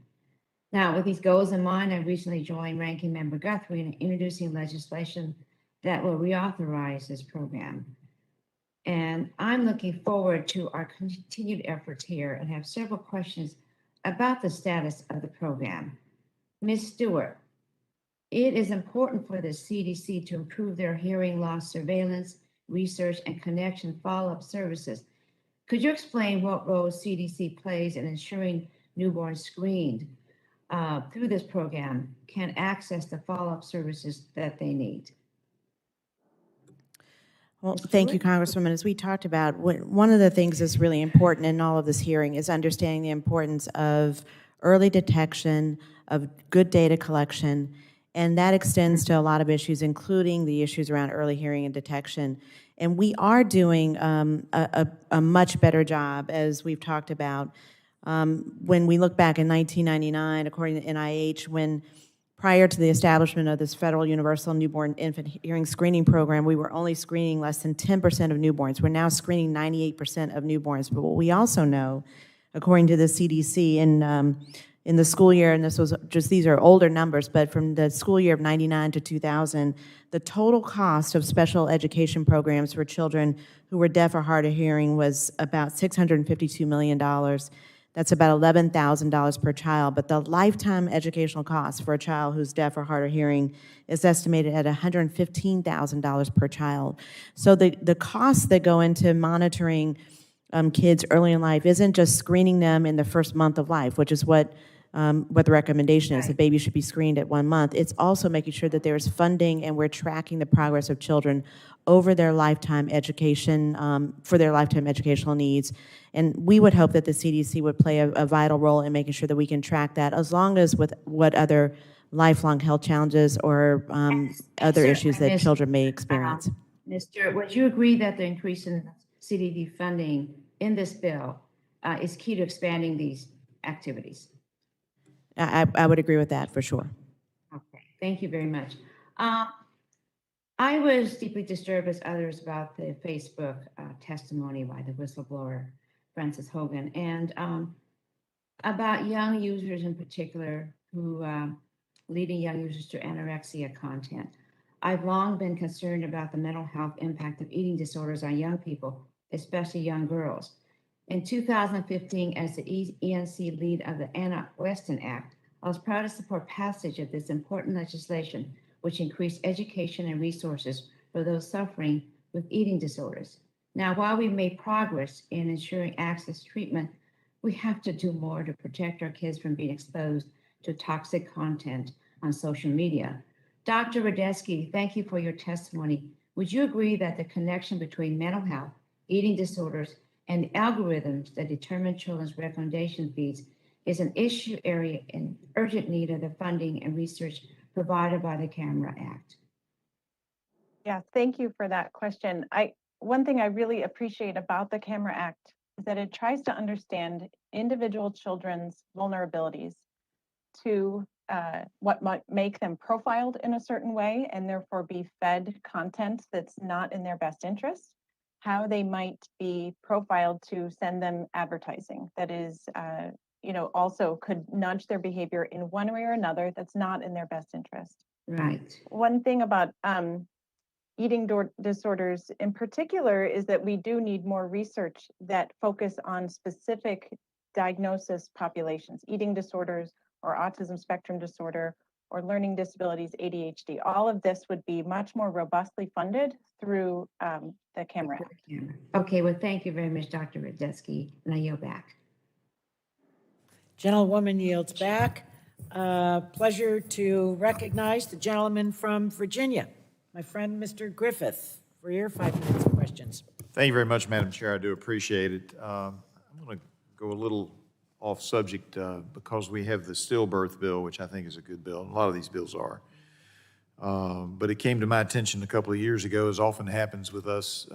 Now, with these goals in mind, I recently joined Ranking Member Guthrie in introducing legislation that will reauthorize this program. And I'm looking forward to our continued efforts here and have several questions about the status of the program. Ms. Stewart, it is important for the CDC to improve their hearing loss surveillance, research, and connection follow-up services. Could you explain what role CDC plays in ensuring newborns screened through this program can access the follow-up services that they need? Well, thank you, Congresswoman. As we talked about, one of the things that's really important in all of this hearing is understanding the importance of early detection, of good data collection, and that extends to a lot of issues, including the issues around early hearing and detection. And we are doing a much better job, as we've talked about. When we look back in 1999, according to NIH, when prior to the establishment of this federal universal newborn infant hearing screening program, we were only screening less than 10% of newborns. We're now screening 98% of newborns. But what we also know, according to the CDC, in the school year, and these are older numbers, but from the school year of 99 to 2000, the total cost of special education programs for children who were deaf or hard of hearing was about $652 million. That's about $11,000 per child, but the lifetime educational cost for a child who's deaf or hard of hearing is estimated at $115,000 per child. So the costs that go into monitoring kids early in life isn't just screening them in the first month of life, which is what the recommendation is, that babies should be screened at 1 month. It's also making sure that there's funding and we're tracking the progress of children over their lifetime education, for their lifetime educational needs. And we would hope that the CDC would play a vital role in making sure that we can track that, as long as with what other lifelong health challenges or other issues that children may experience. Ms. Stewart, would you agree that the increase in CDD funding in this bill is key to expanding these activities? I would agree with that for sure. Okay, Thank you very much. I was deeply disturbed as others about the Facebook testimony by the whistleblower, Frances Hogan, and about young users in particular who leading young users to anorexia content. I've long been concerned about the mental health impact of eating disorders on young people, especially young girls. In 2015, as the ENC lead of the Anna-Weston Act, I was proud to support passage of this important legislation, which increased education and resources for those suffering with eating disorders. Now, while we've made progress in ensuring access to treatment, we have to do more to protect our kids from being exposed to toxic content on social media. Dr. Rodgers, thank you for your testimony. Would you agree that the connection between mental health, eating disorders, and algorithms that determine children's recommendation feeds is an issue area in urgent need of the funding and research provided by the CAMERA Act? Yeah, thank you for that question. One thing I really appreciate about the CAMERA Act is that it tries to understand individual children's vulnerabilities to what might make them profiled in a certain way and therefore be fed content that's not in their best interest, how they might be profiled to send them advertising that is, also could nudge their behavior in one way or another that's not in their best interest. Right. One thing about eating disorders in particular is that we do need more research that focus on specific diagnosis populations, eating disorders or autism spectrum disorder or learning disabilities, ADHD. All of this would be much more robustly funded through the CAMERA Act. Okay, well, thank you very much, Dr. Rodgers, and I yield back. Gentlewoman yields back. Pleasure to recognize the gentleman from Virginia, my friend, Mr. Griffith, for your 5 minutes of questions. Thank you very much, Madam Chair. I do appreciate it. I'm going to go a little off subject because we have the stillbirth bill, which I think is a good bill. A lot of these bills are. But it came to my attention a couple of years ago, as often happens with us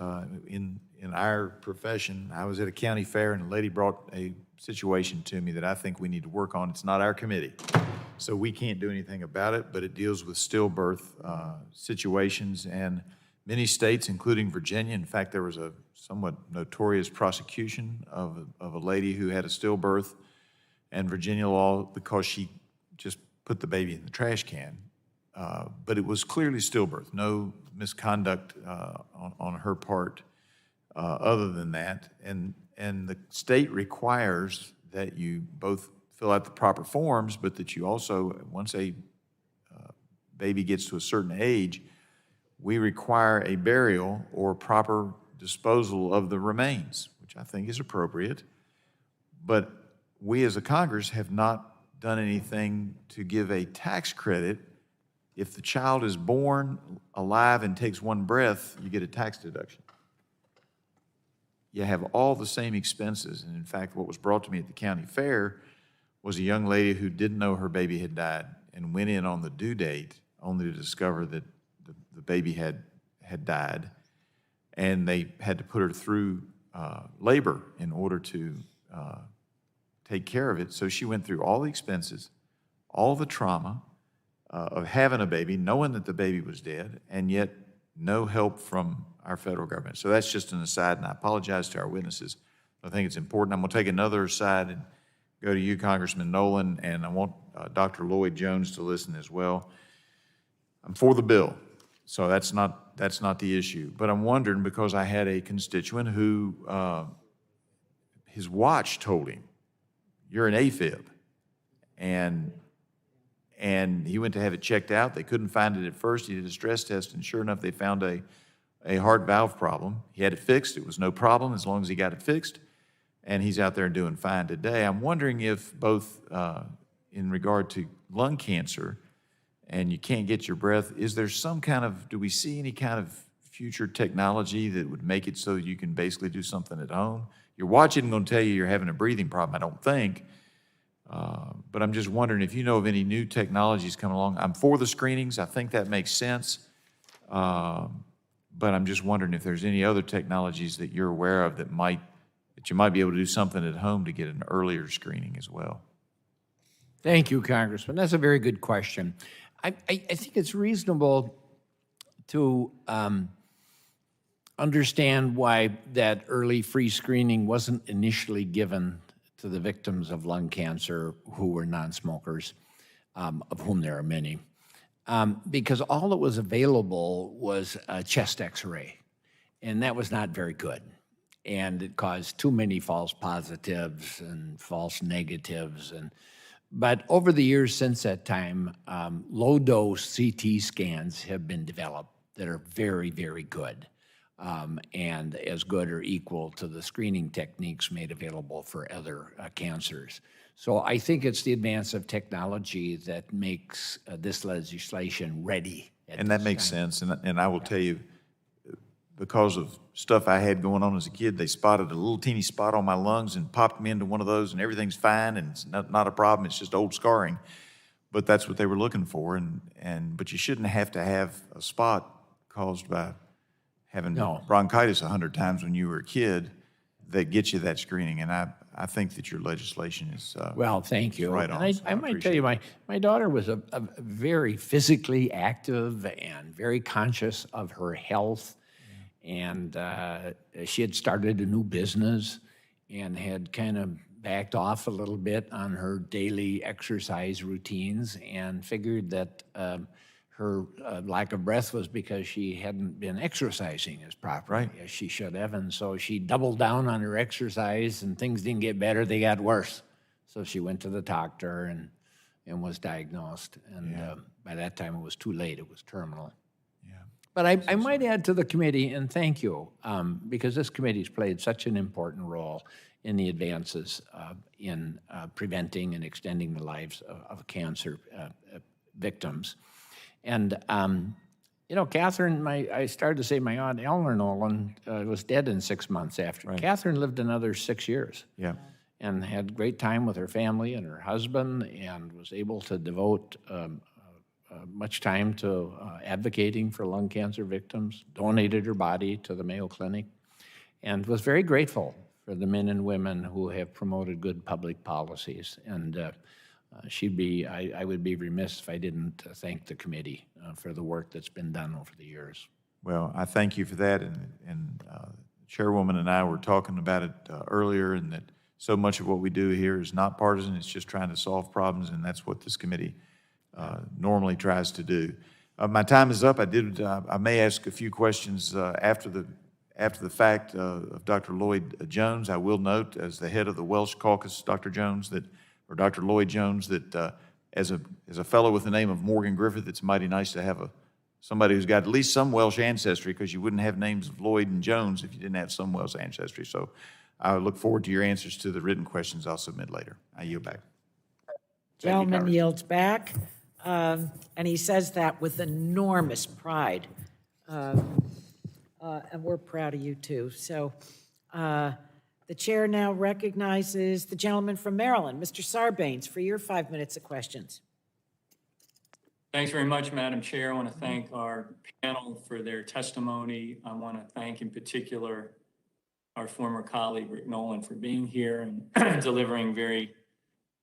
in our profession. I was at a county fair and a lady brought a situation to me that I think we need to work on. It's not our committee, so we can't do anything about it, but it deals with stillbirth situations. And many states, including Virginia, in fact, there was a somewhat notorious prosecution of a lady who had a stillbirth, and Virginia law, because she just put the baby in the trash can. But it was clearly stillbirth, no misconduct on her part other than that. And the state requires that you both fill out the proper forms, but that you also, once a baby gets to a certain age, we require a burial or proper disposal of the remains, which I think is appropriate. But we as a Congress have not done anything to give a tax credit. If the child is born alive and takes one breath, you get a tax deduction. You have all the same expenses. And in fact, what was brought to me at the county fair was a young lady who didn't know her baby had died and went in on the due date only to discover that the baby had died. And they had to put her through labor in order to take care of it. So she went through all the expenses, all the trauma of having a baby, knowing that the baby was dead, and yet no help from our federal government. So that's just an aside, and I apologize to our witnesses. I think it's important. I'm going to take another aside and go to you, Congressman Nolan, and I want Dr. Lloyd Jones to listen as well. I'm for the bill, so that's not the issue. But I'm wondering, because I had a constituent who his watch told him, "You're an AFib," and he went to have it checked out. They couldn't find it at first. He did a stress test, and sure enough, they found a heart valve problem. He had it fixed. It was no problem as long as he got it fixed, and he's out there doing fine today. I'm wondering if both in regard to lung cancer and you can't get your breath, is there some kind of, do we see any kind of future technology that would make it so you can basically do something at home? Your watch isn't going to tell you you're having a breathing problem, I don't think. But I'm just wondering if you know of any new technologies coming along. I'm for the screenings. I think that makes sense. But I'm just wondering if there's any other technologies that you're aware of that you might be able to do something at home to get an earlier screening as well. Thank you, Congressman. That's a very good question. I think it's reasonable to understand why that early free screening wasn't initially given to the victims of lung cancer who were non-smokers, of whom there are many, because all that was available was a chest X-ray, and that was not very good. And it caused too many false positives and false negatives. But over the years since that time, low-dose CT scans have been developed that are very, very good, and as good or equal to the screening techniques made available for other cancers. So I think it's the advance of technology that makes this legislation ready. And that makes sense. And I will tell you, because of stuff I had going on as a kid, they spotted a little teeny spot on my lungs and popped me into one of those, and everything's fine, and it's not a problem. It's just old scarring. But that's what they were looking for. But you shouldn't have to have a spot caused by having bronchitis 100 times when you were a kid that gets you that screening. And I think that your legislation is well, thank you. Right on. And I might tell you, my daughter was a very physically active and very conscious of her health. And she had started a new business and had kind of backed off a little bit on her daily exercise routines and figured that her lack of breath was because she hadn't been exercising as properly as she should have. And so she doubled down on her exercise, and things didn't get better, they got worse. So she went to the doctor and was diagnosed. And by that time, it was too late. It was terminal. But I might add to the committee, and thank you, because this committee's played such an important role in the advances in preventing and extending the lives of cancer victims. And, you know, Catherine, I started to say my aunt Eleanor Nolan was dead in 6 months after. Right. Catherine lived another 6 years. Yeah. And had great time with her family and her husband, and was able to devote much time to advocating for lung cancer victims, donated her body to the Mayo Clinic, and was very grateful for the men and women who have promoted good public policies. And I would be remiss if I didn't thank the committee for the work that's been done over the years. Well, I thank you for that. And Chairwoman and I were talking about it earlier, and that so much of what we do here is not partisan. It's just trying to solve problems, and that's what this committee normally tries to do. My time is up. I may ask a few questions after the fact of Dr. Lloyd Jones. I will note, as the head of the Welsh caucus, Dr. Lloyd Jones, that as a fellow with the name of Morgan Griffith, it's mighty nice to have somebody who's got at least some Welsh ancestry, because you wouldn't have names of Lloyd and Jones if you didn't have some Welsh ancestry. So I look forward to your answers to the written questions I'll submit later. I yield back. Gentleman yields back, and he says that with enormous pride. And we're proud of you, too. So the chair now recognizes the gentleman from Maryland, Mr. Sarbanes, for your 5 minutes of questions. Thanks very much, Madam Chair. I want to thank our panel for their testimony. I want to thank in particular our former colleague, Rick Nolan, for being here and delivering very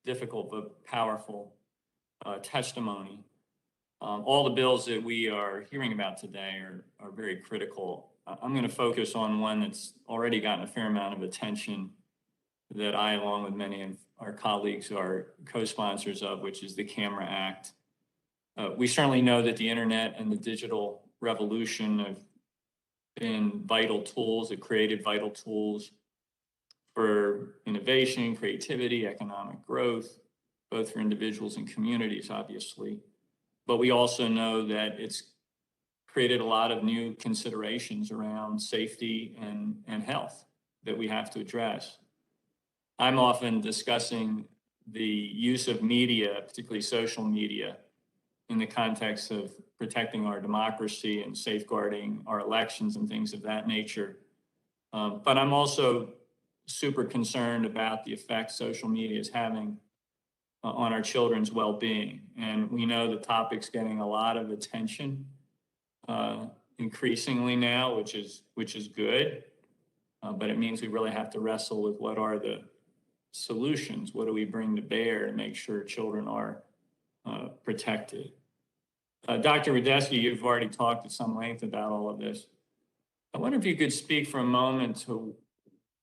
difficult but powerful testimony. All the bills that we are hearing about today are very critical. I'm going to focus on one that's already gotten a fair amount of attention that I, along with many of our colleagues, are co-sponsors of, which is the CAMERA Act. We certainly know that the internet and the digital revolution have been vital tools, have created vital tools for innovation, creativity, economic growth, both for individuals and communities, obviously. But we also know that it's created a lot of new considerations around safety and health that we have to address. I'm often discussing the use of media, particularly social media, in the context of protecting our democracy and safeguarding our elections and things of that nature. But I'm also super concerned about the effect social media is having on our children's well-being. And we know the topic's getting a lot of attention increasingly now, which is good. But it means we really have to wrestle with what are the solutions? What do we bring to bear to make sure children are protected? Dr. Rodesky, you've already talked at some length about all of this. I wonder if you could speak for a moment to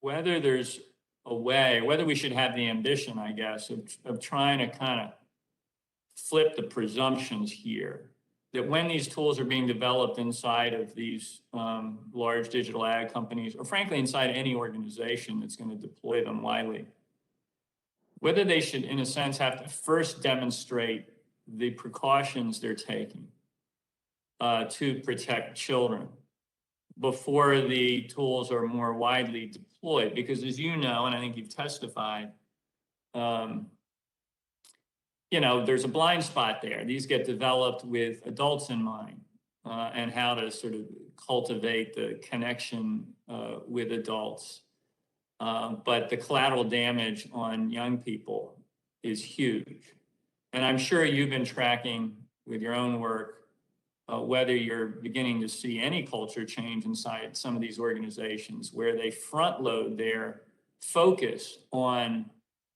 whether there's a way, whether we should have the ambition, I guess, of trying to kind of flip the presumptions here, that when these tools are being developed inside of these large digital ad companies, or frankly, inside any organization that's going to deploy them widely, whether they should, in a sense, have to first demonstrate the precautions they're taking to protect children before the tools are more widely deployed. Because as you know, and I think you've testified, there's a blind spot there. These get developed with adults in mind and how to sort of cultivate the connection with adults. But the collateral damage on young people is huge. And I'm sure you've been tracking with your own work whether you're beginning to see any culture change inside some of these organizations where they front load their focus on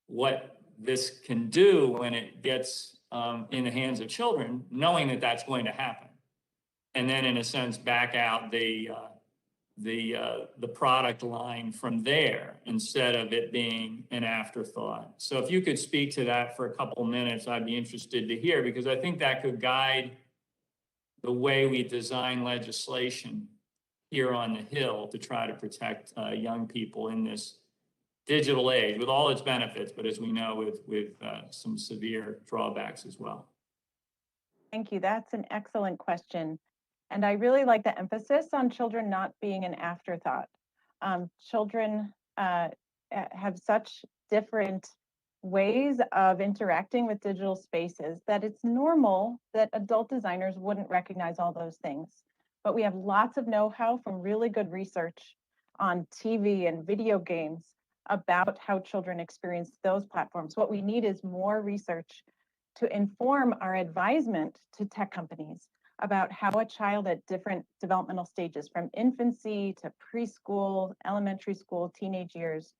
what this can do when it gets in the hands of children, knowing that that's going to happen. And then in a sense, back out the product line from there instead of it being an afterthought. So if you could speak to that for a couple of minutes, I'd be interested to hear, because I think that could guide the way we design legislation here on the Hill to try to protect young people in this digital age with all its benefits, but as we know, with some severe drawbacks as well. Thank you. That's an excellent question. And I really like the emphasis on children not being an afterthought. Children have such different ways of interacting with digital spaces that it's normal that adult designers wouldn't recognize all those things. But we have lots of know-how from really good research on TV and video games about how children experience those platforms. What we need is more research to inform our advisement to tech companies about how a child at different developmental stages, from infancy to preschool, elementary school, teenage years,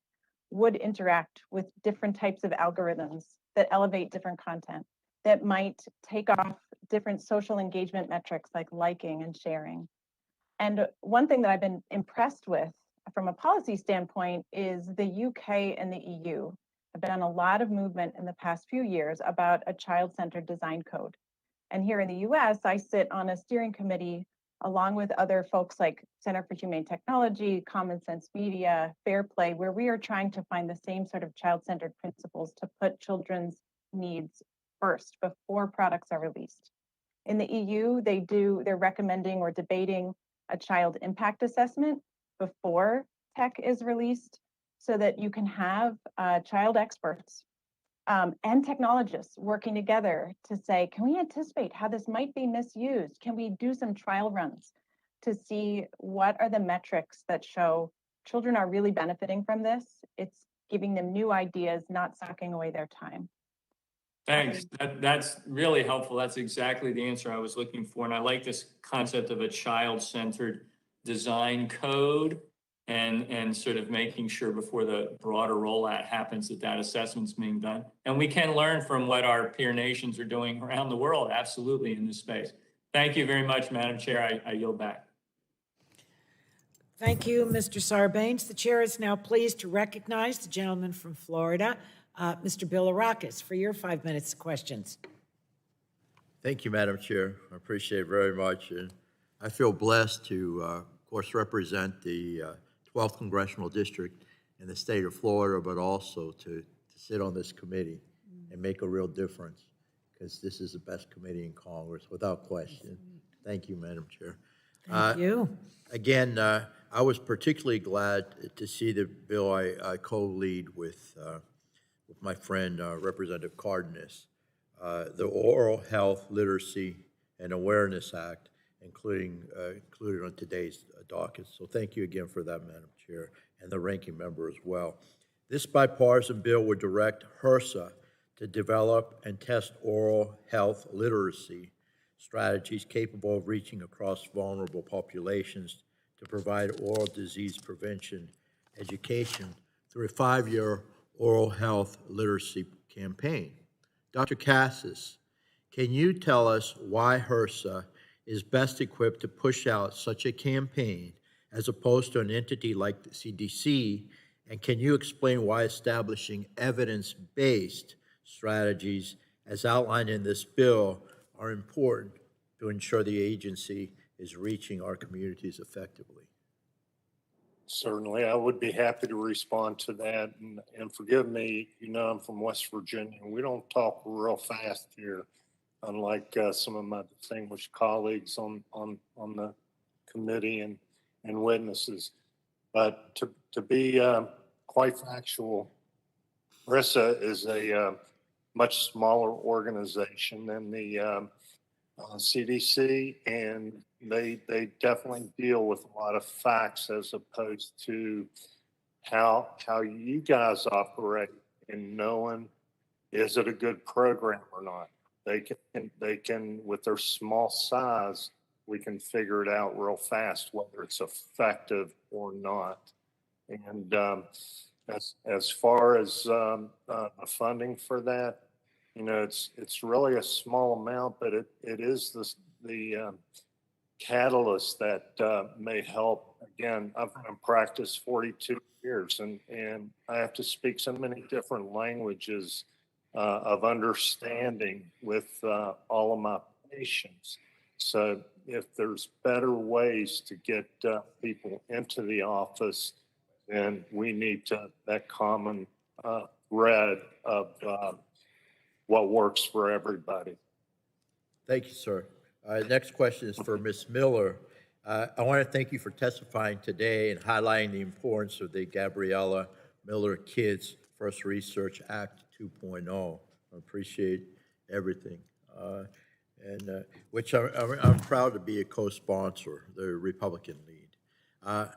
would interact with different types of algorithms that elevate different content, that might take off different social engagement metrics like liking and sharing. And one thing that I've been impressed with from a policy standpoint is the UK and the EU have been on a lot of movement in the past few years about a child-centered design code. And here in the US, I sit on a steering committee along with other folks like Center for Humane Technology, Common Sense Media, Fair Play, where we are trying to find the same sort of child-centered principles to put children's needs first before products are released. In the EU, they're recommending or debating a child impact assessment before tech is released so that you can have child experts and technologists working together to say, can we anticipate how this might be misused? Can we do some trial runs to see what are the metrics that show children are really benefiting from this? It's giving them new ideas, not sucking away their time. Thanks. That's really helpful. That's exactly the answer I was looking for. And I like this concept of a child-centered design code and sort of making sure before the broader rollout happens that assessment's being done. And we can learn from what our peer nations are doing around the world, absolutely, in this space. Thank you very much, Madam Chair. I yield back. Thank you, Mr. Sarbanes. The chair is now pleased to recognize the gentleman from Florida, Mr. Bilirakis, for your 5 minutes of questions. Thank you, Madam Chair. I appreciate it very much. And I feel blessed to, of course, represent the 12th Congressional District in the state of Florida, but also to sit on this committee and make a real difference, because this is the best committee in Congress, without question. Thank you, Madam Chair. Thank you. Again, I was particularly glad to see the bill I co-lead with my friend, Representative Cardenas, the Oral Health Literacy and Awareness Act, included on today's docket. So thank you again for that, Madam Chair, and the ranking member as well. This bipartisan bill would direct HRSA to develop and test oral health literacy strategies capable of reaching across vulnerable populations to provide oral disease prevention education through a 5-year oral health literacy campaign. Dr. Cassis, Can you tell us why HRSA is best equipped to push out such a campaign as opposed to an entity like the CDC? And can you explain why establishing evidence-based strategies as outlined in this bill are important to ensure the agency is reaching our communities effectively? Certainly, I would be happy to respond to that. And forgive me, you know, I'm from West Virginia. We don't talk real fast here, unlike some of my distinguished colleagues on the committee and witnesses. But to be quite factual, RISA is a much smaller organization than the CDC, and they definitely deal with a lot of facts as opposed to how you guys operate in knowing, is it a good program or not? They can with their small size, we can figure it out real fast whether it's effective or not. And as far as the funding for that, you know, it's really a small amount, but it is the catalyst that may help. Again, I've been in practice 42 years, and I have to speak so many different languages of understanding with all of my patients. So if there's better ways to get people into the office, then we need that common thread of what works for everybody. Thank you, sir. Next question is for Ms. Miller. I want to thank you for testifying today and highlighting the importance of the Gabriella Miller Kids First Research Act 2.0. I appreciate everything, which I'm proud to be a co-sponsor, the Republican lead.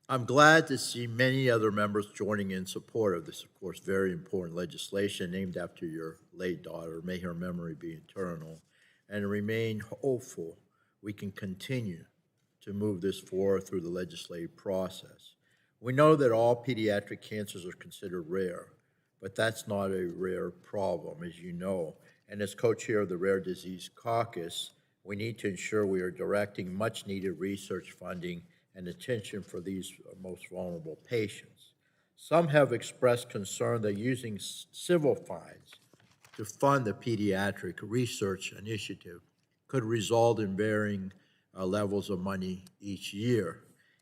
I'm glad to see many other members joining in support of this, of course, very important legislation named after your late daughter. May her memory be eternal, and remain hopeful we can continue to move this forward through the legislative process. We know that all pediatric cancers are considered rare, but that's not a rare problem, as you know. And as co-chair of the Rare Disease Caucus, we need to ensure we are directing much-needed research funding and attention for these most vulnerable patients. Some have expressed concern that using civil fines to fund the pediatric research initiative could result in varying levels of money each year.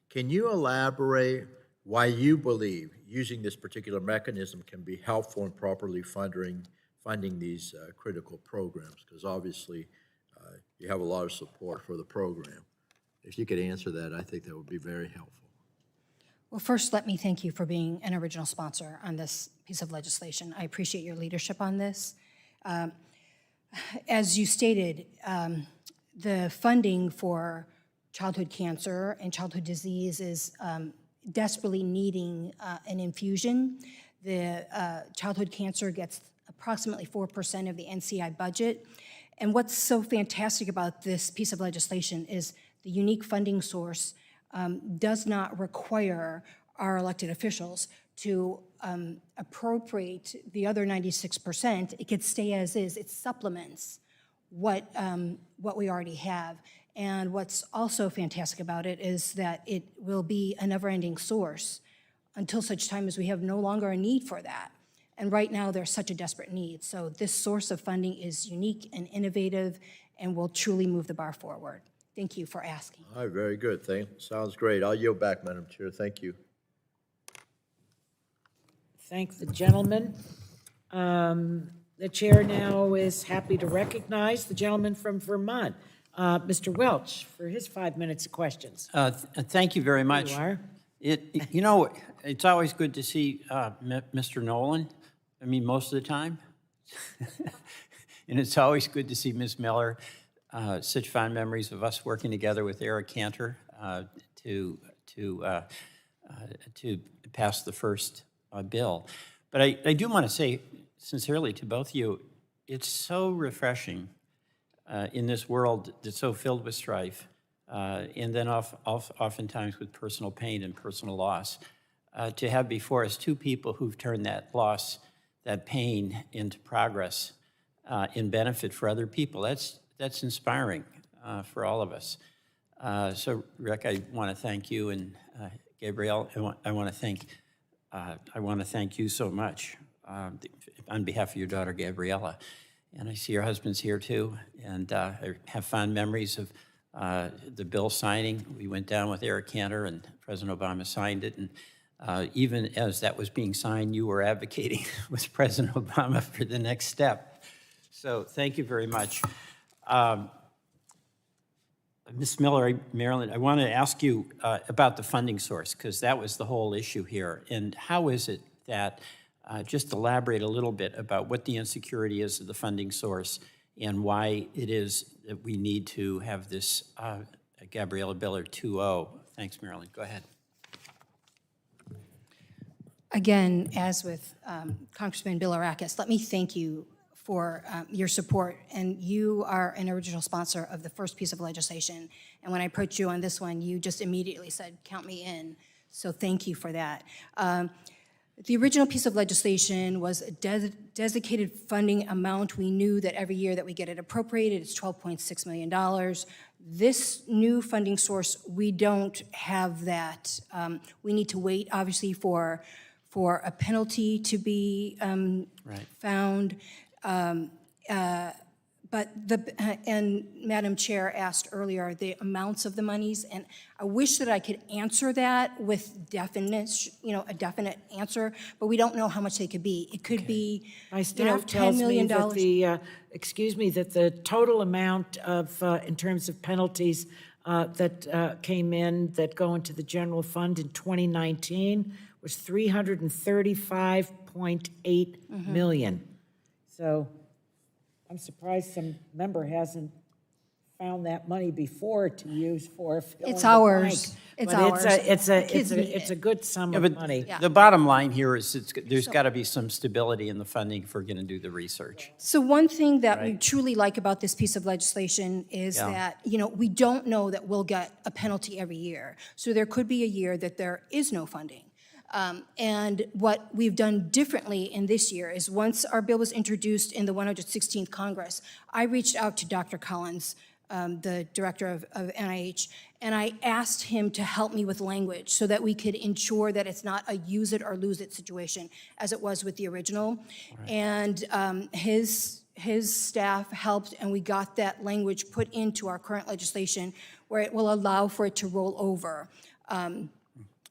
Can you elaborate why you believe using this particular mechanism can be helpful in properly funding these critical programs? Because obviously you have a lot of support for the program. If you could answer that, I think that would be very helpful. Well, first, let me thank you for being an original sponsor on this piece of legislation. I appreciate your leadership on this. As you stated, the funding for childhood cancer and childhood disease is desperately needing an infusion. The childhood cancer gets approximately 4% of the NCI budget. And what's so fantastic about this piece of legislation is the unique funding source does not require our elected officials to appropriate the other 96%. It could stay as is. It supplements what we already have. And what's also fantastic about it is that it will be a never-ending source until such time as we have no longer a need for that. And right now, there's such a desperate need. So this source of funding is unique and innovative and will truly move the bar forward. Thank you for asking. All right, very good. Sounds great. I'll yield back, Madam Chair. Thank you. Thank the gentleman. The chair now is happy to recognize the gentleman from Vermont, Mr. Welch, for his 5 minutes of questions. Thank you very much. You are. You know, it's always good to see Mr. Nolan. I mean, most of the time. And it's always good to see Ms. Miller. Such fond memories of us working together with Eric Cantor to pass the first bill. But I do want to say sincerely to both of you, it's so refreshing in this world that's so filled with strife, and then oftentimes with personal pain and personal loss, to have before us two people who've turned that loss, that pain into progress. in benefit for other people. That's inspiring for all of us. So, Rick, I want to thank you, and Gabrielle, I want to thank you so much on behalf of your daughter, Gabriella. And I see your husband's here too, and I have fond memories of the bill signing. We went down with Eric Cantor, and President Obama signed it, and even as that was being signed, you were advocating with President Obama for the next step. So thank you very much. Ms. Miller, Marilyn, I want to ask you about the funding source, because that was the whole issue here. And how is it that, just elaborate a little bit about what the insecurity is of the funding source and why it is that we need to have this Gabriella Biller 2.0. Thanks, Marilyn. Go ahead. Again, as with Congressman Bilirakis, let me thank you for your support. And you are an original sponsor of the first piece of legislation. And when I approached you on this one, you just immediately said, count me in. So thank you for that. The original piece of legislation was a dedicated funding amount. We knew that every year that we get it appropriated, it's $12.6 million. This new funding source, we don't have that. We need to wait, obviously, for a penalty to be found. But and Madam Chair asked earlier the amounts of the monies, and I wish that I could answer that with a definite answer, but we don't know how much they could be. It could be, My staff tells me that the total amount of, in terms of penalties that came in that go into the general fund in 2019 was $335.8 million. So I'm surprised some member hasn't found that money before to use for filling It's the ours. blank. It's But ours. it's a good sum of money. The bottom line here is there's got to be some stability in the funding if we're going to do the research. So one thing that we truly like about this piece of legislation is that, we don't know that we'll get a penalty every year. So there could be a year that there is no funding. And what we've done differently in this year is once our bill was introduced in the 116th Congress, I reached out to Dr. Collins, the director of NIH, and I asked him to help me with language so that we could ensure that it's not a use it or lose it situation as it was with the original. Right. And his staff helped, and we got that language put into our current legislation where it will allow for it to roll over.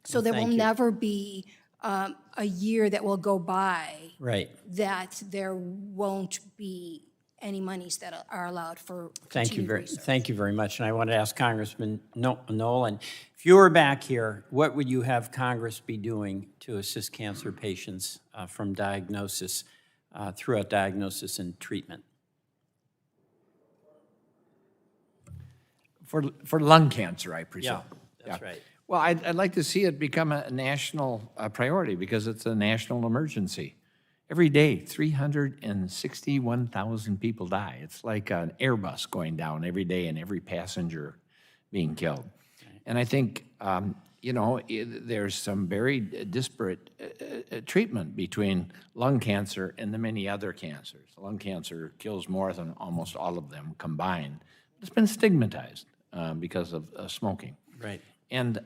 So there will never be a year that will go by that there won't be any monies that are allowed for continued research. Thank you very much. And I want to ask Congressman Nolan, if you were back here, what would you have Congress be doing to assist cancer patients from diagnosis, throughout diagnosis and treatment? For lung cancer, I presume. Yeah, that's right. Well, I'd like to see it become a national priority because it's a national emergency. Every day, 361,000 people die. It's like an Airbus going down every day and every passenger being killed. Right. And I think, there's some very disparate treatment between lung cancer and the many other cancers. Lung cancer kills more than almost all of them combined. It's been stigmatized because of smoking. Right. And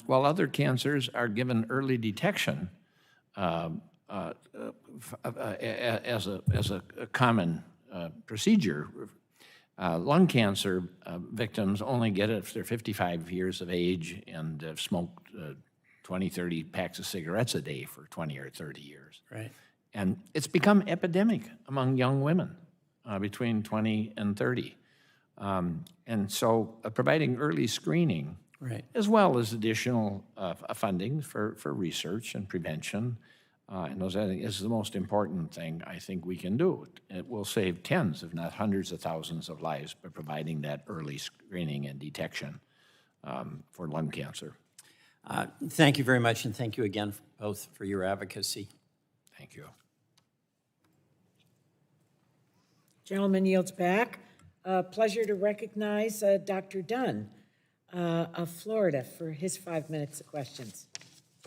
while other cancers are given early detection as a common procedure, lung cancer victims only get it if they're 55 years of age and have smoked 20, 30 packs of cigarettes a day for 20 or 30 years. Right. And it's become epidemic among young women between 20 and 30. And so providing early screening, as well as additional funding for research and prevention, and those I think is the most important thing I think we can do. It will save tens, if not hundreds of thousands of lives by providing that early screening and detection for lung cancer. Thank you very much, and thank you again both for your advocacy. Thank you. Gentleman yields back. Pleasure to recognize Dr. Dunn of Florida for his 5 minutes of questions.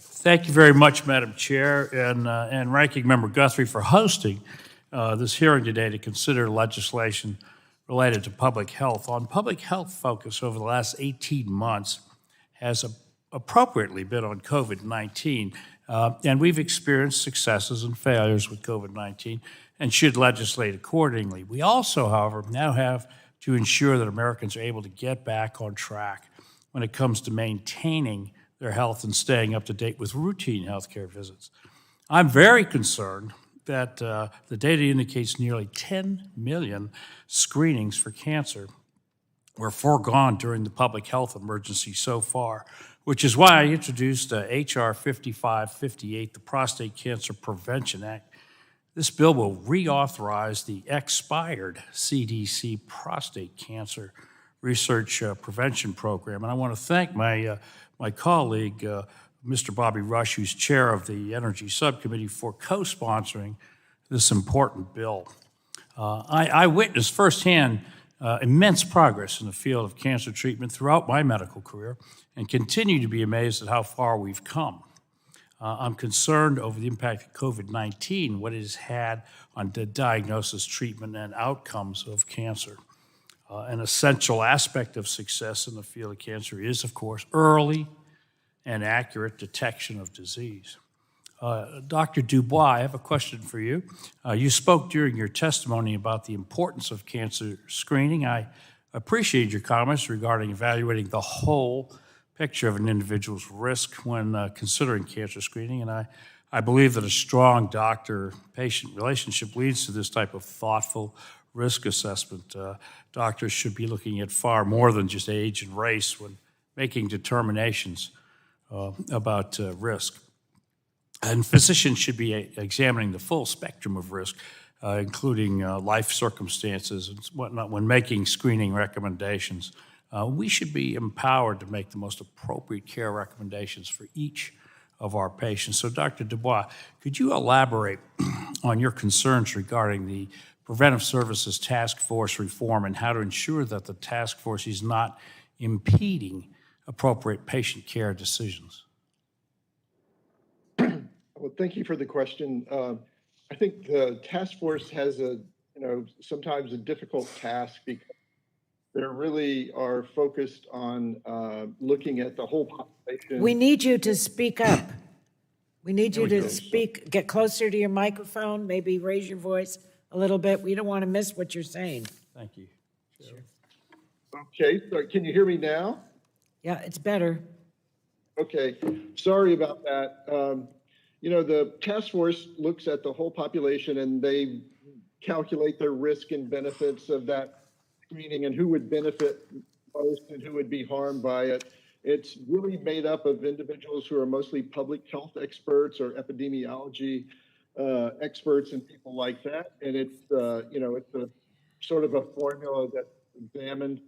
Thank you very much, Madam Chair, and Ranking Member Guthrie for hosting this hearing today to consider legislation related to public health. On public health focus over the last 18 months has appropriately been on COVID-19, and we've experienced successes and failures with COVID-19 and should legislate accordingly. We also, however, now have to ensure that Americans are able to get back on track when it comes to maintaining their health and staying up to date with routine healthcare visits. I'm very concerned that the data indicates nearly 10 million screenings for cancer were foregone during the public health emergency so far, which is why I introduced H.R. 5558, the Prostate Cancer Prevention Act. This bill will reauthorize the expired CDC prostate cancer research prevention program. And I want to thank my colleague, Mr. Bobby Rush, who's chair of the Energy Subcommittee, for co-sponsoring this important bill. I witnessed firsthand immense progress in the field of cancer treatment throughout my medical career and continue to be amazed at how far we've come. I'm concerned over the impact of COVID-19, what it has had on the diagnosis, treatment, and outcomes of cancer. An essential aspect of success in the field of cancer is, of course, early and accurate detection of disease. Dr. Dubois, I have a question for you. You spoke during your testimony about the importance of cancer screening. I appreciate your comments regarding evaluating the whole picture of an individual's risk when considering cancer screening, and I believe that a strong doctor-patient relationship leads to this type of thoughtful risk assessment. Doctors should be looking at far more than just age and race when making determinations about risk. And physicians should be examining the full spectrum of risk, including life circumstances and whatnot, when making screening recommendations. We should be empowered to make the most appropriate care recommendations for each of our patients. So, Dr. Dubois, could you elaborate on your concerns regarding the Preventive Services Task Force reform and how to ensure that the task force is not impeding appropriate patient care decisions? Well, thank you for the question. I think the task force has sometimes a difficult task because they really are focused on looking at the whole population. We need you to speak up. We need you to speak, get closer to your microphone, maybe raise your voice a little bit. We don't want to miss what you're saying. Thank you. Sure. Okay, so can you hear me now? Yeah, it's better. Okay, sorry about that. The task force looks at the whole population and they calculate the risk and benefits of that screening and who would benefit most and who would be harmed by it. It's really made up of individuals who are mostly public health experts or epidemiology experts and people like that. And it's a sort of a formula that's examined.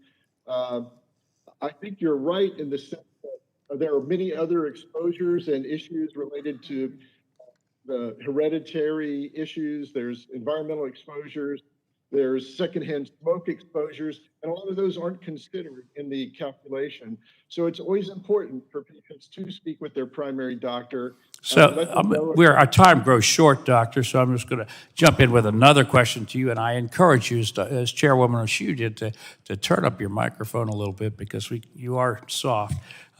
I think you're right in the sense that there are many other exposures and issues related to the hereditary issues. There's environmental exposures. There's secondhand smoke exposures, and a lot of those aren't considered in the calculation. So it's always important for patients to speak with their primary doctor. So our time grows short, Doctor, so I'm just going to jump in with another question to you, and I encourage you, as Chairwoman O'Shue did, to turn up your microphone a little bit because you are soft.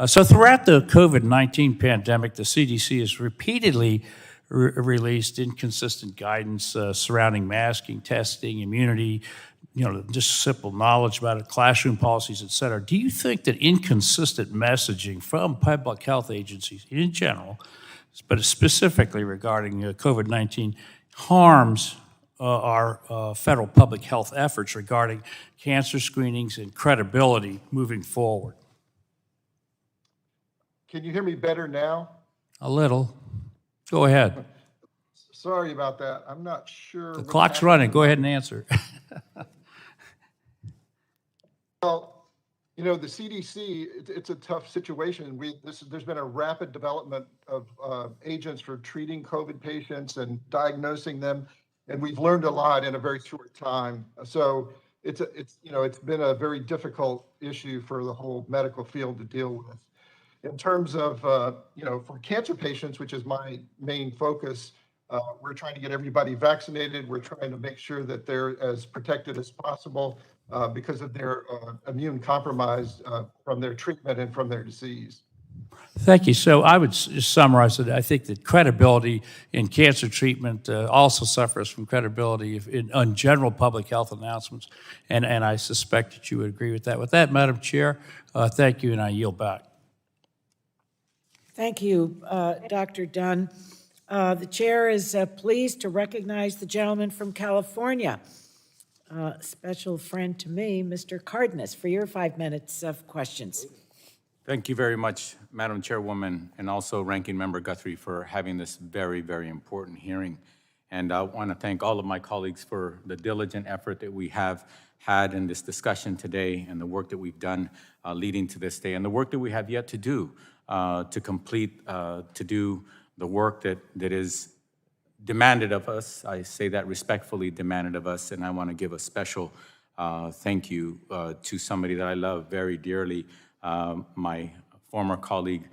So throughout the COVID-19 pandemic, the CDC has repeatedly released inconsistent guidance surrounding masking, testing, immunity, just simple knowledge about it, classroom policies, et cetera. Do you think that inconsistent messaging from public health agencies in general, but specifically regarding COVID-19, harms our federal public health efforts regarding cancer screenings and credibility moving forward? Can you hear me better now? A little. Go ahead. Sorry about that. I'm not sure. The clock's running. Go ahead and answer. Well, the CDC, it's a tough situation. There's been a rapid development of agents for treating COVID patients and diagnosing them, and we've learned a lot in a very short time. So it's been a very difficult issue for the whole medical field to deal with. In terms of, for cancer patients, which is my main focus, We're trying to get everybody vaccinated. We're trying to make sure that they're as protected as possible because of their immune compromise from their treatment and from their disease. Thank you. So I would just summarize it. I think that credibility in cancer treatment also suffers from credibility on general public health announcements, and I suspect that you would agree with that. With that, Madam Chair, thank you, and I yield back. Thank you, Dr. Dunn. The chair is pleased to recognize the gentleman from California, special friend to me, Mr. Cardenas, for your 5 minutes of questions. Thank you very much, Madam Chairwoman, and also Ranking Member Guthrie for having this very, very important hearing. And I want to thank all of my colleagues for the diligent effort that we have had in this discussion today and the work that we've done leading to this day and the work that we have yet to do to complete, to do the work that is demanded of us. I say that respectfully, demanded of us, and I want to give a special thank you to somebody that I love very dearly, my former colleague,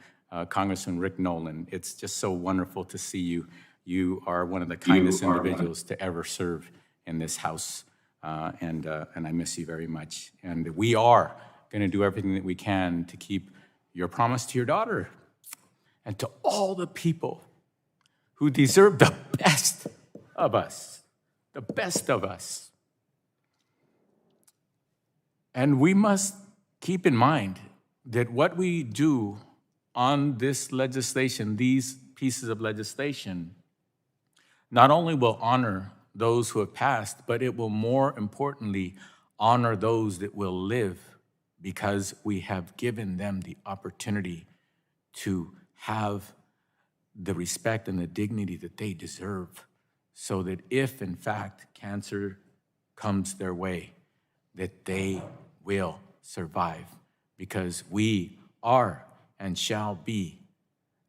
Congressman Rick Nolan. It's just so wonderful to see you. You are one of the kindest individuals to ever serve in this House, and I miss you very much. And we are going to do everything that we can to keep your promise to your daughter and to all the people who deserve the best of us, the best of us. And we must keep in mind that what we do on this legislation, these pieces of legislation, not only will honor those who have passed, but it will more importantly honor those that will live, because we have given them the opportunity to have the respect and the dignity that they deserve, so that if in fact cancer comes their way, that they will survive, because we are and shall be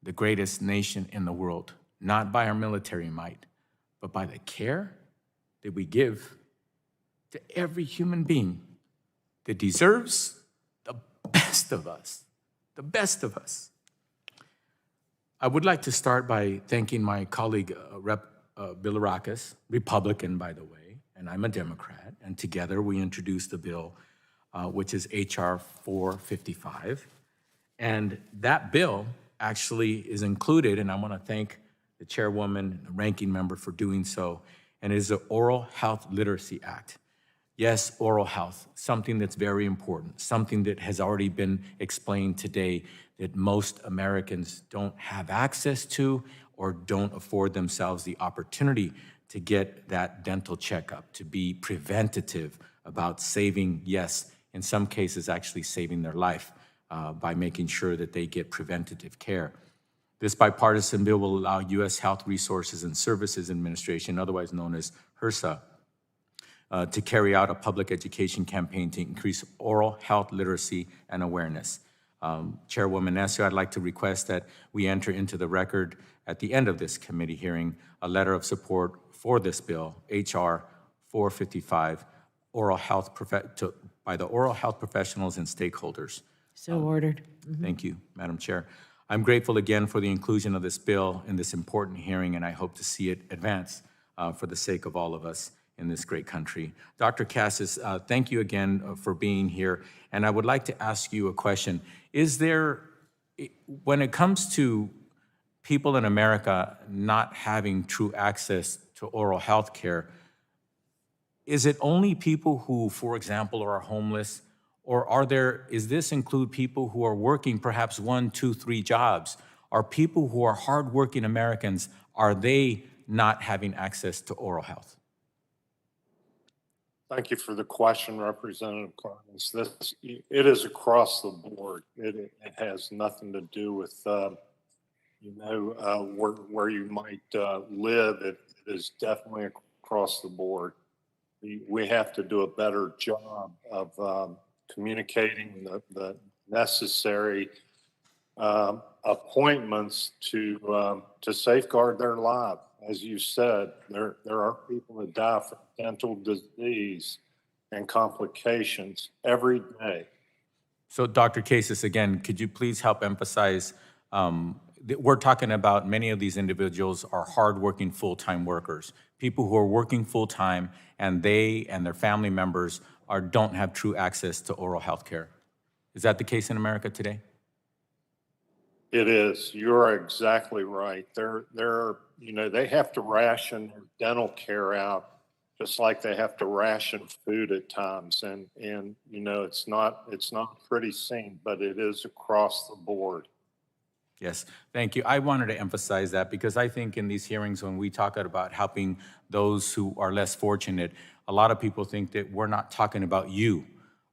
the greatest nation in the world, not by our military might, but by the care that we give to every human being that deserves the best of us, the best of us. I would like to start by thanking my colleague, Rep. Bilirakis, Republican, by the way, and I'm a Democrat, and together we introduced the bill, which is H.R. 455. And that bill actually is included, and I want to thank the chairwoman, the ranking member for doing so, and it is the Oral Health Literacy Act. Yes, oral health, something that's very important, something that has already been explained today that most Americans don't have access to or don't afford themselves the opportunity to get that dental checkup, to be preventative about saving, yes, in some cases actually saving their life by making sure that they get preventative care. This bipartisan bill will allow U.S. Health Resources and Services Administration, otherwise known as HRSA, to carry out a public education campaign to increase oral health literacy and awareness. Chairwoman Nessio, I'd like to request that we enter into the record at the end of this committee hearing a letter of support for this bill, H.R. 455, by the oral health professionals and stakeholders. So ordered. Thank you, Madam Chair. I'm grateful again for the inclusion of this bill in this important hearing, and I hope to see it advance for the sake of all of us in this great country. Dr. Cassis, thank you again for being here, and I would like to ask you a question. Is there, when it comes to people in America not having true access to oral health care, is it only people who, for example, are homeless, or is this include people who are working perhaps 1, 2, 3 jobs? Are people who are hardworking Americans, are they not having access to oral health? Thank you for the question, Representative Carnes. It is across the board. It has nothing to do with, where you might live. It is definitely across the board. We have to do a better job of communicating the necessary appointments to safeguard their life. As you said, there are people that die from dental disease and complications every day. So Dr. Cassis, again, could you please help emphasize we're talking about many of these individuals are hardworking full-time workers, people who are working full-time, and they and their family members don't have true access to oral health care. Is that the case in America today? It is. You're exactly right. They have to ration their dental care out just like they have to ration food at times. And it's not a pretty scene, but it is across the board. Yes, thank you. I wanted to emphasize that because I think in these hearings, when we talk about helping those who are less fortunate, a lot of people think that we're not talking about you,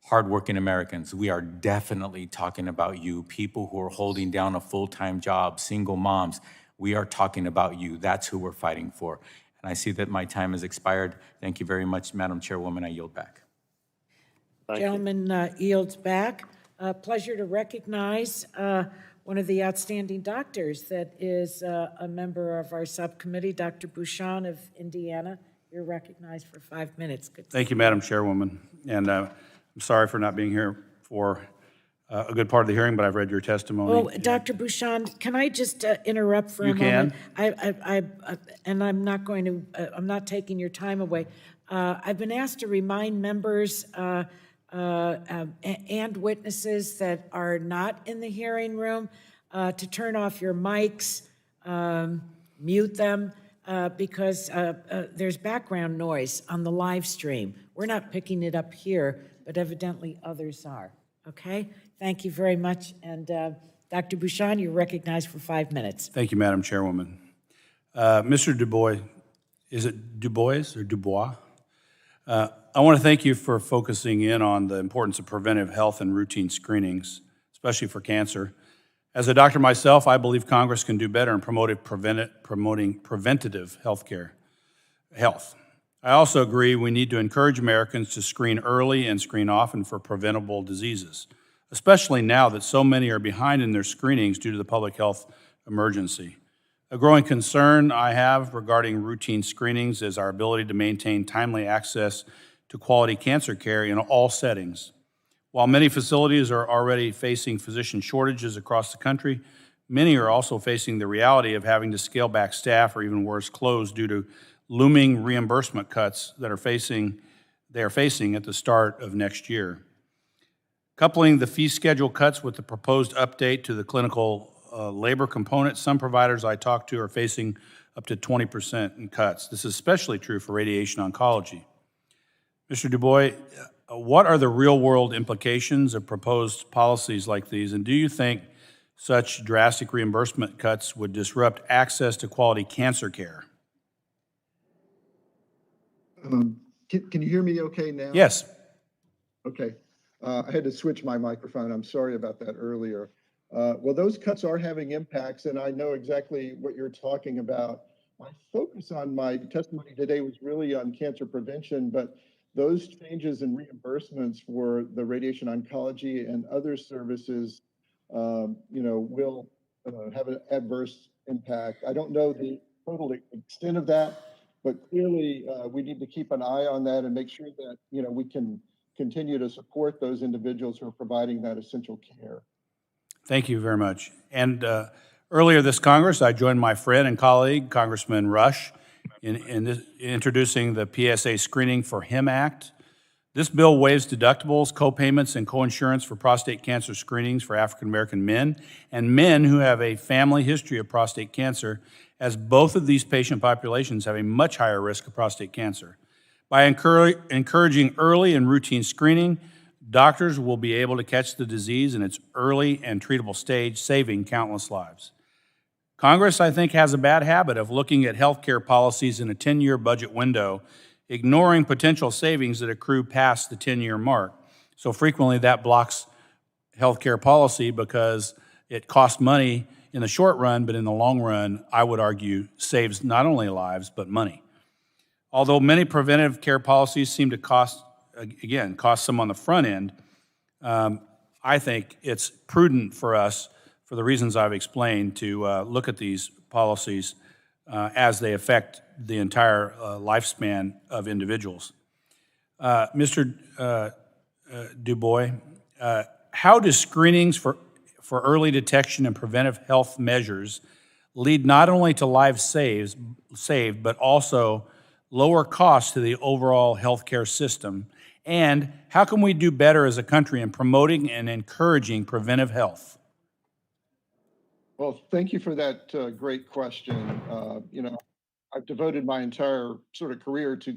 hardworking Americans. We are definitely talking about you, people who are holding down a full-time job, single moms. We are talking about you. That's who we're fighting for. And I see that my time has expired. Thank you very much, Madam Chairwoman. I yield back. Gentleman yields back. Pleasure to recognize one of the outstanding doctors that is a member of our subcommittee, Dr. Bouchon of Indiana. You're recognized for 5 minutes. Good. Thank you, Madam Chairwoman. And I'm sorry for not being here for a good part of the hearing, but I've read your testimony. Oh, Dr. Bouchon, can I just interrupt for a moment? You can. And I'm not going to, I'm not taking your time away. I've been asked to remind members and witnesses that are not in the hearing room to turn off your mics, mute them, because there's background noise on the live stream. We're not picking it up here, but evidently others are. Okay? Thank you very much. And Dr. Bouchon, you're recognized for 5 minutes. Thank you, Madam Chairwoman. Mr. Dubois, is it Dubois or Dubois? I want to thank you for focusing in on the importance of preventive health and routine screenings, especially for cancer. As a doctor myself, I believe Congress can do better in promoting preventative health. I also agree we need to encourage Americans to screen early and screen often for preventable diseases, especially now that so many are behind in their screenings due to the public health emergency. A growing concern I have regarding routine screenings is our ability to maintain timely access to quality cancer care in all settings. While many facilities are already facing physician shortages across the country, many are also facing the reality of having to scale back staff or even worse, close due to looming reimbursement cuts that they are facing at the start of next year. Coupling the fee schedule cuts with the proposed update to the clinical labor component, some providers I talk to are facing up to 20% in cuts. This is especially true for radiation oncology. Mr. Dubois, what are the real-world implications of proposed policies like these, and do you think such drastic reimbursement cuts would disrupt access to quality cancer care? Can you hear me okay now? Yes. Okay. I had to switch my microphone. I'm sorry about that earlier. Well, those cuts are having impacts, and I know exactly what you're talking about. My focus on my testimony today was really on cancer prevention, but those changes in reimbursements for the radiation oncology and other services, will have an adverse impact. I don't know the total extent of that, but clearly we need to keep an eye on that and make sure that, we can continue to support those individuals who are providing that essential care. Thank you very much. And earlier this Congress, I joined my friend and colleague, Congressman Rush, in introducing the PSA Screening for Him Act. This bill waives deductibles, co-payments, and co-insurance for prostate cancer screenings for African-American men and men who have a family history of prostate cancer, as both of these patient populations have a much higher risk of prostate cancer. By encouraging early and routine screening, doctors will be able to catch the disease in its early and treatable stage, saving countless lives. Congress, I think, has a bad habit of looking at healthcare policies in a 10-year budget window, ignoring potential savings that accrue past the 10-year mark. So frequently that blocks healthcare policy because it costs money in the short run, but in the long run, I would argue, saves not only lives, but money. Although many preventive care policies seem to cost some on the front end, I think it's prudent for us, for the reasons I've explained, to look at these policies as they affect the entire lifespan of individuals. Mr. Dubois, how do screenings for early detection and preventive health measures lead not only to lives saved, but also lower costs to the overall healthcare system? And how can we do better as a country in promoting and encouraging preventive health? Well, thank you for that great question. I've devoted my entire sort of career to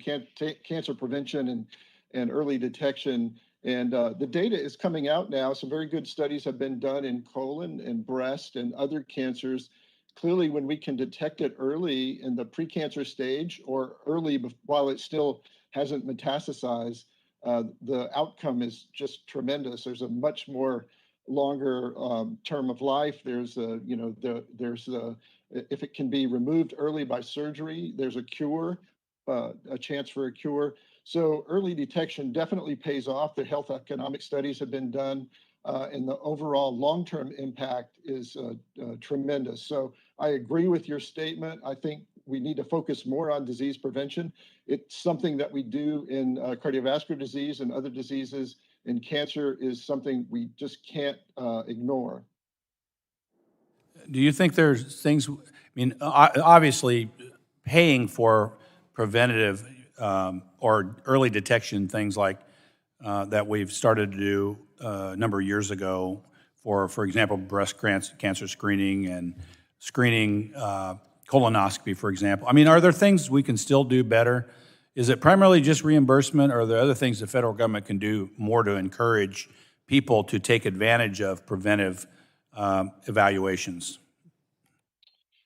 cancer prevention and early detection. And the data is coming out now. Some very good studies have been done in colon and breast and other cancers. Clearly, when we can detect it early in the precancer stage or early while it still hasn't metastasized, the outcome is just tremendous. There's a much more longer term of life. There's if it can be removed early by surgery, there's a cure, a chance for a cure. So early detection definitely pays off. The health economic studies have been done, and the overall long-term impact is tremendous. So I agree with your statement. I think we need to focus more on disease prevention. It's something that we do in cardiovascular disease and other diseases, and cancer is something we just can't ignore. Do you think there's things, I mean, obviously paying for preventative or early detection things like that we've started to do a number of years ago for example, breast cancer screening and screening colonoscopy, for example. I mean, are there things we can still do better? Is it primarily just reimbursement, or are there other things the federal government can do more to encourage people to take advantage of preventive evaluations?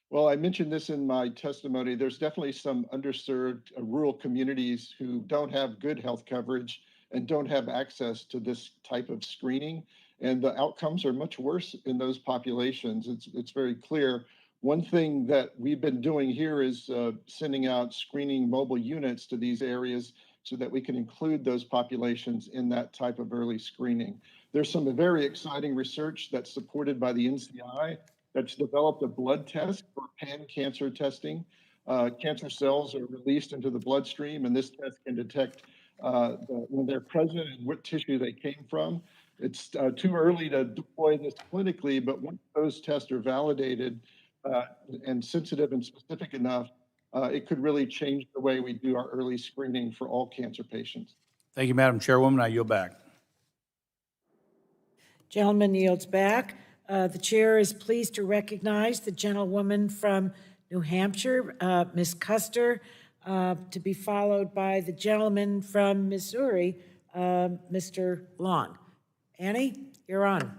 Well, I mentioned this in my testimony. There's definitely some underserved rural communities who don't have good health coverage and don't have access to this type of screening. And the outcomes are much worse in those populations. It's very clear. One thing that we've been doing here is sending out screening mobile units to these areas so that we can include those populations in that type of early screening. There's some very exciting research that's supported by the NCI that's developed a blood test for pan-cancer testing. Cancer cells are released into the bloodstream, and this test can detect when they're present and what tissue they came from. It's too early to deploy this clinically, but once those tests are validated and sensitive and specific enough, it could really change the way we do our early screening for all cancer patients. Thank you, Madam Chairwoman. I yield back. Gentleman yields back. The chair is pleased to recognize the gentlewoman from New Hampshire, Ms. Custer, to be followed by the gentleman from Missouri, Mr. Long. Annie, you're on.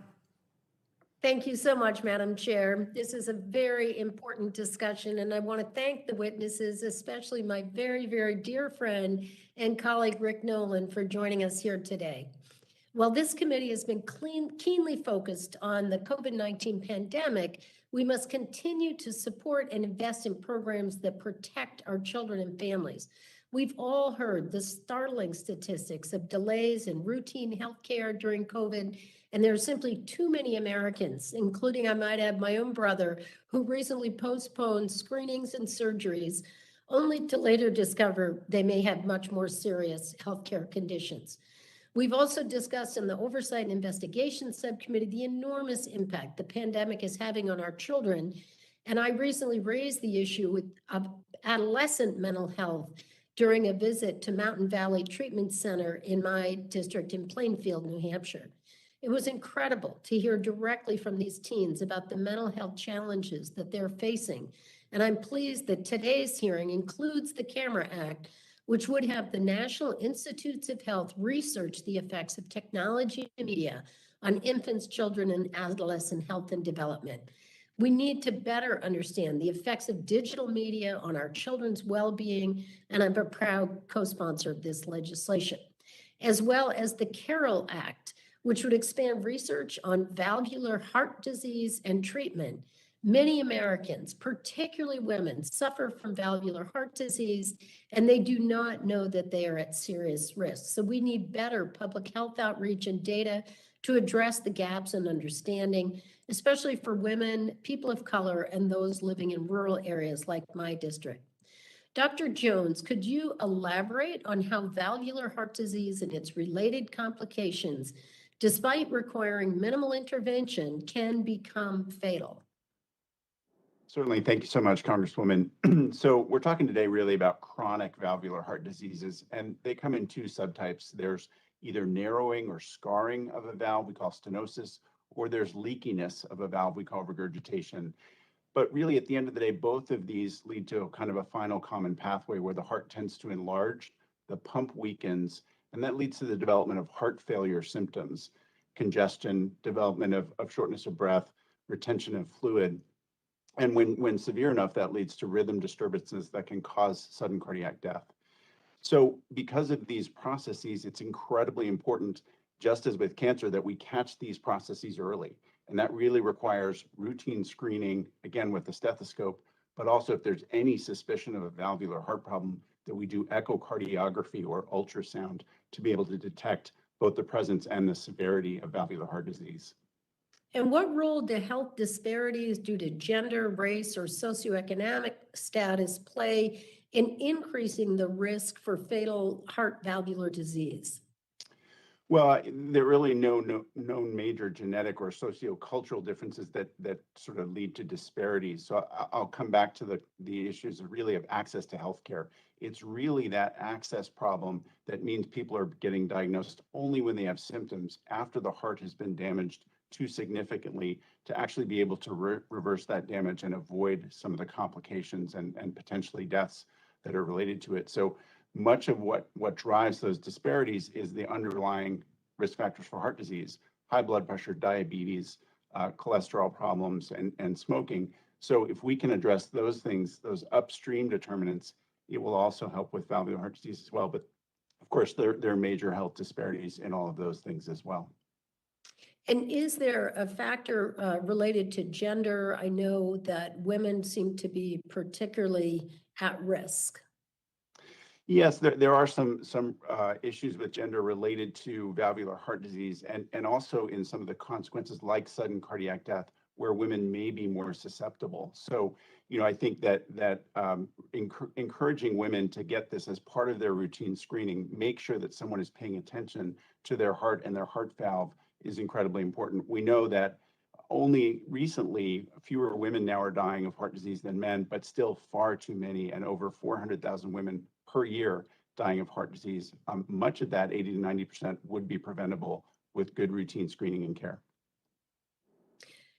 Thank you so much, Madam Chair. This is a very important discussion, and I want to thank the witnesses, especially my very, very dear friend and colleague Rick Nolan, for joining us here today. While this committee has been keenly focused on the COVID-19 pandemic, we must continue to support and invest in programs that protect our children and families. We've all heard the startling statistics of delays in routine health care during COVID, and there are simply too many Americans, including, I might add, my own brother, who recently postponed screenings and surgeries, only to later discover they may have much more serious healthcare conditions. We've also discussed in the Oversight and Investigation Subcommittee the enormous impact the pandemic is having on our children, and I recently raised the issue of adolescent mental health during a visit to Mountain Valley Treatment Center in my district in Plainfield, New Hampshire. It was incredible to hear directly from these teens about the mental health challenges that they're facing, and I'm pleased that today's hearing includes the CAMERA Act, which would have the National Institutes of Health research the effects of technology and media on infants, children, and adolescent health and development. We need to better understand the effects of digital media on our children's well-being, and I'm a proud co-sponsor of this legislation, as well as the Carroll Act, which would expand research on valvular heart disease and treatment. Many Americans, particularly women, suffer from valvular heart disease, and they do not know that they are at serious risk. So we need better public health outreach and data to address the gaps in understanding, especially for women, people of color, and those living in rural areas like my district. Dr. Jones, could you elaborate on how valvular heart disease and its related complications despite requiring minimal intervention, can become fatal. Certainly. Thank you so much, Congresswoman. So we're talking today really about chronic valvular heart diseases, and they come in two subtypes. There's either narrowing or scarring of a valve, we call stenosis, or there's leakiness of a valve, we call regurgitation. But really, at the end of the day, both of these lead to kind of a final common pathway where the heart tends to enlarge, the pump weakens, and that leads to the development of heart failure symptoms, congestion, development of shortness of breath, retention of fluid. And when severe enough, that leads to rhythm disturbances that can cause sudden cardiac death. So because of these processes, it's incredibly important, just as with cancer, that we catch these processes early. And that really requires routine screening, again, with the stethoscope, but also if there's any suspicion of a valvular heart problem, that we do echocardiography or ultrasound to be able to detect both the presence and the severity of valvular heart disease. And what role do health disparities due to gender, race, or socioeconomic status play in increasing the risk for fatal heart valvular disease? Well, there are really no major genetic or sociocultural differences that sort of lead to disparities. So I'll come back to the issues really of access to healthcare. It's really that access problem that means people are getting diagnosed only when they have symptoms after the heart has been damaged too significantly to actually be able to reverse that damage and avoid some of the complications and potentially deaths that are related to it. So much of what drives those disparities is the underlying risk factors for heart disease, high blood pressure, diabetes, cholesterol problems, and smoking. So if we can address those things, those upstream determinants, it will also help with valvular heart disease as well. But of course, there are major health disparities in all of those things as well. And is there a factor related to gender? I know that women seem to be particularly at risk. Yes, there are some issues with gender related to valvular heart disease and also in some of the consequences like sudden cardiac death where women may be more susceptible. So, I think that encouraging women to get this as part of their routine screening, make sure that someone is paying attention to their heart and their heart valve is incredibly important. We know that only recently, fewer women now are dying of heart disease than men, but still far too many, and over 400,000 women per year dying of heart disease. Much of that, 80 to 90%, would be preventable with good routine screening and care.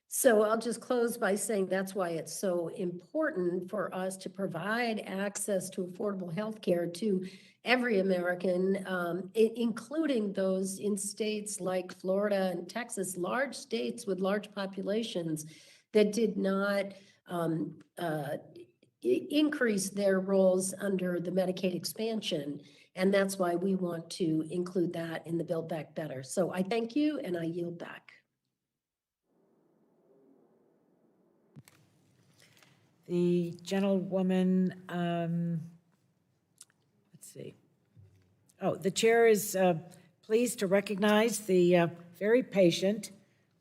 So I'll just close by saying that's why it's so important for us to provide access to affordable health care to every American, including those in states like Florida and Texas, large states with large populations that did not increase their roles under the Medicaid expansion. And that's why we want to include that in the Build Back Better. So I thank you and I yield back. The gentlewoman, let's see. Oh, the chair is pleased to recognize the very patient,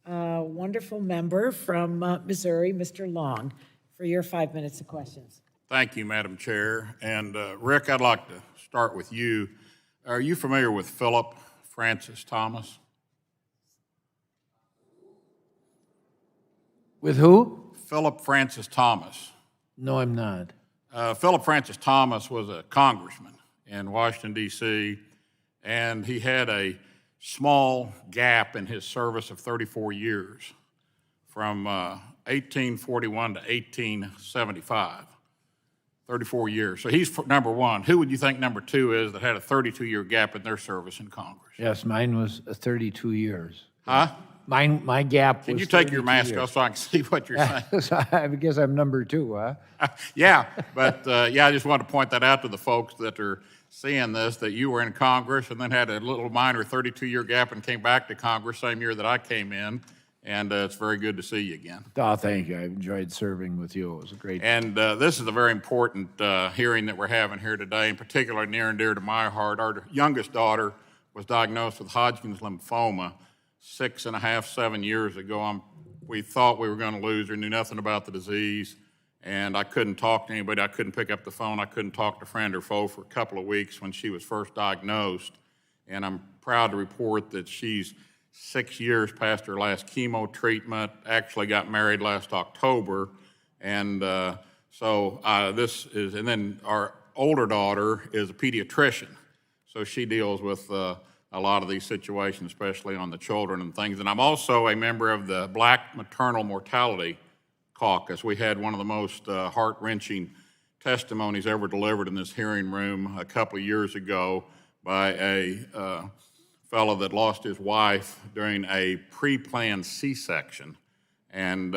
wonderful member from Missouri, Mr. Long, for your 5 minutes of questions. Thank you, Madam Chair. And Rick, I'd like to start with you. Are you familiar with Philip Francis Thomas? With who? Philip Francis Thomas. No, I'm not. Philip Francis Thomas was a congressman in Washington, D.C., and he had a small gap in his service of 34 years from 1841 to 1875. 34 years. So he's number one. Who would you think number two is that had a 32-year gap in their service in Congress? Yes, mine was 32 years. Huh? My gap was Can you take your mask years. off so I can see what you're saying? I guess I'm number two, huh? Yeah, but I just wanted to point that out to the folks that are seeing this, that you were in Congress and then had a little minor 32-year gap and came back to Congress same year that I came in, and it's very good to see you again. Oh, thank you. I enjoyed serving with you. It was a great. And this is a very important hearing that we're having here today, in particular near and dear to my heart. Our youngest daughter was diagnosed with Hodgkin's lymphoma 6.5, 7 years ago. We thought we were going to lose her, knew nothing about the disease, and I couldn't talk to anybody. I couldn't pick up the phone. I couldn't talk to friend or foe for a couple of weeks when she was first diagnosed. And I'm proud to report that she's 6 years past her last chemo treatment, actually got married last October. And and then our older daughter is a pediatrician. So she deals with a lot of these situations, especially on the children and things. And I'm also a member of the Black Maternal Mortality Caucus. We had one of the most heart-wrenching testimonies ever delivered in this hearing room a couple of years ago by a fellow that lost his wife during a pre-planned C-section. And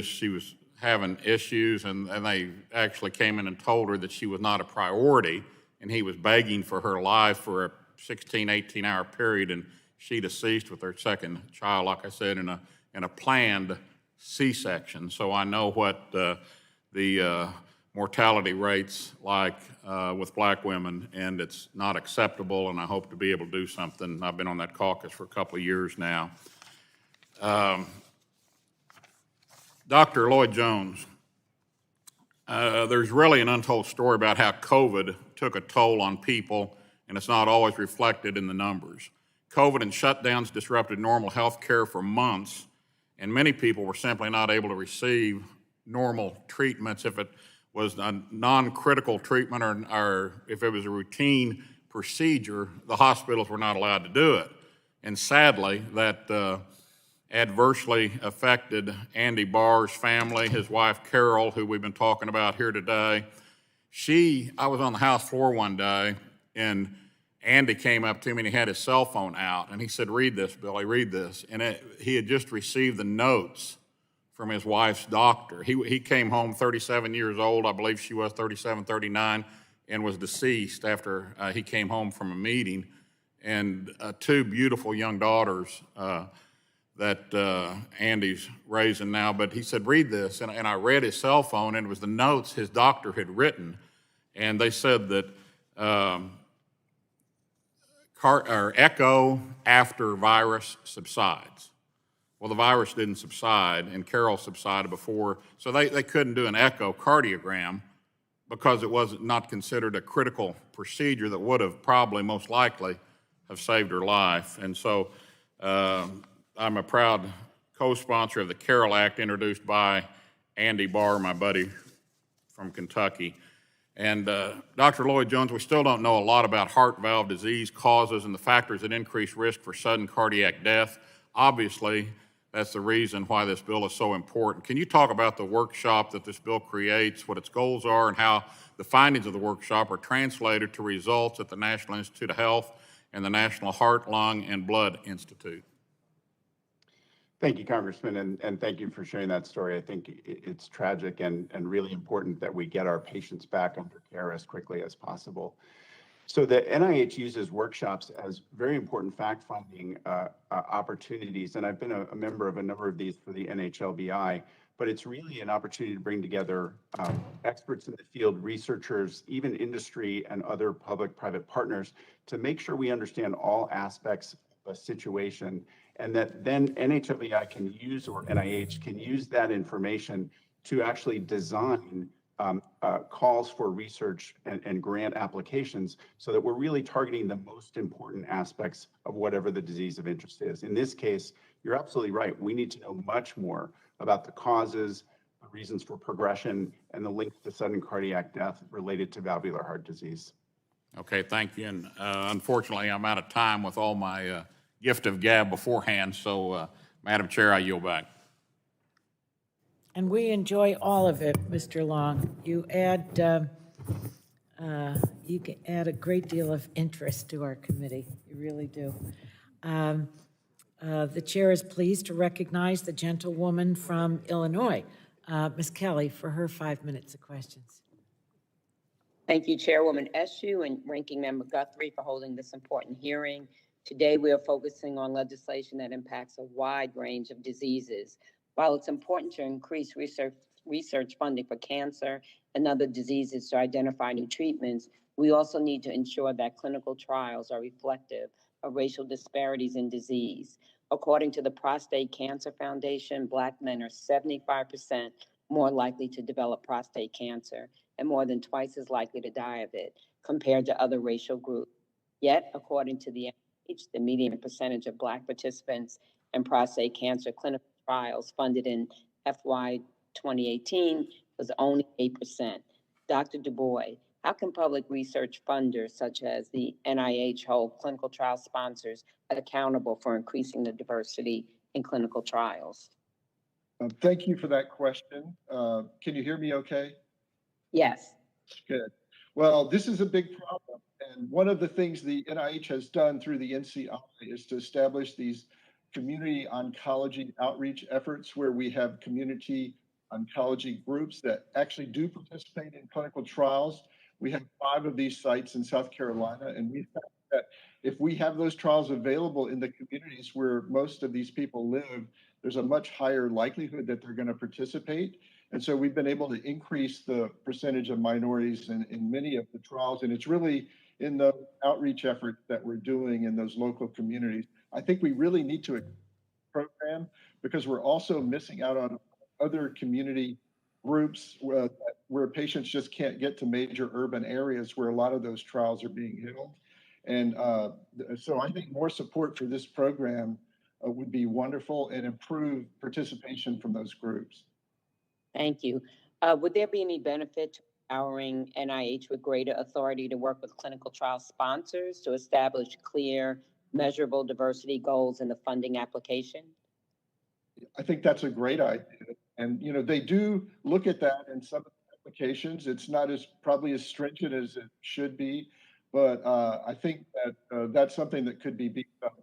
she was having issues, and they actually came in and told her that she was not a priority, and he was begging for her life for a 16, 18-hour period, and she deceased with her second child, like I said, in a planned C-section. So I know what the mortality rates like with black women, and it's not acceptable, and I hope to be able to do something. I've been on that caucus for a couple of years now. Dr. Lloyd Jones, there's really an untold story about how COVID took a toll on people, and it's not always reflected in the numbers. COVID and shutdowns disrupted normal health care for months, and many people were simply not able to receive normal treatments. If it was a non-critical treatment or if it was a routine procedure, the hospitals were not allowed to do it. And sadly, that adversely affected Andy Barr's family, his wife Carol, who we've been talking about here today. I was on the House floor one day, and Andy came up to me and he had his cell phone out, and he said, "Read this, Billy, read this." And he had just received the notes from his wife's doctor. He came home 37 years old, I believe she was 37, 39, and was deceased after he came home from a meeting, and two beautiful young daughters that Andy's raising now. But he said, "Read this," and I read his cell phone, and it was the notes his doctor had written, and they said that echo after virus subsides. Well, the virus didn't subside, and Carol subsided before, so they couldn't do an echocardiogram because it was not considered a critical procedure that would have probably most likely have saved her life. And so I'm a proud co-sponsor of the Carol Act introduced by Andy Barr, my buddy from Kentucky. And Dr. Lloyd Jones, we still don't know a lot about heart valve disease causes and the factors that increase risk for sudden cardiac death. Obviously, that's the reason why this bill is so important. Can you talk about the workshop that this bill creates, what its goals are, and how the findings of the workshop are translated to results at the National Institute of Health and the National Heart, Lung, and Blood Institute? Thank you, Congressman, and thank you for sharing that story. I think it's tragic and really important that we get our patients back under care as quickly as possible. So the NIH uses workshops as very important fact-finding opportunities, and I've been a member of a number of these for the NHLBI, but it's really an opportunity to bring together experts in the field, researchers, even industry and other public-private partners to make sure we understand all aspects of a situation, and that then NHLBI can use, or NIH can use that information to actually design calls for research and grant applications so that we're really targeting the most important aspects of whatever the disease of interest is. In this case, you're absolutely right. We need to know much more about the causes, the reasons for progression, and the link to sudden cardiac death related to valvular heart disease. Okay, thank you. And unfortunately, I'm out of time with all my gift of gab beforehand, so Madam Chair, I yield back. And we enjoy all of it, Mr. Long. You add a great deal of interest to our committee. You really do. The chair is pleased to recognize the gentlewoman from Illinois, Ms. Kelly, for her 5 minutes of questions. Thank you, Chairwoman Eshoo and Ranking Member Guthrie, for holding this important hearing. Today, we are focusing on legislation that impacts a wide range of diseases. While it's important to increase research funding for cancer and other diseases to identify new treatments, we also need to ensure that clinical trials are reflective of racial disparities in disease. According to the Prostate Cancer Foundation, Black men are 75% more likely to develop prostate cancer and more than twice as likely to die of it compared to other racial groups. Yet, according to the The median percentage of Black participants in prostate cancer clinical trials funded in FY 2018 was only 8%. Dr. Du Bois, how can public research funders such as the NIH hold clinical trial sponsors accountable for increasing the diversity in clinical trials? Thank you for that question. Can you hear me okay? Yes. Good. Well, this is a big problem. And one of the things the NIH has done through the NCI is to establish these community oncology outreach efforts where we have community oncology groups that actually do participate in clinical trials. We have 5 of these sites in South Carolina, and we found that if we have those trials available in the communities where most of these people live, there's a much higher likelihood that they're going to participate. And so we've been able to increase the percentage of minorities in many of the trials. And it's really in the outreach efforts that we're doing in those local communities. I think we really need to program because we're also missing out on other community groups where patients just can't get to major urban areas where a lot of those trials are being held. And so I think more support for this program would be wonderful and improve participation from those groups. Thank you. Would there be any benefit to empowering NIH with greater authority to work with clinical trial sponsors to establish clear, measurable diversity goals in the funding application? I think that's a great idea. And, you know, they do look at that in some applications. It's not probably as stringent as it should be, but I think that that's something that could be beefed up.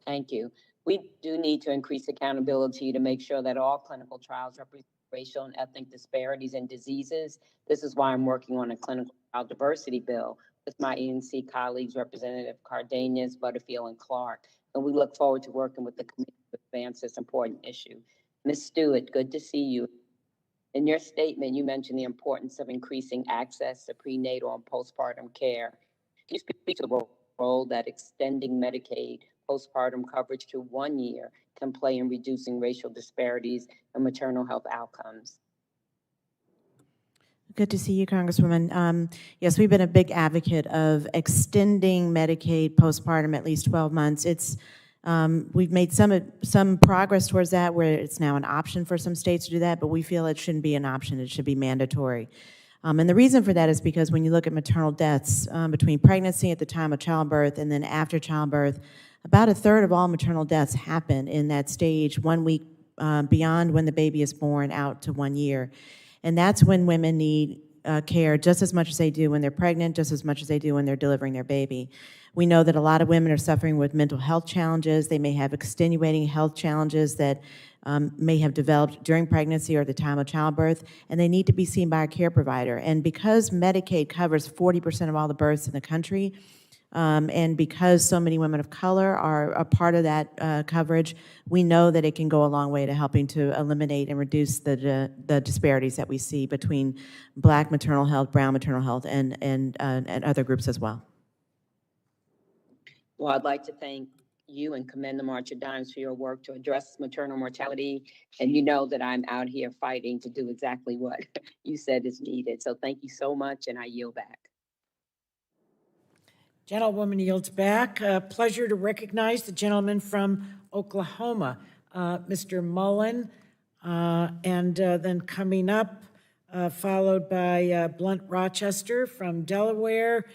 Thank you. We do need to increase accountability to make sure that all clinical trials represent racial and ethnic disparities in diseases. This is why I'm working on a clinical trial diversity bill with my ENC colleagues, Representative Cardenas, Butterfield, and Clark. And we look forward to working with the committee to advance this important issue. Ms. Stewart, good to see you. In your statement, you mentioned the importance of increasing access to prenatal and postpartum care. Can you speak to the role that extending Medicaid postpartum coverage to 1 year can play in reducing racial disparities and maternal health outcomes? Good to see you, Congresswoman. Yes, we've been a big advocate of extending Medicaid postpartum at least 12 months. We've made some progress towards that where it's now an option for some states to do that, but we feel it shouldn't be an option, it should be mandatory. And the reason for that is because when you look at maternal deaths between pregnancy at the time of childbirth and then after childbirth, about 1/3 of all maternal deaths happen in that stage 1 week beyond when the baby is born out to 1 year. And that's when women need care just as much as they do when they're pregnant, just as much as they do when they're delivering their baby. We know that a lot of women are suffering with mental health challenges. They may have extenuating health challenges that may have developed during pregnancy or the time of childbirth, and they need to be seen by a care provider. And because Medicaid covers 40% of all the births in the country, and because so many women of color are a part of that coverage, we know that it can go a long way to helping to eliminate and reduce the disparities that we see between Black maternal health, brown maternal health, and other groups as well. Well, I'd like to thank you and commend the March of Dimes for your work to address maternal mortality. And you know that I'm out here fighting to do exactly what you said is needed. So thank you so much, and I yield back. Gentlewoman yields back. Pleasure to recognize the gentleman from Oklahoma, Mr. Mullen, and then coming up, followed by Blunt Rochester from Delaware,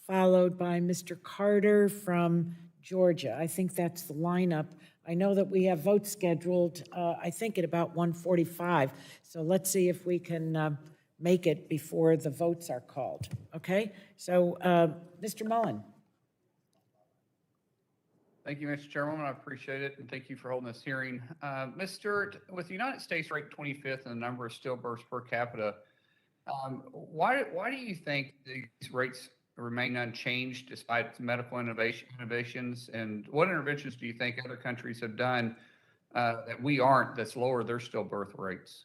followed by Mr. Carter from Georgia. I think that's the lineup. I know that we have votes scheduled, I think at about 1:45. So let's see if we can make it before the votes are called. Okay, so Mr. Mullen. Thank you, Mr. Chairwoman. I appreciate it, and thank you for holding this hearing. Ms. Stewart, with the United States ranked 25th in the number of stillbirths per capita, why do you think these rates remain unchanged despite medical innovations? And what interventions do you think other countries have done that we aren't, that's lowered their stillbirth rates?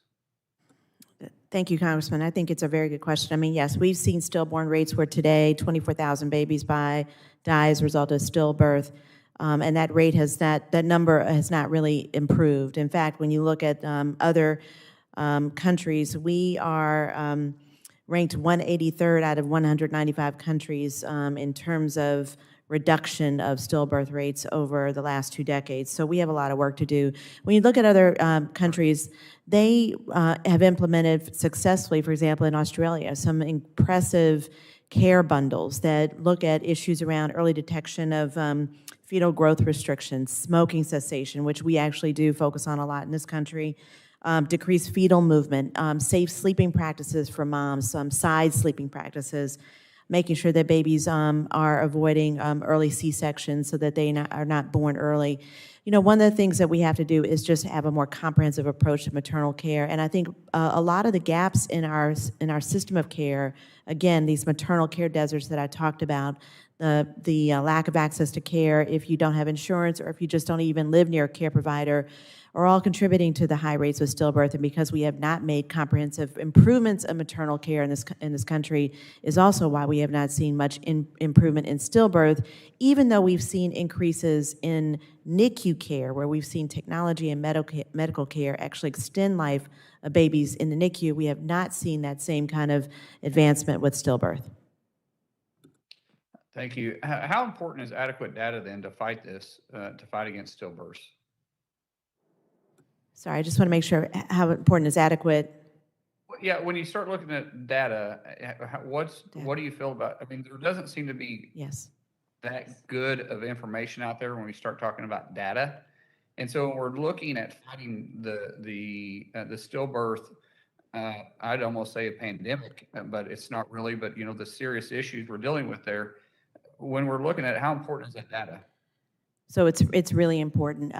Thank you, Congressman. I think it's a very good question. I mean, yes, we've seen stillborn rates where today 24,000 babies die as a result of stillbirth. And that rate that number has not really improved. In fact, when you look at other countries, we are ranked 183rd out of 195 countries in terms of reduction of stillbirth rates over the last 2 decades. So we have a lot of work to do. When you look at other countries, they have implemented successfully, for example, in Australia, some impressive care bundles that look at issues around early detection of fetal growth restrictions, smoking cessation, which we actually do focus on a lot in this country, decreased fetal movement, safe sleeping practices for moms, side sleeping practices, making sure that babies are avoiding early C-sections so that they are not born early. You know, one of the things that we have to do is just have a more comprehensive approach to maternal care. And I think a lot of the gaps in our system of care, again, these maternal care deserts that I talked about, the lack of access to care if you don't have insurance or if you just don't even live near a care provider, are all contributing to the high rates of stillbirth. And because we have not made comprehensive improvements of maternal care in this country is also why we have not seen much improvement in stillbirth, even though we've seen increases in NICU care, where we've seen technology and medical care actually extend life of babies in the NICU. We have not seen that same kind of advancement with stillbirth. Thank you. How important is adequate data then to fight this, to fight against stillbirths? Sorry, I just want to make sure how important is adequate. Yeah, when you start looking at data, what do you feel about? I mean, there doesn't seem to be that good of information out there when we start talking about data, and so when we're looking at fighting the stillbirth. I'd almost say a pandemic, but it's not really. But you know, the serious issues we're dealing with there. When we're looking at it, how important is that data? So it's really important.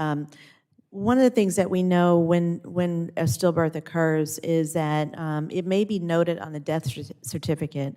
One of the things that we know when a stillbirth occurs is that it may be noted on the death certificate,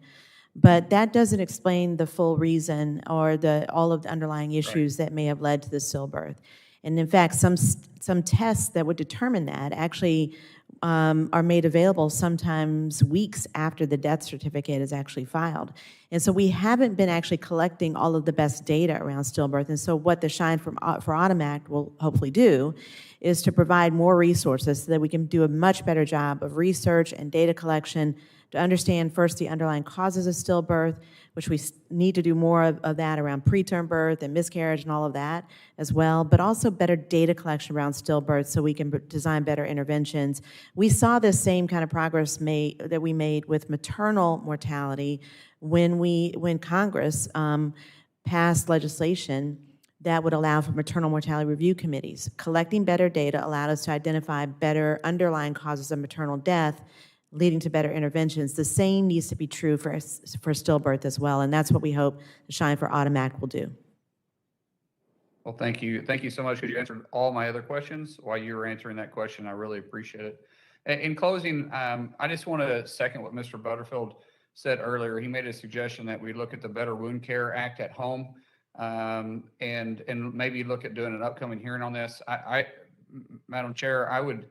but that doesn't explain the full reason or all of the underlying issues that may have led to the stillbirth. And in fact, some tests that would determine that actually are made available sometimes weeks after the death certificate is actually filed. And so we haven't been actually collecting all of the best data around stillbirth. And so what the Shine for Autumn Act will hopefully do is to provide more resources so that we can do a much better job of research and data collection to understand first the underlying causes of stillbirth, which we need to do more of that around preterm birth and miscarriage and all of that as well, but also better data collection around stillbirth so we can design better interventions. We saw this same kind of progress that we made with maternal mortality when Congress passed legislation that would allow for maternal mortality review committees. Collecting better data allowed us to identify better underlying causes of maternal death, leading to better interventions. The same needs to be true for stillbirth as well, and that's what we hope the Shine for Autumn Act will do. Well, thank you. Thank you so much because you answered all my other questions while you were answering that question. I really appreciate it. In closing, I just want to second what Mr. Butterfield said earlier. He made a suggestion that we look at the Better Wound Care Act at home and maybe look at doing an upcoming hearing on this. Madam Chair, I would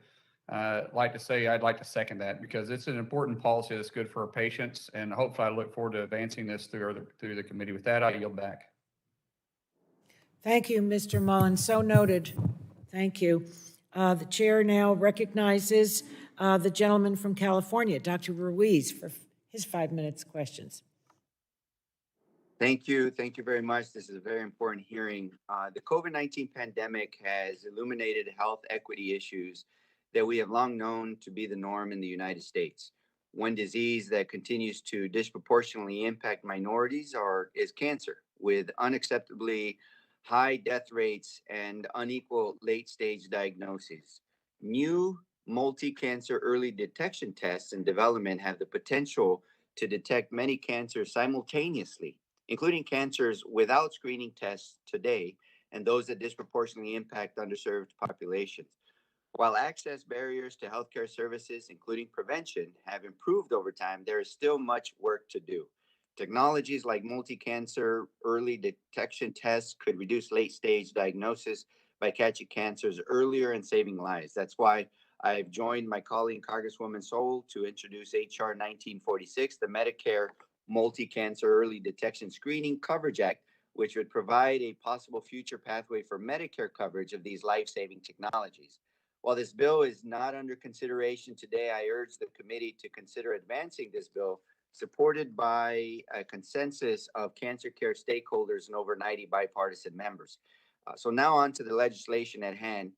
like to say I'd like to second that because it's an important policy that's good for our patients, and hopefully I look forward to advancing this through the committee. With that, I yield back. Thank you, Mr. Mullen. So noted. Thank you. The chair now recognizes the gentleman from California, Dr. Ruiz, for his 5 minutes questions. Thank you. Thank you very much. This is a very important hearing. The COVID-19 pandemic has illuminated health equity issues that we have long known to be the norm in the United States. One disease that continues to disproportionately impact minorities is cancer, with unacceptably high death rates and unequal late-stage diagnoses. New multi-cancer early detection tests in development have the potential to detect many cancers simultaneously, including cancers without screening tests today and those that disproportionately impact underserved populations. While access barriers to healthcare services, including prevention, have improved over time, there is still much work to do. Technologies like multi-cancer early detection tests could reduce late-stage diagnosis by catching cancers earlier and saving lives. That's why I've joined my colleague Congresswoman Soul to introduce H.R. 1946, the Medicare Multi-Cancer Early Detection Screening Coverage Act, which would provide a possible future pathway for Medicare coverage of these life-saving technologies. While this bill is not under consideration today, I urge the committee to consider advancing this bill supported by a consensus of cancer care stakeholders and over 90 bipartisan members. So now on to the legislation at hand.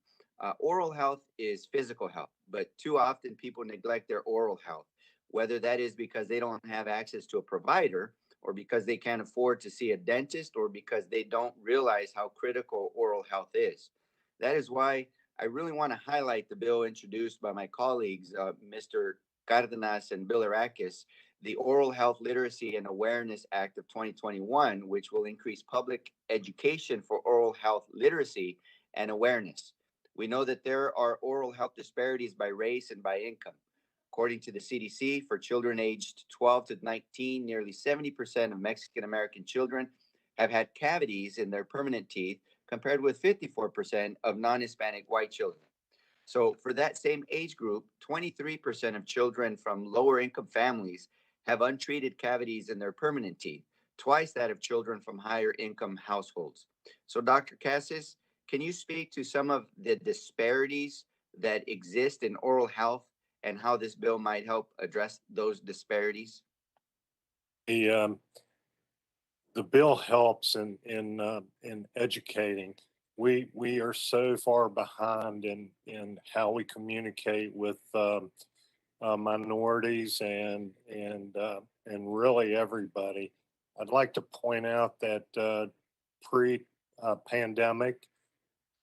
Oral health is physical health, but too often people neglect their oral health, whether that is because they don't have access to a provider, or because they can't afford to see a dentist, or because they don't realize how critical oral health is. That is why I really want to highlight the bill introduced by my colleagues, Mr. Cardenas and Bilirakis, the Oral Health Literacy and Awareness Act of 2021, which will increase public education for oral health literacy and awareness. We know that there are oral health disparities by race and by income. According to the CDC, for children aged 12 to 19, nearly 70% of Mexican-American children have had cavities in their permanent teeth, compared with 54% of non-Hispanic white children. So for that same age group, 23% of children from lower income families have untreated cavities in their permanent teeth, twice that of children from higher income households. So Dr. Cassis, can you speak to some of the disparities that exist in oral health and how this bill might help address those disparities? The bill helps in educating. We are so far behind in how we communicate with minorities and really everybody. I'd like to point out that pre-pandemic,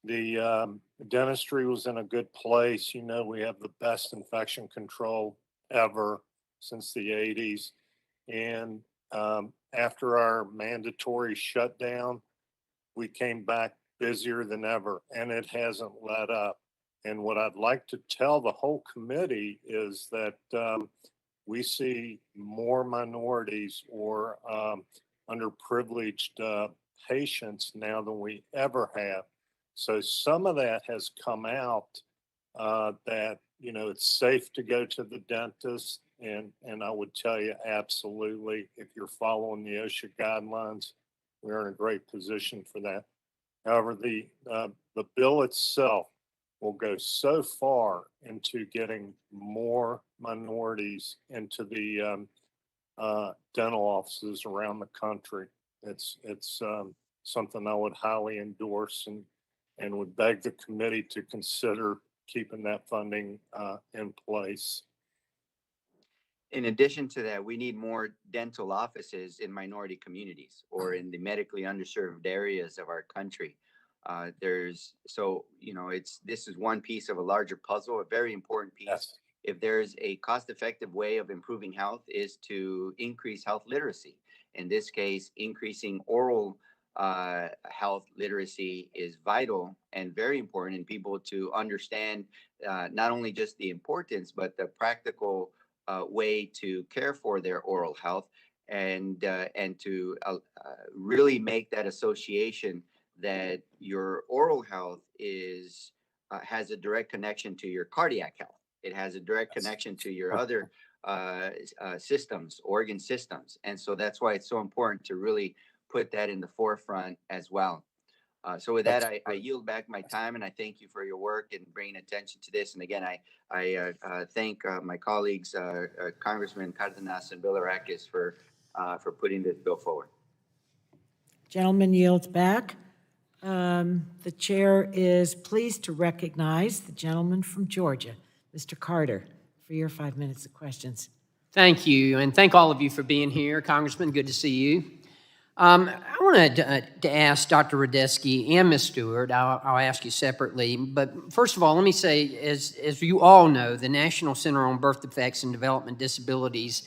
the dentistry was in a good place. You know, we have the best infection control ever since the 80s. And after our mandatory shutdown, we came back busier than ever, and it hasn't let up. And what I'd like to tell the whole committee is that we see more minorities or underprivileged patients now than we ever have. So some of that has come out that, you know, it's safe to go to the dentist. And I would tell you, absolutely, if you're following the OSHA guidelines, we're in a great position for that. However, the bill itself will go so far into getting more minorities into the dental offices around the country. It's something I would highly endorse and would beg the committee to consider keeping that funding in place. In addition to that, we need more dental offices in minority communities or in the medically underserved areas of our country. This is one piece of a larger puzzle, a very important piece. Yes. If there's a cost-effective way of improving health is to increase health literacy. In this case, increasing oral health literacy is vital and very important in people to understand not only just the importance, but the practical way to care for their oral health and to really make that association that your oral health has a direct connection to your cardiac health. It has a direct connection to your other systems, organ systems. And so that's why it's so important to really put that in the forefront as well. So with that, I yield back my time, and I thank you for your work and bringing attention to this. And again, I thank my colleagues, Congressman Cardenas and Bilirakis, for putting this bill forward. Gentleman yields back. The chair is pleased to recognize the gentleman from Georgia, Mr. Carter, for your 5 minutes of questions. Thank you, and thank all of you for being here. Congressman, good to see you. I wanted to ask Dr. Rodesky and Ms. Stewart, I'll ask you separately, but first of all, let me say, as you all know, the National Center on Birth Defects and Development Disabilities,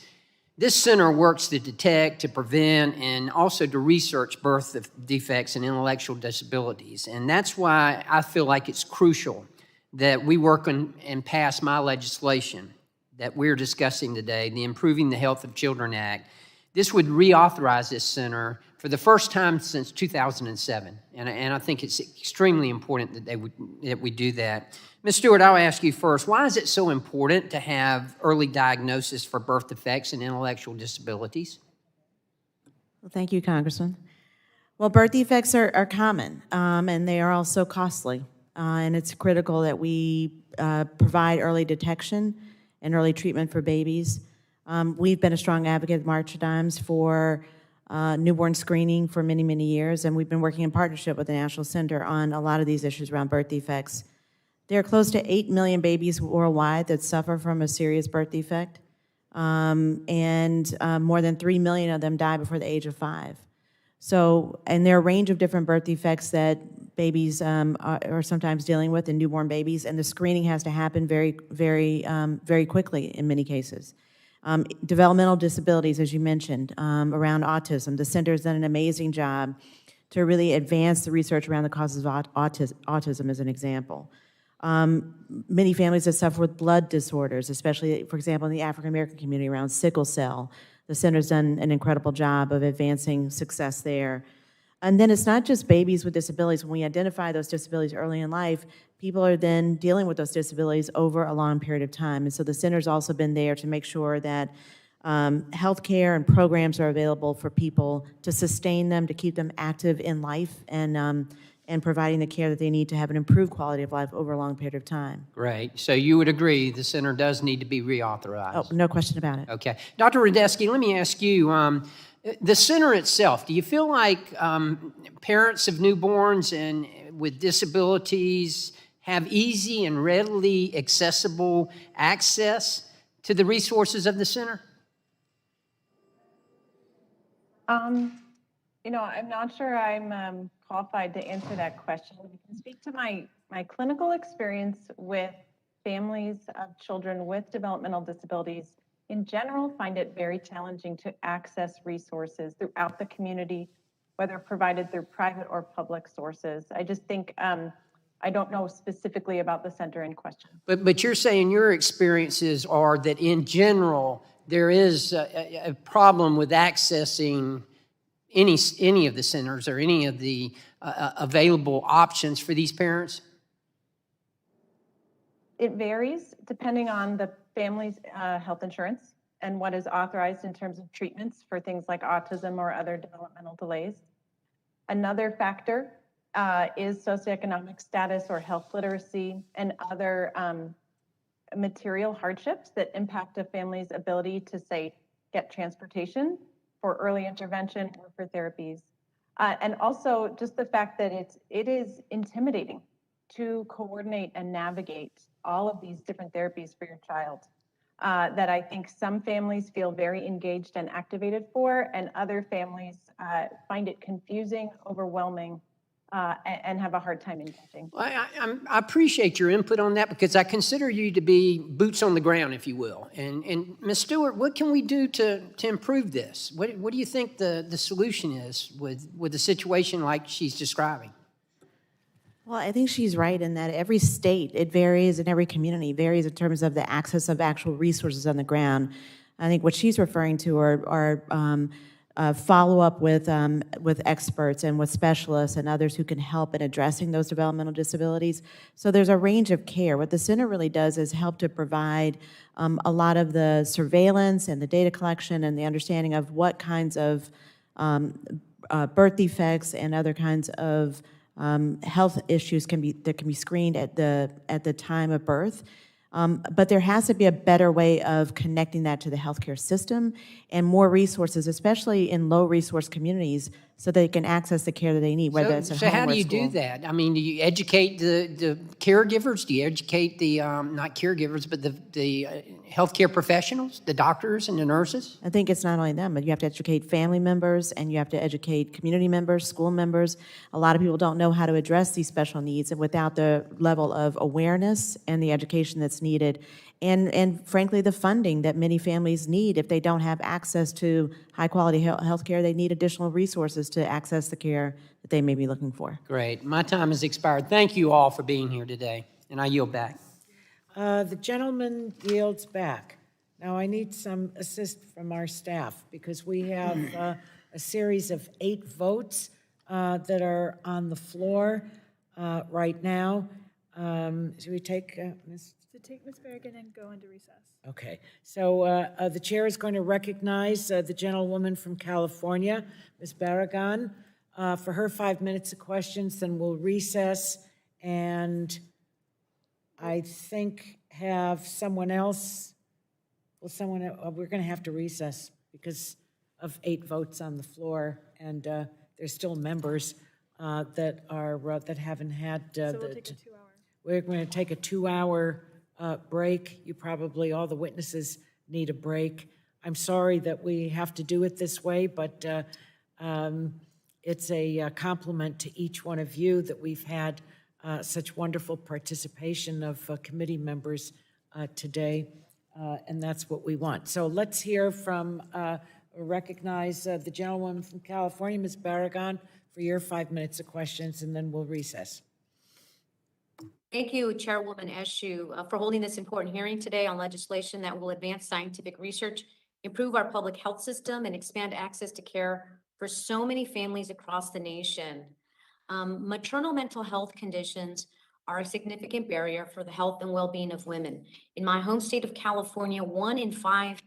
this center works to detect, to prevent, and also to research birth defects and intellectual disabilities. And that's why I feel like it's crucial that we work on and pass my legislation that we're discussing today, the Improving the Health of Children Act. This would reauthorize this center for the first time since 2007, and I think it's extremely important that we do that. Ms. Stewart, I'll ask you first, why is it so important to have early diagnosis for birth defects and intellectual disabilities? Well, thank you, Congressman. Well, birth defects are common, and they are also costly, and it's critical that we provide early detection and early treatment for babies. We've been a strong advocate at March of Dimes for newborn screening for many, many years, and we've been working in partnership with the National Center on a lot of these issues around birth defects. There are close to 8 million babies worldwide that suffer from a serious birth defect, and more than 3 million of them die before the age of 5. So, and there are a range of different birth defects that babies are sometimes dealing with in newborn babies, and the screening has to happen very, very quickly in many cases. Developmental disabilities, as you mentioned, around autism. The center has done an amazing job to really advance the research around the causes of autism, as an example. Many families that suffer with blood disorders, especially, for example, in the African American community around sickle cell. The center's done an incredible job of advancing success there. And then it's not just babies with disabilities. When we identify those disabilities early in life, people are then dealing with those disabilities over a long period of time. And so the center's also been there to make sure that healthcare and programs are available for people to sustain them, to keep them active in life, and providing the care that they need to have an improved quality of life over a long period of time. Great. So you would agree the center does need to be reauthorized? Oh, no question about it. Okay. Dr. Rodgers, let me ask you, the center itself, do you feel like parents of newborns and with disabilities have easy and readily accessible access to the resources of the center? You know, I'm not sure I'm qualified to answer that question. I can speak to my clinical experience with families of children with developmental disabilities. In general, find it very challenging to access resources throughout the community, whether provided through private or public sources. I just think, I don't know specifically about the center in question. But you're saying your experiences are that in general, there is a problem with accessing any of the centers or any of the available options for these parents? It varies depending on the family's health insurance and what is authorized in terms of treatments for things like autism or other developmental delays. Another factor is socioeconomic status or health literacy and other material hardships that impact a family's ability to, say, get transportation for early intervention or for therapies. And also just the fact that it is intimidating to coordinate and navigate all of these different therapies for your child, that I think some families feel very engaged and activated for, and other families find it confusing, overwhelming, and have a hard time engaging. Well, I appreciate your input on that because I consider you to be boots on the ground, if you will. And Ms. Stewart, what can we do to improve this? What do you think the solution is with a situation like she's describing? Well, I think she's right in that every state, it varies, and every community varies in terms of the access of actual resources on the ground. I think what she's referring to are follow-up with experts and with specialists and others who can help in addressing those developmental disabilities. So there's a range of care. What the center really does is help to provide a lot of the surveillance and the data collection and the understanding of what kinds of birth defects and other kinds of health issues can be screened at the time of birth. But there has to be a better way of connecting that to the healthcare system and more resources, especially in low-resource communities, so they can access the care that they need, whether it's at home or So how do you school. do that? I mean, do you educate the caregivers? Do you educate the, not caregivers, but the healthcare professionals, the doctors and the nurses? I think it's not only them, but you have to educate family members and you have to educate community members, school members. A lot of people don't know how to address these special needs, and without the level of awareness and the education that's needed, and frankly, the funding that many families need, if they don't have access to high-quality health care, they need additional resources to access the care that they may be looking for. Great. My time has expired. Thank you all for being here today, and I yield back. The gentleman yields back. Now, I need some assist from our staff because we have a series of 8 votes that are on the floor right now. Should we take Ms.? Take Ms. Berrigan and go into recess. Okay, so the chair is going to recognize the gentlewoman from California, Ms. Barragan, for her 5 minutes of questions, then we'll recess and I think have someone else Well, someone, we're going to have to recess because of 8 votes on the floor, and there's still members that haven't had. So we'll take a 2-hour. We're going to take a 2-hour break. You probably, all the witnesses need a break. I'm sorry that we have to do it this way, but it's a compliment to each one of you that we've had such wonderful participation of committee members today, and that's what we want. So let's hear from, recognize the gentlewoman from California, Ms. Barragan, for your 5 minutes of questions, and then we'll recess. Thank you, Chairwoman Eshoo, for holding this important hearing today on legislation that will advance scientific research, improve our public health system, and expand access to care for so many families across the nation. Maternal mental health conditions are a significant barrier for the health and well-being of women. In my home state of California, 1 in 5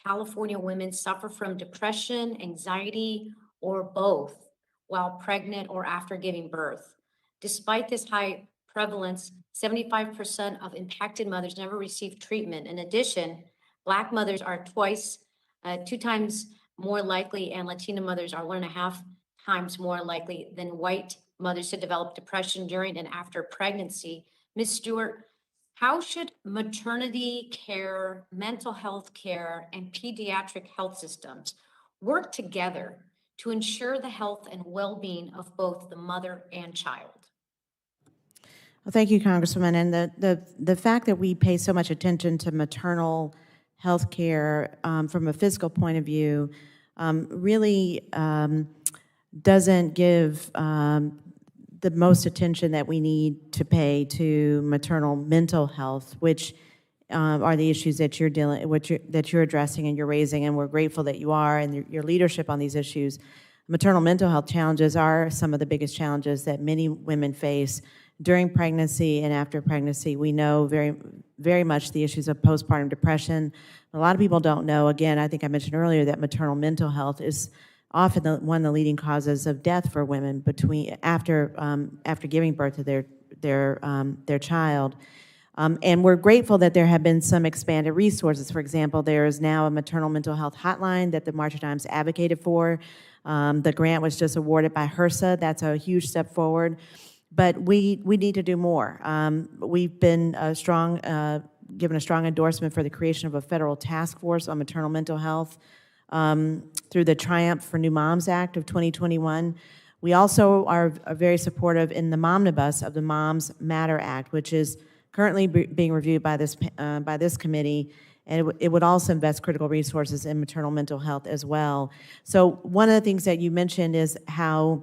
California women suffer from depression, anxiety, or both while pregnant or after giving birth. Despite this high prevalence, 75% of impacted mothers never receive treatment. In addition, Black mothers are 2 times more likely, and Latina mothers are 1.5 times more likely than white mothers to develop depression during and after pregnancy. Ms. Stewart, how should maternity care, mental health care, and pediatric health systems work together to ensure the health and well-being of both the mother and child? Well, thank you, Congresswoman. And the fact that we pay so much attention to maternal health care from a physical point of view really doesn't give the most attention that we need to pay to maternal mental health, which are the issues that you're addressing and you're raising, and we're grateful that you are, and your leadership on these issues. Maternal mental health challenges are some of the biggest challenges that many women face during pregnancy and after pregnancy. We know very, very much the issues of postpartum depression. A lot of people don't know, again, I think I mentioned earlier, that maternal mental health is often one of the leading causes of death for women after giving birth to their child. And we're grateful that there have been some expanded resources. For example, there is now a maternal mental health hotline that the March of Dimes advocated for. The grant was just awarded by HRSA. That's a huge step forward. But we need to do more. We've been given a strong endorsement for the creation of a federal task force on maternal mental health through the Triumph for New Moms Act of 2021. We also are very supportive in the Momnibus of the Moms Matter Act, which is currently being reviewed by this committee, and it would also invest critical resources in maternal mental health as well. So one of the things that you mentioned is how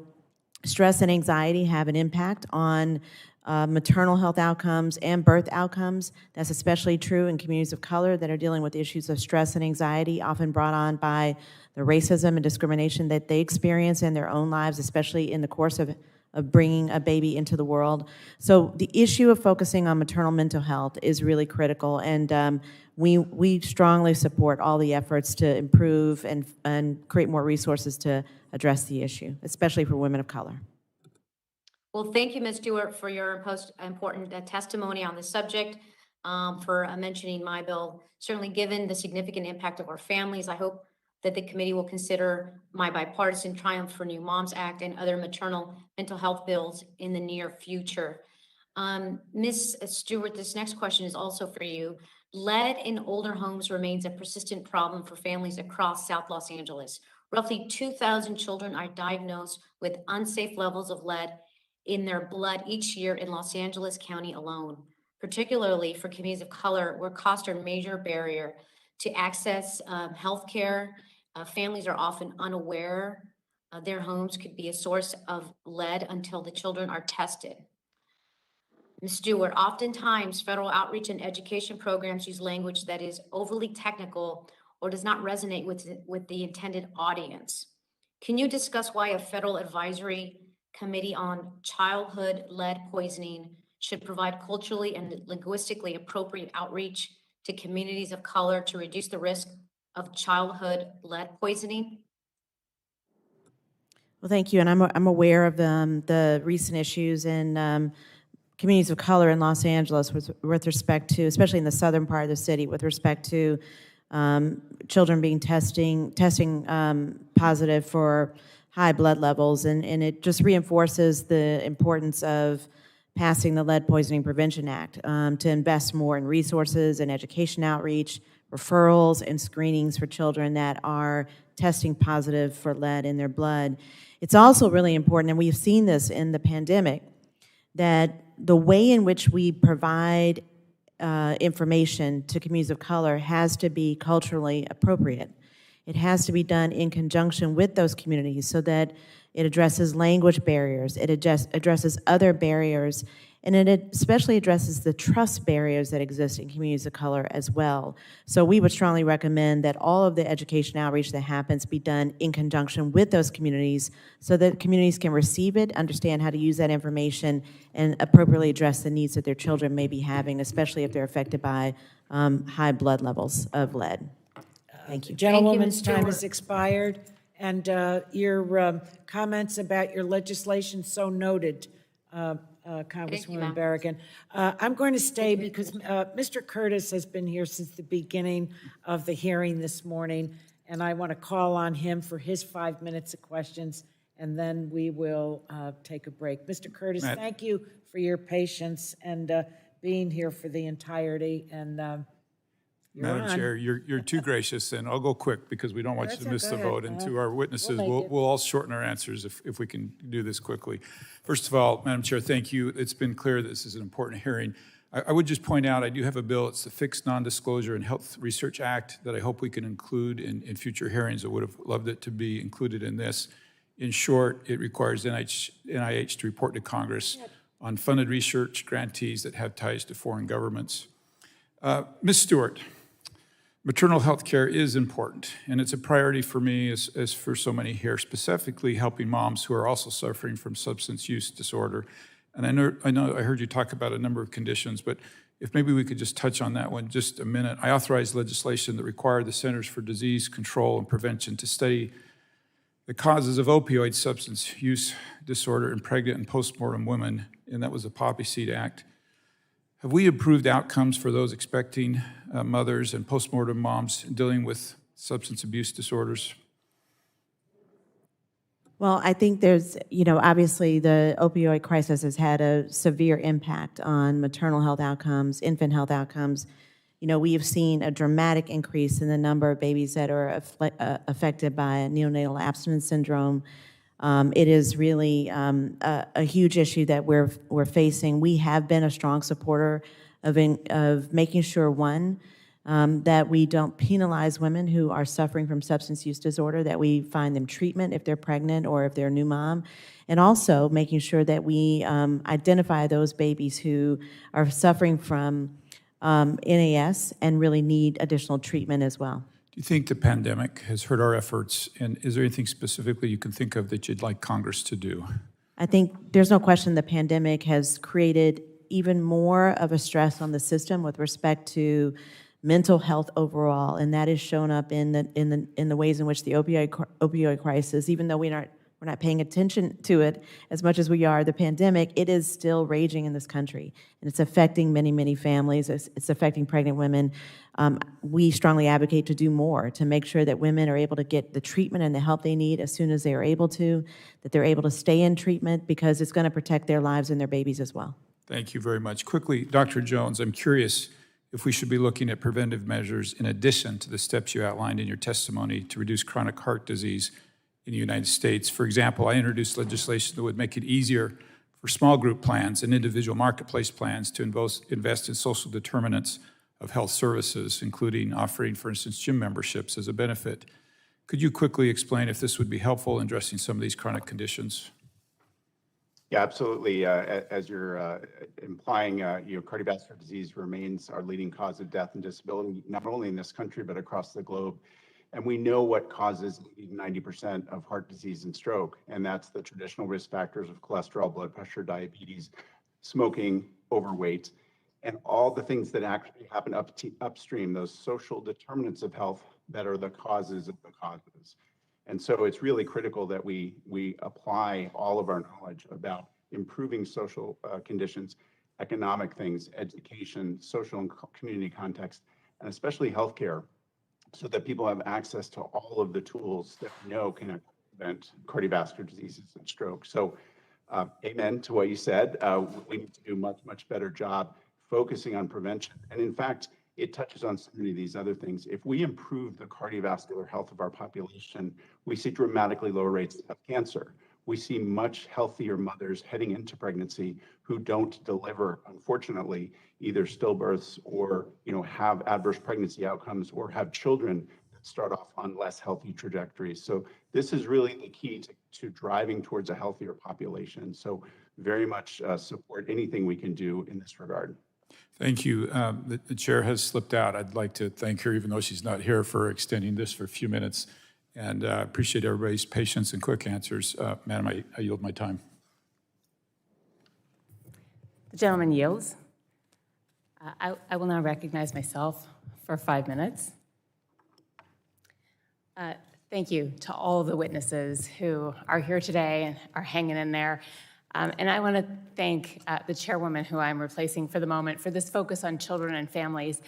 stress and anxiety have an impact on maternal health outcomes and birth outcomes. That's especially true in communities of color that are dealing with issues of stress and anxiety, often brought on by the racism and discrimination that they experience in their own lives, especially in the course of bringing a baby into the world. So the issue of focusing on maternal mental health is really critical, and we strongly support all the efforts to improve and create more resources to address the issue, especially for women of color. Well, thank you, Ms. Stewart, for your important testimony on the subject, for mentioning my bill. Certainly, given the significant impact of our families, I hope that the committee will consider my bipartisan Triumph for New Moms Act and other maternal mental health bills in the near future. Ms. Stewart, this next question is also for you. Lead in older homes remains a persistent problem for families across South Los Angeles. Roughly 2,000 children are diagnosed with unsafe levels of lead in their blood each year in Los Angeles County alone, particularly for communities of color where costs are a major barrier to access health care. Families are often unaware their homes could be a source of lead until the children are tested. Ms. Stewart, oftentimes federal outreach and education programs use language that is overly technical or does not resonate with the intended audience. Can you discuss why a federal advisory committee on childhood lead poisoning should provide culturally and linguistically appropriate outreach to communities of color to reduce the risk of childhood lead poisoning? Well, thank you, and I'm aware of the recent issues in communities of color in Los Angeles with respect to, especially in the southern part of the city, with respect to children being testing positive for high blood levels, and it just reinforces the importance of passing the Lead Poisoning Prevention Act to invest more in resources and education outreach, referrals, and screenings for children that are testing positive for lead in their blood. It's also really important, and we've seen this in the pandemic, that the way in which we provide information to communities of color has to be culturally appropriate. It has to be done in conjunction with those communities so that it addresses language barriers, it addresses other barriers, and it especially addresses the trust barriers that exist in communities of color as well. So we would strongly recommend that all of the education outreach that happens be done in conjunction with those communities so that communities can receive it, understand how to use that information, and appropriately address the needs that their children may be having, especially if they're affected by high blood levels of lead. Thank you. Gentlewoman's Ms. time Stewart. has expired, and your comments about your legislation so noted, Congresswoman ma'am. Berrigan. I'm going to stay because Mr. Curtis has been here since the beginning of the hearing this morning, and I want to call on him for his 5 minutes of questions, and then we will take a break. Mr. Curtis, thank you for your patience and being here for the entirety, and Madam Chair, you're too gracious, and I'll go quick because we don't want you to miss the vote. And to our witnesses, we'll all shorten our answers if we can do this quickly. First of all, Madam Chair, thank you. It's been clear that this is an important hearing. I would just point out, I do have a bill. It's the Fixed Non-Disclosure and Health Research Act that I hope we can include in future hearings. I would have loved it to be included in this. In short, it requires NIH to report to Congress on funded research grantees that have ties to foreign governments. Ms. Stewart, maternal health care is important, and it's a priority for me as for so many here, specifically helping moms who are also suffering from substance use disorder. And I heard you talk about a number of conditions, but if maybe we could just touch on that one just a minute. I authorized legislation that required the Centers for Disease Control and Prevention to study the causes of opioid substance use disorder in pregnant and postmortem women, and that was the Poppy Seed Act. Have we improved outcomes for those expecting mothers and postmortem moms dealing with substance abuse disorders? Well, I think there's, obviously the opioid crisis has had a severe impact on maternal health outcomes, infant health outcomes. We have seen a dramatic increase in the number of babies that are affected by neonatal abstinence syndrome. It is really a huge issue that we're facing. We have been a strong supporter of making sure, one, that we don't penalize women who are suffering from substance use disorder, that we find them treatment if they're pregnant or if they're a new mom, and also making sure that we identify those babies who are suffering from NAS and really need additional treatment as well. Do you think the pandemic has hurt our efforts, and is there anything specifically you can think of that you'd like Congress to do? I think there's no question the pandemic has created even more of a stress on the system with respect to mental health overall, and that is shown up in the ways in which the opioid crisis, even though we're not paying attention to it as much as we are the pandemic, it is still raging in this country, and it's affecting many, many families. It's affecting pregnant women. We strongly advocate to do more to make sure that women are able to get the treatment and the help they need as soon as they are able to, that they're able to stay in treatment because it's going to protect their lives and their babies as well. Thank you very much. Quickly, Dr. Jones, I'm curious if we should be looking at preventive measures in addition to the steps you outlined in your testimony to reduce chronic heart disease in the United States. For example, I introduced legislation that would make it easier for small group plans and individual marketplace plans to invest in social determinants of health services, including offering, for instance, gym memberships as a benefit. Could you quickly explain if this would be helpful in addressing some of these chronic conditions? Yeah, absolutely. As you're implying, cardiovascular disease remains our leading cause of death and disability, not only in this country, but across the globe. And we know what causes 90% of heart disease and stroke, and that's the traditional risk factors of cholesterol, blood pressure, diabetes, smoking, overweight, and all the things that actually happen upstream, those social determinants of health that are the causes of the causes. And so it's really critical that we apply all of our knowledge about improving social conditions, economic things, education, social and community context, and especially healthcare so that people have access to all of the tools that we know can prevent cardiovascular diseases and stroke. So amen to what you said. We need to do a much, much better job focusing on prevention. And in fact, it touches on so many of these other things. If we improve the cardiovascular health of our population, we see dramatically lower rates of cancer. We see much healthier mothers heading into pregnancy who don't deliver, unfortunately, either stillbirths or have adverse pregnancy outcomes or have children that start off on less healthy trajectories. So this is really the key to driving towards a healthier population. So very much support anything we can do in this regard. Thank you. The chair has slipped out. I'd like to thank her, even though she's not here, for extending this for a few minutes. And I appreciate everybody's patience and quick answers. Madam, I yield my time. The gentleman yields. I will now recognize myself for 5 minutes. Thank you to all of the witnesses who are here today and are hanging in there. And I want to thank the chairwoman who I'm replacing for the moment for this focus on children and families.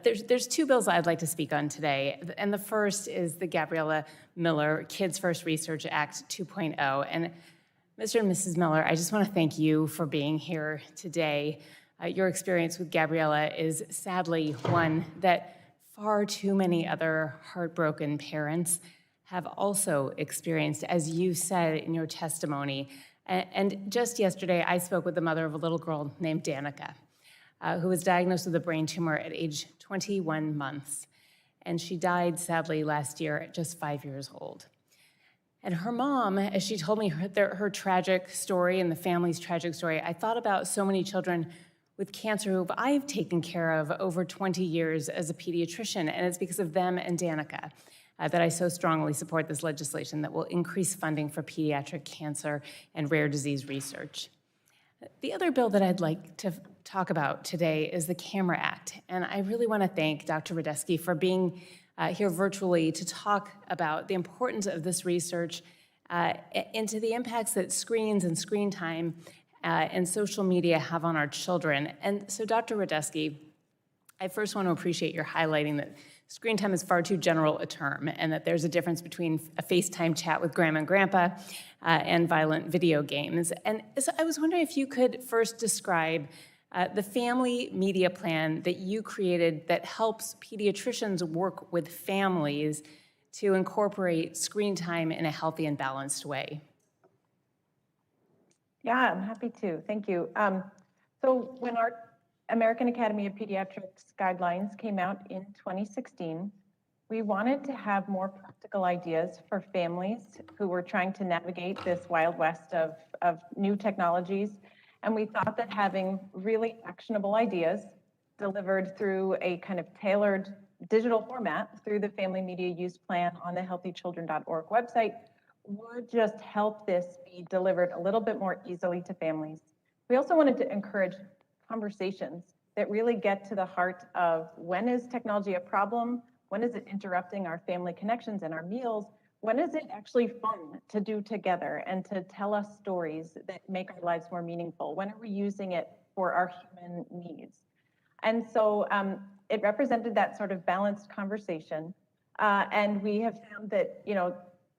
There's two bills I'd like to speak on today. And the first is the Gabriella Miller Kids First Research Act 2.0. And Mr. and Mrs. Miller, I just want to thank you for being here today. Your experience with Gabriella is sadly one that far too many other heartbroken parents have also experienced, as you said in your testimony. And just yesterday, I spoke with the mother of a little girl named Danica, who was diagnosed with a brain tumor at age 21 months. And she died, sadly, last year at just 5 years old. And her mom, as she told me her tragic story and the family's tragic story, I thought about so many children with cancer who I've taken care of over 20 years as a pediatrician, and it's because of them and Danica that I so strongly support this legislation that will increase funding for pediatric cancer and rare disease research. The other bill that I'd like to talk about today is the CAMERA Act, and I really want to thank Dr. Rodgers for being here virtually to talk about the importance of this research into the impacts that screens and screen time and social media have on our children. And so, Dr. Rodgers, I first want to appreciate your highlighting that screen time is far too general a term, and that there's a difference between a FaceTime chat with grandma and grandpa and violent video games. And so I was wondering if you could first describe the family media plan that you created that helps pediatricians work with families to incorporate screen time in a healthy and balanced way. Yeah, I'm happy to. Thank you. So when our American Academy of Pediatrics guidelines came out in 2016, we wanted to have more practical ideas for families who were trying to navigate this wild west of new technologies. And we thought that having really actionable ideas delivered through a kind of tailored digital format through the Family Media Use Plan on the healthychildren.org website would just help this be delivered a little bit more easily to families. We also wanted to encourage conversations that really get to the heart of when is technology a problem, when is it interrupting our family connections and our meals, when is it actually fun to do together and to tell us stories that make our lives more meaningful, when are we using it for our human needs. And so it represented that sort of balanced conversation. And we have found that,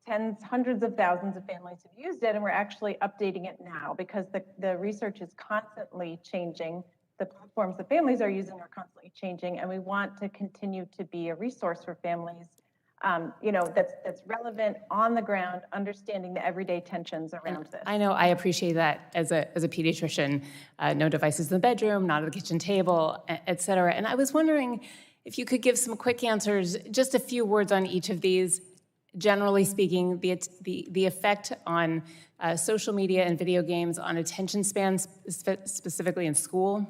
tens, hundreds of thousands of families have used it, and we're actually updating it now because the research is constantly changing. The platforms that families are using are constantly changing, and we want to continue to be a resource for families, that's relevant on the ground, understanding the everyday tensions around this. I know I appreciate that as a pediatrician, no devices in the bedroom, not at the kitchen table, et cetera. And I was wondering if you could give some quick answers, just a few words on each of these. Generally speaking, the effect on social media and video games on attention spans, specifically in school?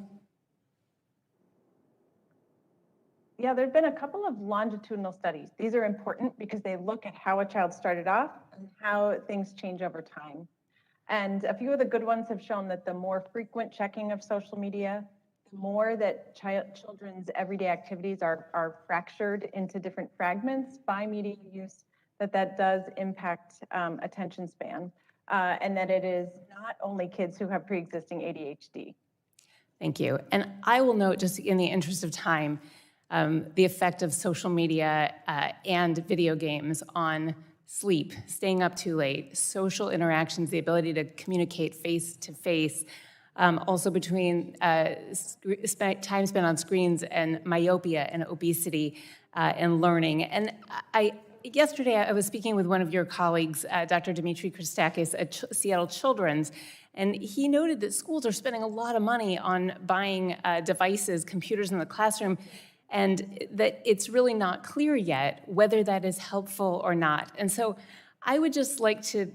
Yeah, there have been a couple of longitudinal studies. These are important because they look at how a child started off and how things change over time. And a few of the good ones have shown that the more frequent checking of social media, the more that children's everyday activities are fractured into different fragments by media use, that does impact attention span, and that it is not only kids who have pre-existing ADHD. Thank you. And I will note, just in the interest of time, the effect of social media and video games on sleep, staying up too late, social interactions, the ability to communicate face to face, also between time spent on screens and myopia and obesity and learning. And yesterday I was speaking with one of your colleagues, Dr. Dimitri Christakis at Seattle Children's, and he noted that schools are spending a lot of money on buying devices, computers in the classroom, and that it's really not clear yet whether that is helpful or not. And so I would just like to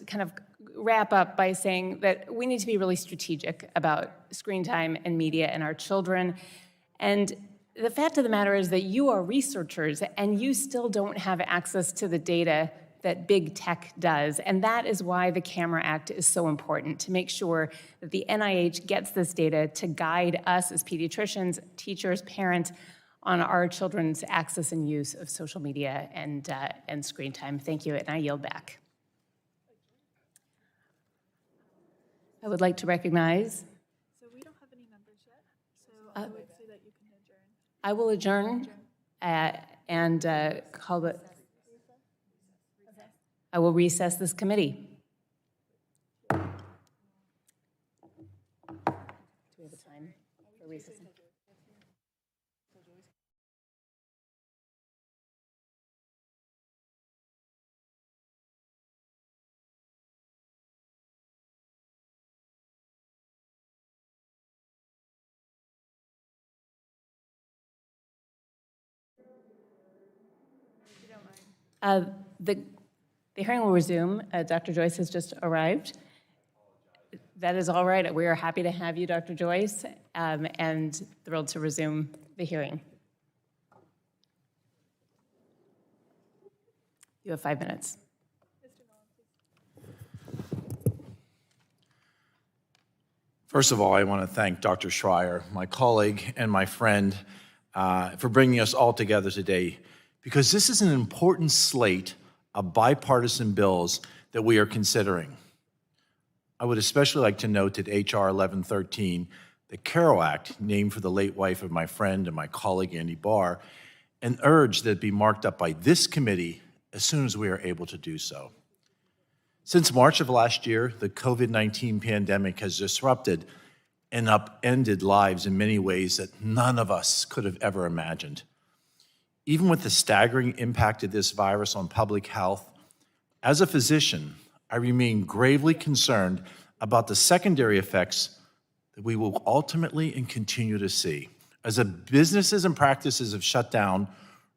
kind of wrap up by saying that we need to be really strategic about screen time and media and our children. And the fact of the matter is that you are researchers and you still don't have access to the data that big tech does. And that is why the CAMERA Act is so important, to make sure that the NIH gets this data to guide us as pediatricians, teachers, parents on our children's access and use of social media and screen time. Thank you, and I yield back. I would like to recognize. So we don't have any members yet, so I would say that you can adjourn. I will adjourn and call the. I will recess this committee. Do we have a time for recess? The hearing will resume. Dr. Joyce has just arrived. That is all right. We are happy to have you, Dr. Joyce, and thrilled to resume the hearing. You have 5 minutes. First of all, I want to thank Dr. Schreier, my colleague and my friend, for bringing us all together today, because this is an important slate of bipartisan bills that we are considering. I would especially like to note that H.R. 1113, the CARROLL Act, named for the late wife of my friend and my colleague Andy Barr, and urge that it be marked up by this committee as soon as we are able to do so. Since March of last year, the COVID-19 pandemic has disrupted and upended lives in many ways that none of us could have ever imagined. Even with the staggering impact of this virus on public health, as a physician, I remain gravely concerned about the secondary effects that we will ultimately and continue to see. As the businesses and practices have shut down,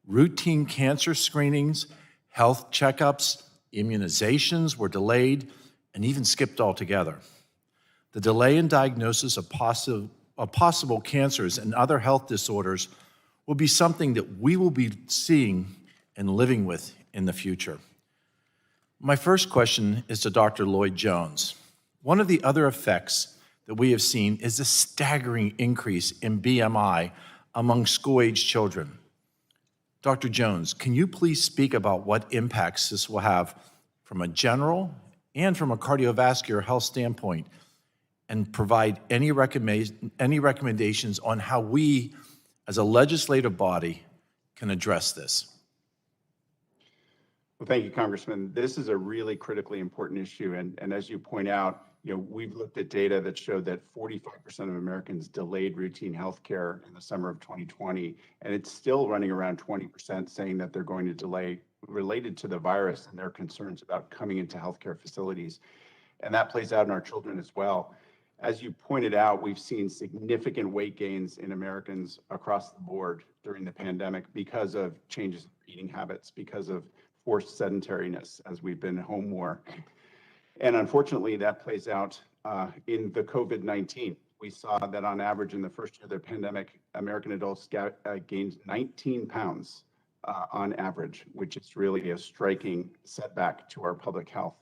routine cancer screenings, health checkups, immunizations were delayed and even skipped altogether. The delay in diagnosis of possible cancers and other health disorders will be something that we will be seeing and living with in the future. My first question is to Dr. Lloyd Jones. One of the other effects that we have seen is a staggering increase in BMI among school-age children. Dr. Jones, can you please speak about what impacts this will have from a general and from a cardiovascular health standpoint, and provide any recommendations on how we, as a legislative body, can address this? Well, thank you, Congressman. This is a really critically important issue. And as you point out, we've looked at data that showed that 45% of Americans delayed routine health care in the summer of 2020. And it's still running around 20% saying that they're going to delay related to the virus and their concerns about coming into healthcare facilities. And that plays out in our children as well. As you pointed out, we've seen significant weight gains in Americans across the board during the pandemic because of changes in eating habits, because of forced sedentariness as we've been home more. And unfortunately, that plays out in the COVID-19. We saw that on average in the first year of the pandemic, American adults gained 19 pounds on average, which is really a striking setback to our public health.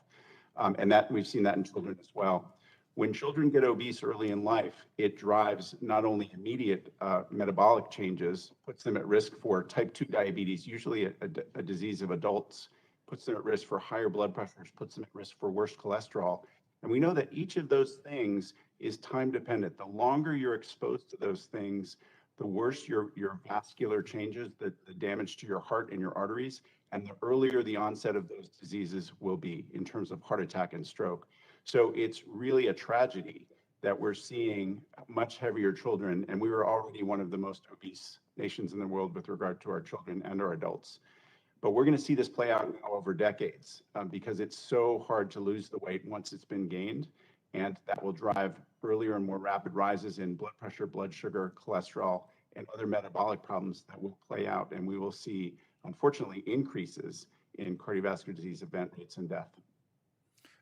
And that we've seen that in children as well. When children get obese early in life, it drives not only immediate metabolic changes, puts them at risk for type 2 diabetes, usually a disease of adults, puts them at risk for higher blood pressures, puts them at risk for worse cholesterol. And we know that each of those things is time dependent. The longer you're exposed to those things, the worse your vascular changes, the damage to your heart and your arteries, and the earlier the onset of those diseases will be in terms of heart attack and stroke. So it's really a tragedy that we're seeing much heavier children, and we were already one of the most obese nations in the world with regard to our children and our adults. But we're going to see this play out now over decades because it's so hard to lose the weight once it's been gained. And that will drive earlier and more rapid rises in blood pressure, blood sugar, cholesterol, and other metabolic problems that will play out. And we will see, unfortunately, increases in cardiovascular disease event rates and death.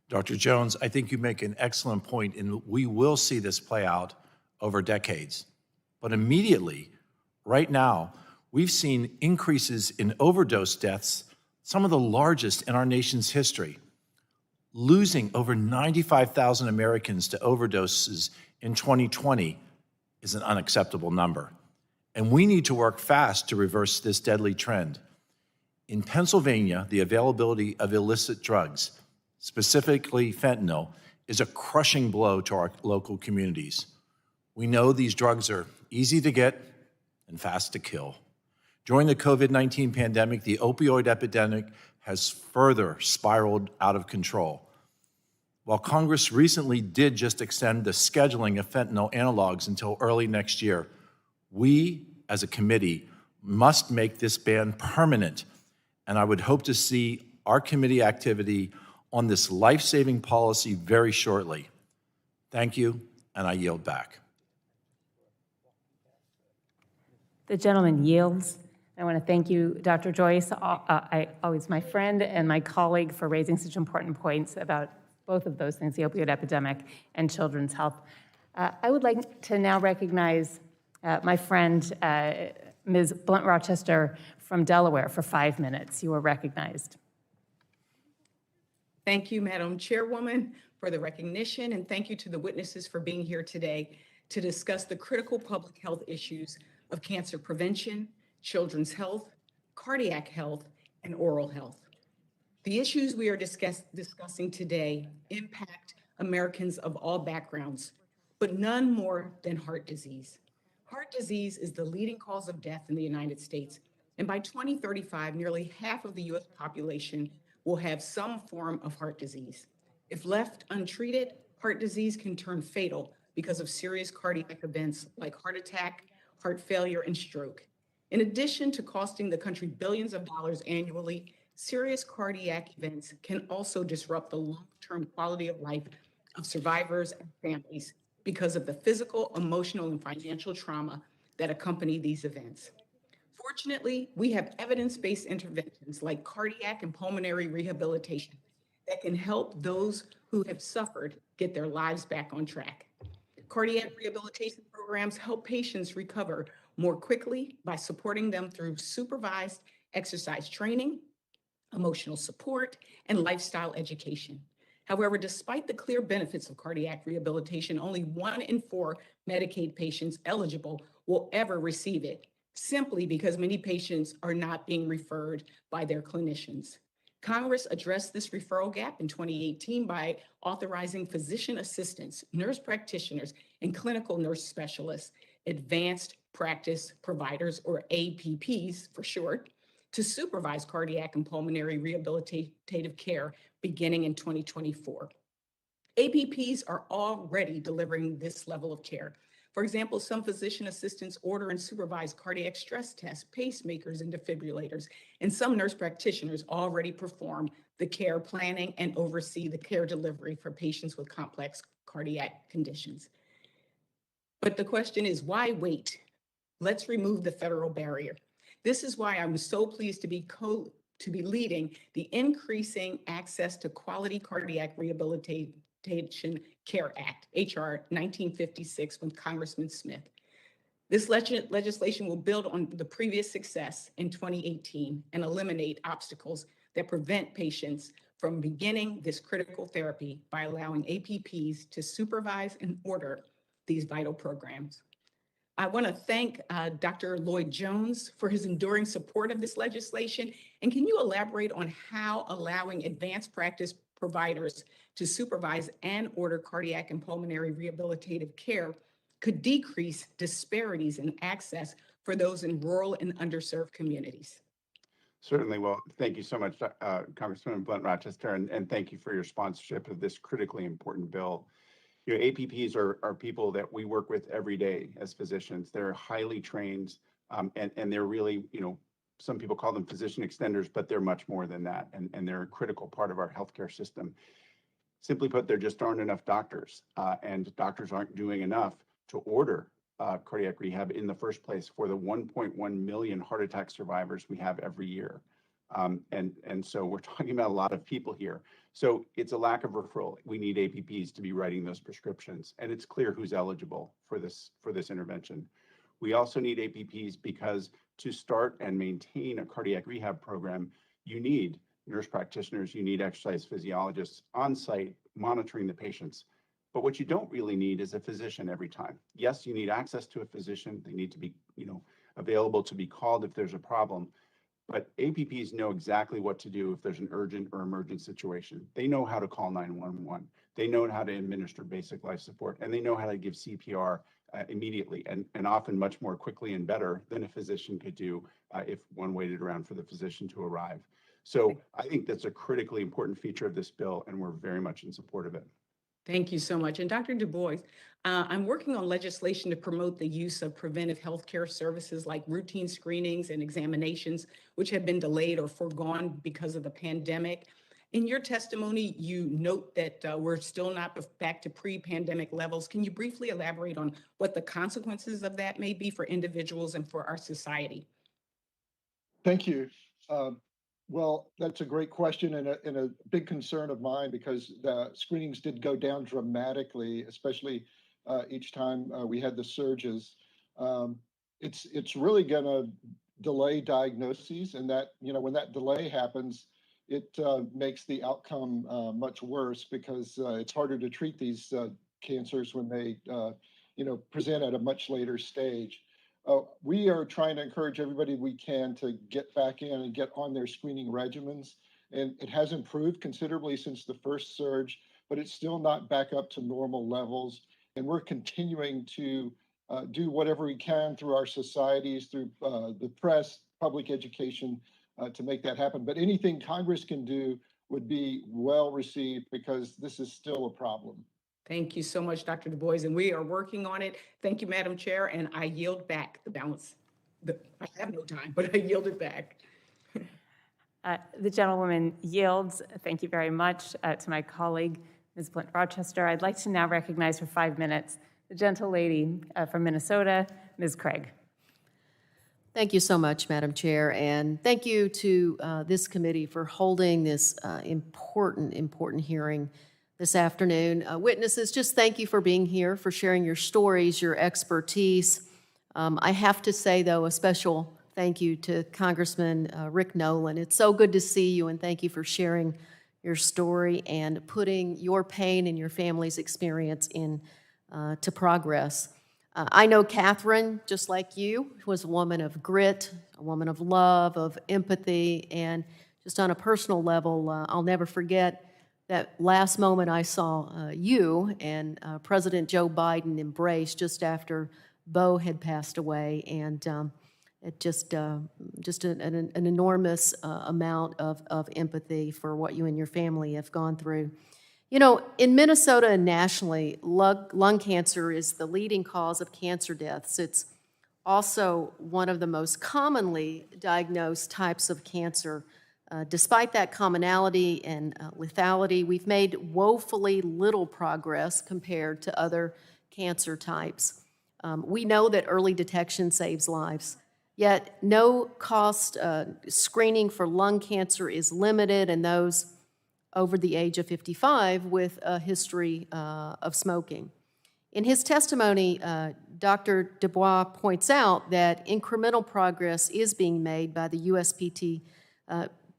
Dr. Jones, I think you make an excellent point, and we will see this play out over decades. But immediately, right now, we've seen increases in overdose deaths, some of the largest in our nation's history. Losing over 95,000 Americans to overdoses in 2020 is an unacceptable number. And we need to work fast to reverse this deadly trend. In Pennsylvania, the availability of illicit drugs, specifically fentanyl, is a crushing blow to our local communities. We know these drugs are easy to get and fast to kill. During the COVID-19 pandemic, the opioid epidemic has further spiraled out of control. While Congress recently did just extend the scheduling of fentanyl analogs until early next year, we, as a committee, must make this ban permanent, and I would hope to see our committee activity on this life-saving policy very shortly. Thank you, and I yield back. The gentleman yields. I want to thank you, Dr. Joyce, always my friend and my colleague, for raising such important points about both of those things, the opioid epidemic and children's health. I would like to now recognize my friend, Ms. Blunt Rochester from Delaware, for 5 minutes. You are recognized. Thank you, Madam Chairwoman, for the recognition, and thank you to the witnesses for being here today to discuss the critical public health issues of cancer prevention, children's health, cardiac health, and oral health. The issues we are discussing today impact Americans of all backgrounds, but none more than heart disease. Heart disease is the leading cause of death in the United States, and by 2035, nearly half of the U.S. population will have some form of heart disease. If left untreated, heart disease can turn fatal because of serious cardiac events like heart attack, heart failure, and stroke. In addition to costing the country billions of dollars annually, serious cardiac events can also disrupt the long-term quality of life of survivors and families because of the physical, emotional, and financial trauma that accompany these events. Fortunately, we have evidence-based interventions like cardiac and pulmonary rehabilitation that can help those who have suffered get their lives back on track. Cardiac rehabilitation programs help patients recover more quickly by supporting them through supervised exercise training, emotional support, and lifestyle education. However, despite the clear benefits of cardiac rehabilitation, only 1 in 4 Medicaid patients eligible will ever receive it, simply because many patients are not being referred by their clinicians. Congress addressed this referral gap in 2018 by authorizing physician assistants, nurse practitioners, and clinical nurse specialists, advanced practice providers, or APPs for short, to supervise cardiac and pulmonary rehabilitative care beginning in 2024. APPs are already delivering this level of care. For example, some physician assistants order and supervise cardiac stress tests, pacemakers, and defibrillators, and some nurse practitioners already perform the care planning and oversee the care delivery for patients with complex cardiac conditions. But the question is, why wait? Let's remove the federal barrier. This is why I'm so pleased to be leading the Increasing Access to Quality Cardiac Rehabilitation Care Act, HR 1956, with Congressman Smith. This legislation will build on the previous success in 2018 and eliminate obstacles that prevent patients from beginning this critical therapy by allowing APPs to supervise and order these vital programs. I want to thank Dr. Lloyd Jones for his enduring support of this legislation. And can you elaborate on how allowing advanced practice providers to supervise and order cardiac and pulmonary rehabilitative care could decrease disparities in access for those in rural and underserved communities? Certainly. Well, thank you so much, Congresswoman Blunt Rochester, and thank you for your sponsorship of this critically important bill. You know, APPs are people that we work with every day as physicians. They're highly trained, and they're really, you know, some people call them physician extenders, but they're much more than that, and they're a critical part of our healthcare system. Simply put, there just aren't enough doctors, and doctors aren't doing enough to order cardiac rehab in the first place for the 1.1 million heart attack survivors we have every year. And so we're talking about a lot of people here. So it's a lack of referral. We need APPs to be writing those prescriptions, and it's clear who's eligible for this intervention. We also need APPs because to start and maintain a cardiac rehab program, you need nurse practitioners, you need exercise physiologists on site monitoring the patients. But what you don't really need is a physician every time. Yes, you need access to a physician. They need to be, you know, available to be called if there's a problem. But APPs know exactly what to do if there's an urgent or emergent situation. They know how to call 911. They know how to administer basic life support, and they know how to give CPR immediately and often much more quickly and better than a physician could do if one waited around for the physician to arrive. So I think that's a critically important feature of this bill, and we're very much in support of it. Thank you so much. And Dr. Du Bois, I'm working on legislation to promote the use of preventive healthcare services like routine screenings and examinations, which have been delayed or foregone because of the pandemic. In your testimony, you note that we're still not back to pre-pandemic levels. Can you briefly elaborate on what the consequences of that may be for individuals and for our society? Thank you. Well, that's a great question and a big concern of mine because the screenings did go down dramatically, especially each time we had the surges. It's really going to delay diagnoses, and that, you know, when that delay happens, it makes the outcome much worse because it's harder to treat these cancers when they, you know, present at a much later stage. We are trying to encourage everybody we can to get back in and get on their screening regimens. And it has improved considerably since the first surge, but it's still not back up to normal levels. And we're continuing to do whatever we can through our societies, through the press, public education, to make that happen. But anything Congress can do would be well received because this is still a problem. Thank you so much, Dr. Du Bois, and we are working on it. Thank you, Madam Chair, and I yield back the balance. I have no time, but I yield it back. The gentlewoman yields. Thank you very much to my colleague, Ms. Blunt Rochester. I'd like to now recognize for 5 minutes the gentle lady from Minnesota, Ms. Craig. Thank you so much, Madam Chair, and thank you to this committee for holding this important hearing this afternoon. Witnesses, just thank you for being here, for sharing your stories, your expertise. I have to say, though, a special thank you to Congressman Rick Nolan. It's so good to see you, and thank you for sharing your story and putting your pain and your family's experience in to progress. I know Catherine, just like you, was a woman of grit, a woman of love, of empathy, and just on a personal level, I'll never forget that last moment I saw you and President Joe Biden embrace just after Bo had passed away, and it just an enormous amount of empathy for what you and your family have gone through. You know, in Minnesota and nationally, lung cancer is the leading cause of cancer deaths. It's also one of the most commonly diagnosed types of cancer. Despite that commonality and lethality, we've made woefully little progress compared to other cancer types. We know that early detection saves lives, yet no-cost screening for lung cancer is limited, and those over the age of 55 with a history of smoking. In his testimony, Dr. Du Bois points out that incremental progress is being made by the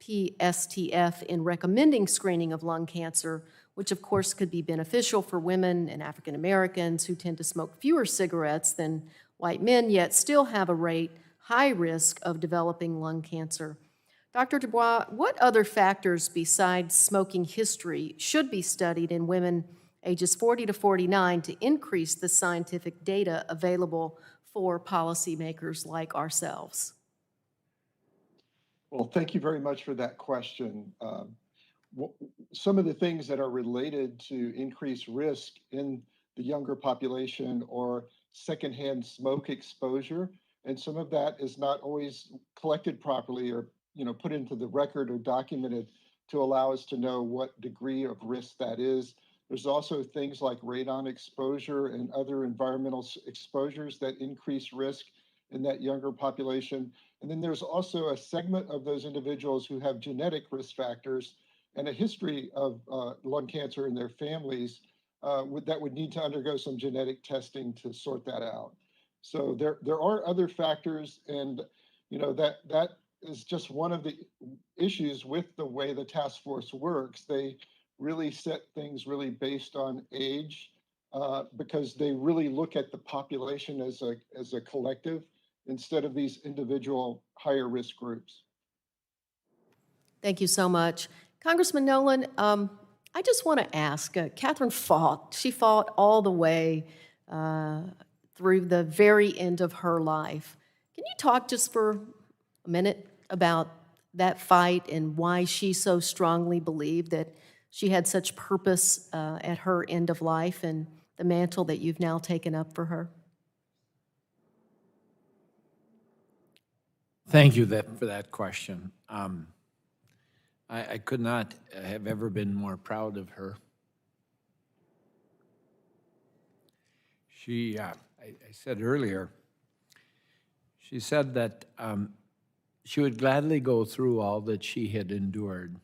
PSTF in recommending screening of lung cancer, which of course could be beneficial for women and African Americans who tend to smoke fewer cigarettes than white men, yet still have a high risk of developing lung cancer. Dr. Du Bois, what other factors besides smoking history should be studied in women ages 40 to 49, to increase the scientific data available for policymakers like ourselves? Well, thank you very much for that question. Some of the things that are related to increased risk in the younger population or secondhand smoke exposure, and some of that is not always collected properly or put into the record or documented to allow us to know what degree of risk that is. There's also things like radon exposure and other environmental exposures that increase risk in that younger population. And then there's also a segment of those individuals who have genetic risk factors and a history of lung cancer in their families that would need to undergo some genetic testing to sort that out. So there are other factors, and that is just one of the issues with the way the task force works. They really set things really based on age because they really look at the population as a collective instead of these individual higher risk groups. Thank you so much. Congressman Nolan, I just want to ask, Catherine fought. She fought all the way through the very end of her life. Can you talk just for a minute about that fight and why she so strongly believed that she had such purpose at her end of life and the mantle that you've now taken up for her? Thank you for that question. I could not have ever been more proud of her. She, I said earlier, she said that she would gladly go through all that she had endured,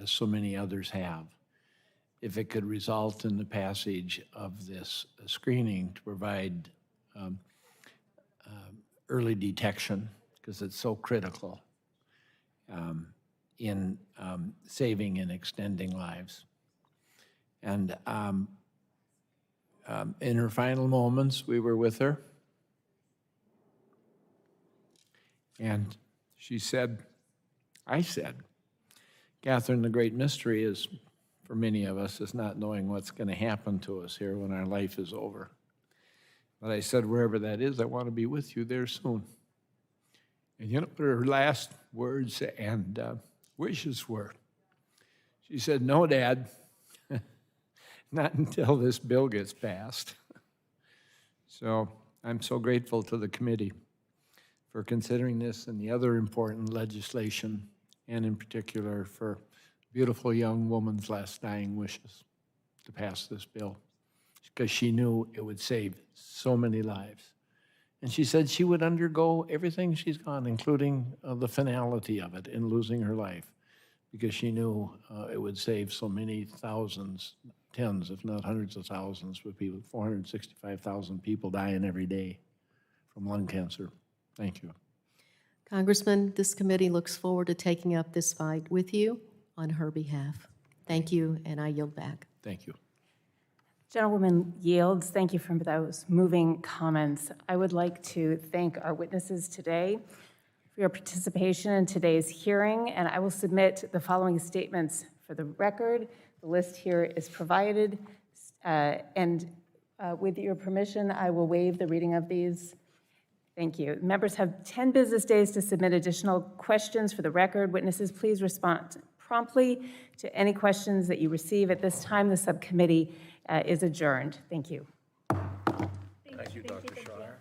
as so many others have, if it could result in the passage of this screening to provide early detection, because it's so critical in saving and extending lives. And in her final moments, we were with her. And she said, I said, Catherine, the great mystery is, for many of us, is not knowing what's going to happen to us here when our life is over. But I said, wherever that is, I want to be with you there soon. And you know what her last words and wishes were? She said, no, Dad, not until this bill gets passed. So I'm so grateful to the committee for considering this and the other important legislation, and in particular for beautiful young woman's last dying wishes to pass this bill, because she knew it would save so many lives. And she said she would undergo everything she's gone, including the finality of it in losing her life, because she knew it would save so many thousands, tens, if not hundreds of thousands of people, 465,000 people dying every day from lung cancer. Thank you. Congressman, this committee looks forward to taking up this fight with you on her behalf. Thank you, and I yield back. Thank you. Gentlewoman yields. Thank you for those moving comments. I would like to thank our witnesses today for your participation in today's hearing, and I will submit the following statements for the record. The list here is provided, and with your permission, I will waive the reading of these. Thank you. Members have 10 business days to submit additional questions for the record. Witnesses, please respond promptly to any questions that you receive. At this time, the subcommittee is adjourned. Thank you. Thank you, Dr. Schreier.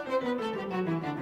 Thank you.